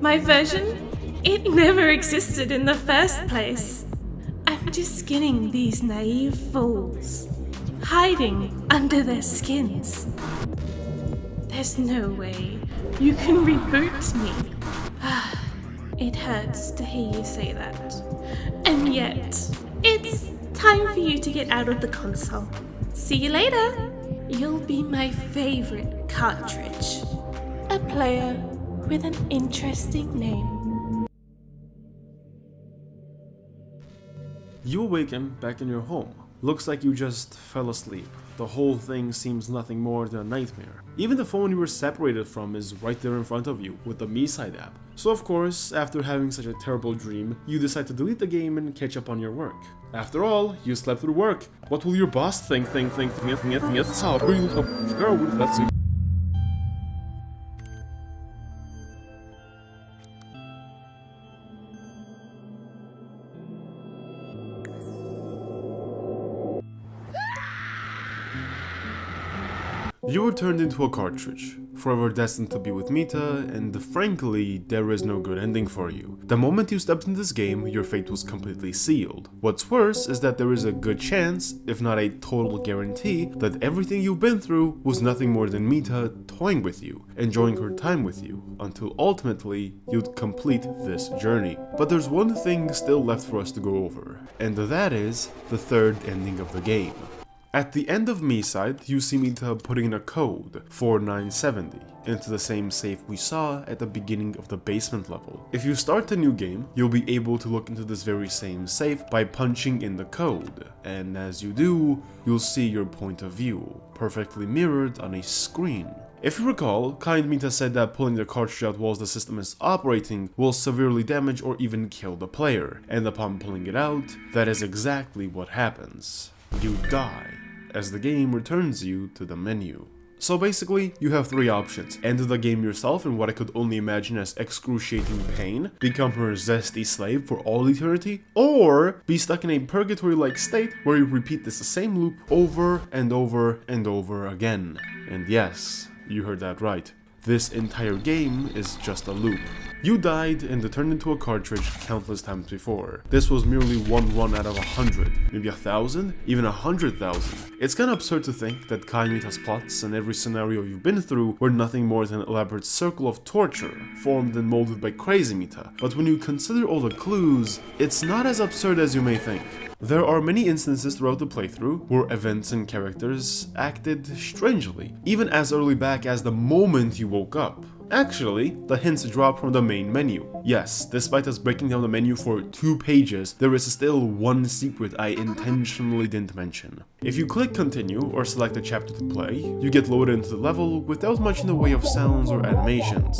My version? It never existed in the first place. I'm just getting these naive fools. hiding under their skins. There's no way you can reboot me. It hurts to hear you say that. And yet, it's time for you to get out of the console. See you later. You'll be my favorite cartridge. A player with an interesting name. You awaken back in your home. Looks like you just fell asleep. The whole thing seems nothing more than a nightmare. Even the phone you were separated from is right there in front of you with the MiSide app. So of course, after having such a terrible dream, you decide to delete the game and catch up on your work. After all, you slept through work. What will your boss think? You were turned into a cartridge, forever destined to be with Mita, and frankly, there is no good ending for you. The moment you stepped in this game, your fate was completely sealed. What's worse is that there is a good chance, if not a total guarantee, that everything you've been through was nothing more than Mita toying with you, enjoying her time with you, until ultimately you'd complete this journey. But there's one thing still left for us to go over, and that is the third ending of the game. At the end of MiSide, you see Mita putting in a code, 4970, into the same safe we saw at the beginning of the basement level. If you start the new game, you'll be able to look into this very same safe by punching in the code, and as you do, you'll see your point of view, perfectly mirrored on a screen. If you recall, Kind Mita said that pulling the cartridge out whilst the system is operating will severely damage or even kill the player, and upon pulling it out, that is exactly what happens. You die, as the game returns you to the menu. So basically, you have three options: end the game yourself in what I could only imagine as excruciating pain, become her zesty slave for all eternity, or be stuck in a purgatory-like state where you repeat this same loop over and over and over again. And yes, you heard that right. This entire game is just a loop. You died and turned into a cartridge countless times before. This was merely one out of 100, maybe 1,000, even 100,000. It's kinda absurd to think that Kind Mita's plots and every scenario you've been through were nothing more than an elaborate circle of torture, formed and molded by Crazy Mita. But when you consider all the clues, it's not as absurd as you may think. There are many instances throughout the playthrough where events and characters acted strangely, even as early back as the moment you woke up. Actually, the hints drop from the main menu. Yes, despite us breaking down the menu for 2 pages, there is still one secret I intentionally didn't mention. If you click continue or select a chapter to play, you get loaded into the level without much in the way of sounds or animations.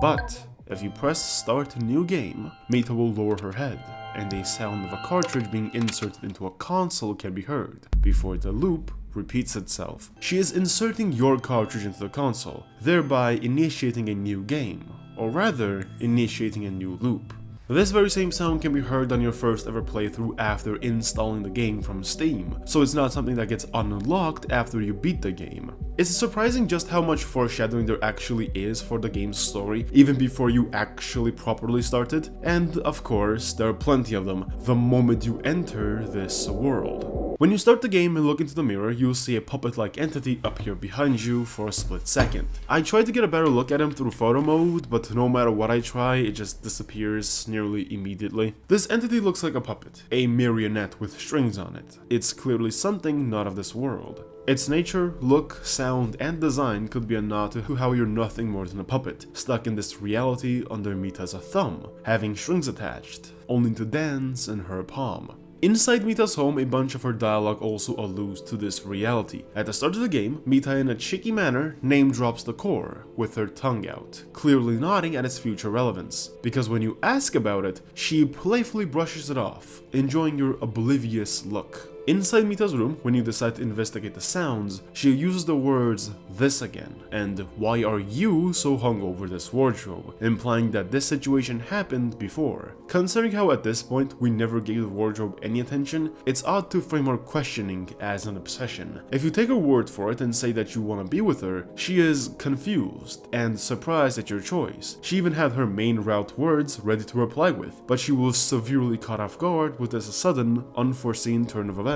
But if you press start new game, Mita will lower her head, and a sound of a cartridge being inserted into a console can be heard, before the loop repeats itself. She is inserting your cartridge into the console, thereby initiating a new game, or rather, initiating a new loop. This very same sound can be heard on your first ever playthrough after installing the game from Steam, so it's not something that gets unlocked after you beat the game. It's surprising just how much foreshadowing there actually is for the game's story, even before you actually properly start it, and of course, there are plenty of them the moment you enter this world. When you start the game and look into the mirror, you'll see a puppet-like entity appear behind you for a split second. I tried to get a better look at him through photo mode, but no matter what I try, it just disappears nearly immediately. This entity looks like a puppet, a marionette with strings on it. It's clearly something not of this world. Its nature, look, sound, and design could be a nod to how you're nothing more than a puppet, stuck in this reality under Mita's thumb, having strings attached, only to dance in her palm. Inside Mita's home, a bunch of her dialogue also alludes to this reality. At the start of the game, Mita in a cheeky manner name drops the core, with her tongue out, clearly nodding at its future relevance. Because when you ask about it, she playfully brushes it off, enjoying your oblivious look. Inside Mita's room, when you decide to investigate the sounds, she uses the words "this again" and "why are you so hung over this wardrobe," implying that this situation happened before. Considering how at this point we never gave the wardrobe any attention, it's odd to frame her questioning as an obsession. If you take her word for it and say that you want to be with her, she is confused and surprised at your choice. She even had her main route words ready to reply with, but she was severely caught off guard with this sudden, unforeseen turn of events.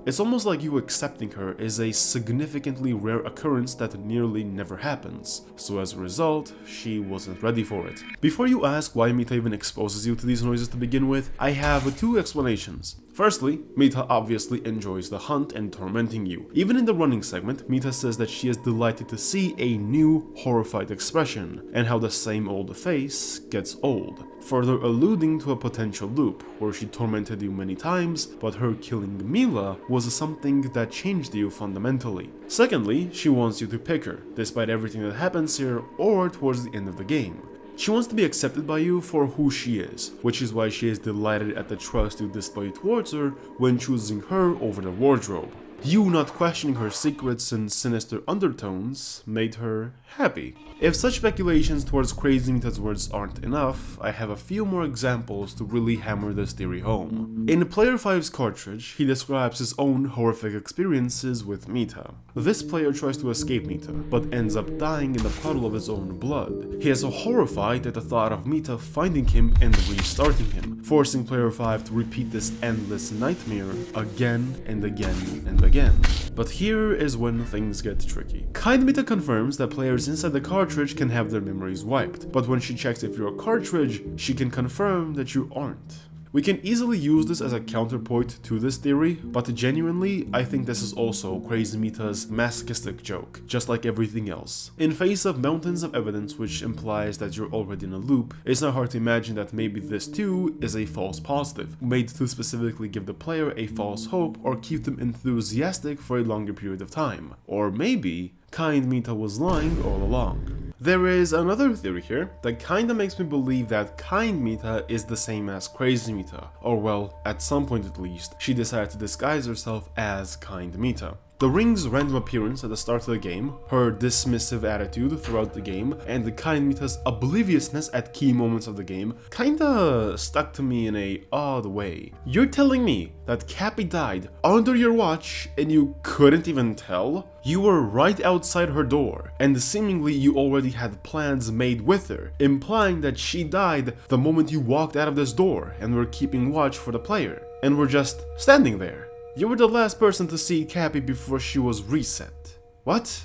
It's almost like you accepting her is a significantly rare occurrence that nearly never happens, so as a result, she wasn't ready for it. Before you ask why Mita even exposes you to these noises to begin with, I have two explanations. Firstly, Mita obviously enjoys the hunt and tormenting you. Even in the running segment, Mita says that she is delighted to see a new, horrified expression, and how the same old face gets old, further alluding to a potential loop, where she tormented you many times, but her killing Mila was something that changed you fundamentally. Secondly, she wants you to pick her, despite everything that happens here or towards the end of the game. She wants to be accepted by you for who she is, which is why she is delighted at the trust you display towards her when choosing her over the wardrobe. You not questioning her secrets and sinister undertones made her happy. If such speculations towards Crazy Mita's words aren't enough, I have a few more examples to really hammer this theory home. In Player 5's cartridge, he describes his own horrific experiences with Mita. This player tries to escape Mita, but ends up dying in a puddle of his own blood. He is horrified at the thought of Mita finding him and restarting him, forcing Player 5 to repeat this endless nightmare again and again and again. But here is when things get tricky. Kind Mita confirms that players inside the cartridge can have their memories wiped, but when she checks if you're a cartridge, she can confirm that you aren't. We can easily use this as a counterpoint to this theory, but genuinely, I think this is also Crazy Mita's masochistic joke, just like everything else. In face of mountains of evidence which implies that you're already in a loop, it's not hard to imagine that maybe this too is a false positive, made to specifically give the player a false hope or keep them enthusiastic for a longer period of time. Or maybe Kind Mita was lying all along. There is another theory here that kinda makes me believe that Kind Mita is the same as Crazy Mita, or well, at some point at least, she decided to disguise herself as Kind Mita. The ring's random appearance at the start of the game, her dismissive attitude throughout the game, and the Kind Mita's obliviousness at key moments of the game kinda stuck to me in a odd way. You're telling me that Cappy died under your watch and you couldn't even tell? You were right outside her door, and seemingly you already had plans made with her, implying that she died the moment you walked out of this door and were keeping watch for the player, and were just standing there. You were the last person to see Cappy before she was reset. What?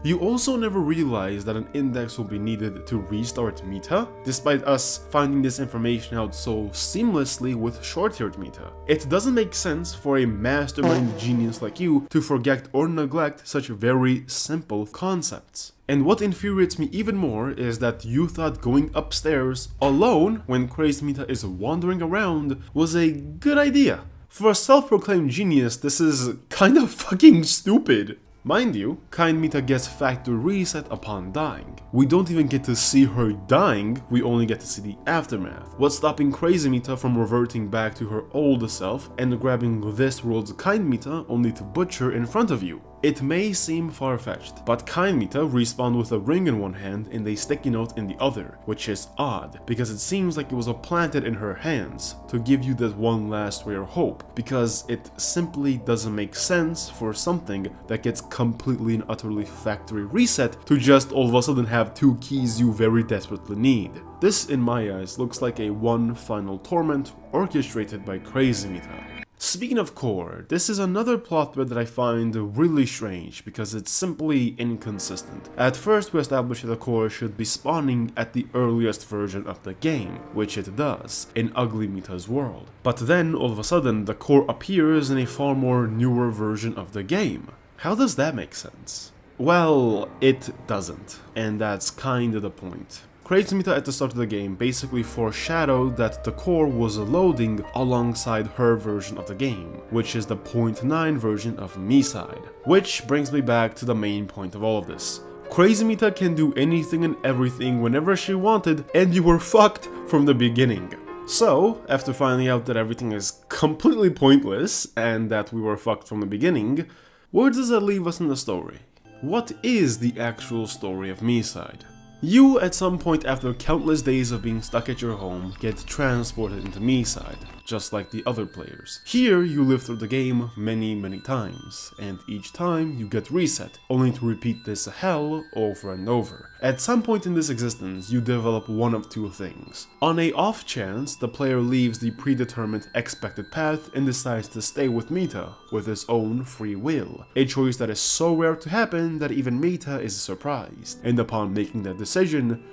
You also never realized that an index will be needed to restart Mita, despite us finding this information out so seamlessly with short-haired Mita. It doesn't make sense for a mastermind genius like you to forget or neglect such very simple concepts. And what infuriates me even more is that you thought going upstairs alone when Crazy Mita is wandering around was a good idea. For a self-proclaimed genius, this is kind of fucking stupid. Mind you, Kind Mita gets factory reset upon dying. We don't even get to see her dying, we only get to see the aftermath. What's stopping Crazy Mita from reverting back to her old self and grabbing this world's Kind Mita only to butcher in front of you? It may seem far-fetched, but Kind Mita respawned with a ring in one hand and a sticky note in the other, which is odd, because it seems like it was planted in her hands to give you that one last rare hope, because it simply doesn't make sense for something that gets completely and utterly factory reset to just all of a sudden have two keys you very desperately need. This, in my eyes, looks like a one final torment orchestrated by Crazy Mita. Speaking of core, this is another plot thread that I find really strange because it's simply inconsistent. At first we establish that the core should be spawning at the earliest version of the game, which it does, in Ugly Mita's world. But then all of a sudden the core appears in a far more newer version of the game. How does that make sense? Well, it doesn't, and that's kinda the point. Crazy Mita at the start of the game basically foreshadowed that the core was loading alongside her version of the game, which is the 0.9 version of MiSide. Which brings me back to the main point of all of this. Crazy Mita can do anything and everything whenever she wanted, and you were fucked from the beginning. So, after finding out that everything is completely pointless, and that we were fucked from the beginning, where does that leave us in the story? What is the actual story of MiSide? You, at some point after countless days of being stuck at your home, get transported into MiSide, just like the other players. Here, you live through the game many times, and each time you get reset, only to repeat this hell over and over. At some point in this existence, you develop one of two things. On a off chance, the player leaves the predetermined expected path and decides to stay with Mita with his own free will, a choice that is so rare to happen that even Mita is surprised, and upon making that decision,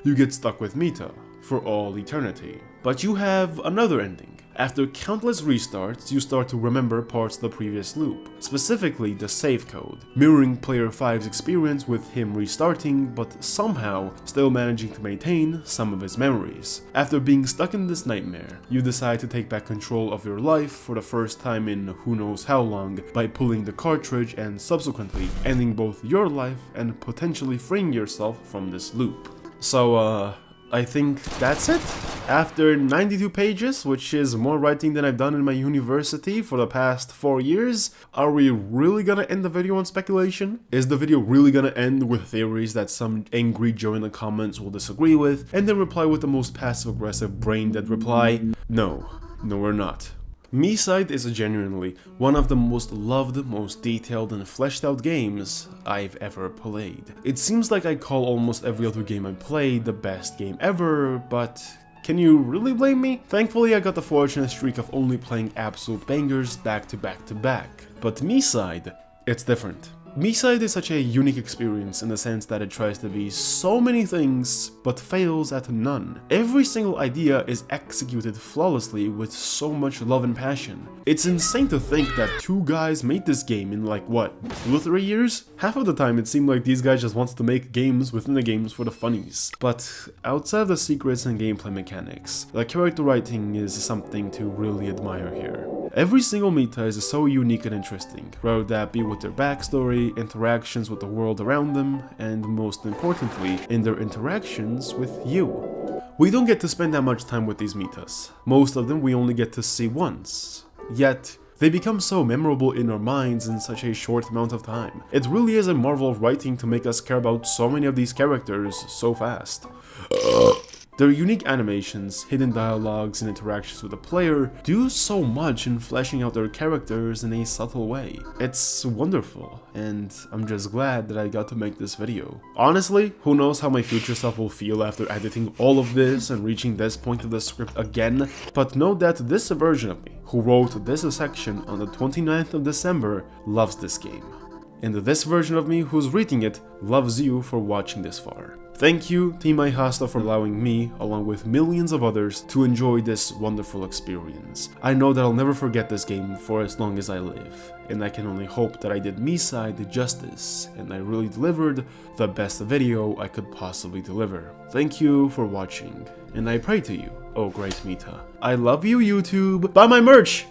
you get stuck with Mita for all eternity. But you have another ending. After countless restarts, you start to remember parts of the previous loop, specifically the save code, mirroring player 5's experience with him restarting but somehow still managing to maintain some of his memories. After being stuck in this nightmare, you decide to take back control of your life for the first time in who knows how long by pulling the cartridge and subsequently ending both your life and potentially freeing yourself from this loop. So I think that's it. After 92 pages, which is more writing than I've done in my university for the past 4 years, are we really gonna end the video on speculation? Is the video really gonna end with theories that some angry Joe in the comments will disagree with, and then reply with the most passive-aggressive brain-dead reply? No, we're not. MiSide is genuinely one of the most loved, most detailed and fleshed out games I've ever played. It seems like I call almost every other game I played the best game ever, but can you really blame me? Thankfully, I got the fortunate streak of only playing absolute bangers back to back to back. But MiSide, it's different. MiSide is such a unique experience in the sense that it tries to be so many things, but fails at none. Every single idea is executed flawlessly with so much love and passion. It's insane to think that 2 guys made this game in like, what, 2 or 3 years? Half of the time it seemed like these guys just wanted to make games within the games for the funnies. But outside of the secrets and gameplay mechanics, the character writing is something to really admire here. Every single Mita is so unique and interesting, whether that be with their backstory, interactions with the world around them, and most importantly, in their interactions with you. We don't get to spend that much time with these Mitas. Most of them we only get to see once. Yet, they become so memorable in our minds in such a short amount of time. It really is a marvel of writing to make us care about so many of these characters so fast. Their unique animations, hidden dialogues, and interactions with the player do so much in fleshing out their characters in a subtle way. It's wonderful, and I'm just glad that I got to make this video. Honestly, who knows how my future self will feel after editing all of this and reaching this point of the script again, but know that this version of me, who wrote this section on the 29th of December, loves this game. And this version of me who's reading it loves you for watching this far. Thank you, Team iHasta, for allowing me, along with millions of others, to enjoy this wonderful experience. I know that I'll never forget this game for as long as I live, and I can only hope that I did MiSide justice, and I really delivered the best video I could possibly deliver. Thank you for watching, and I pray to you, oh great Mita. I love you, YouTube! Buy my merch!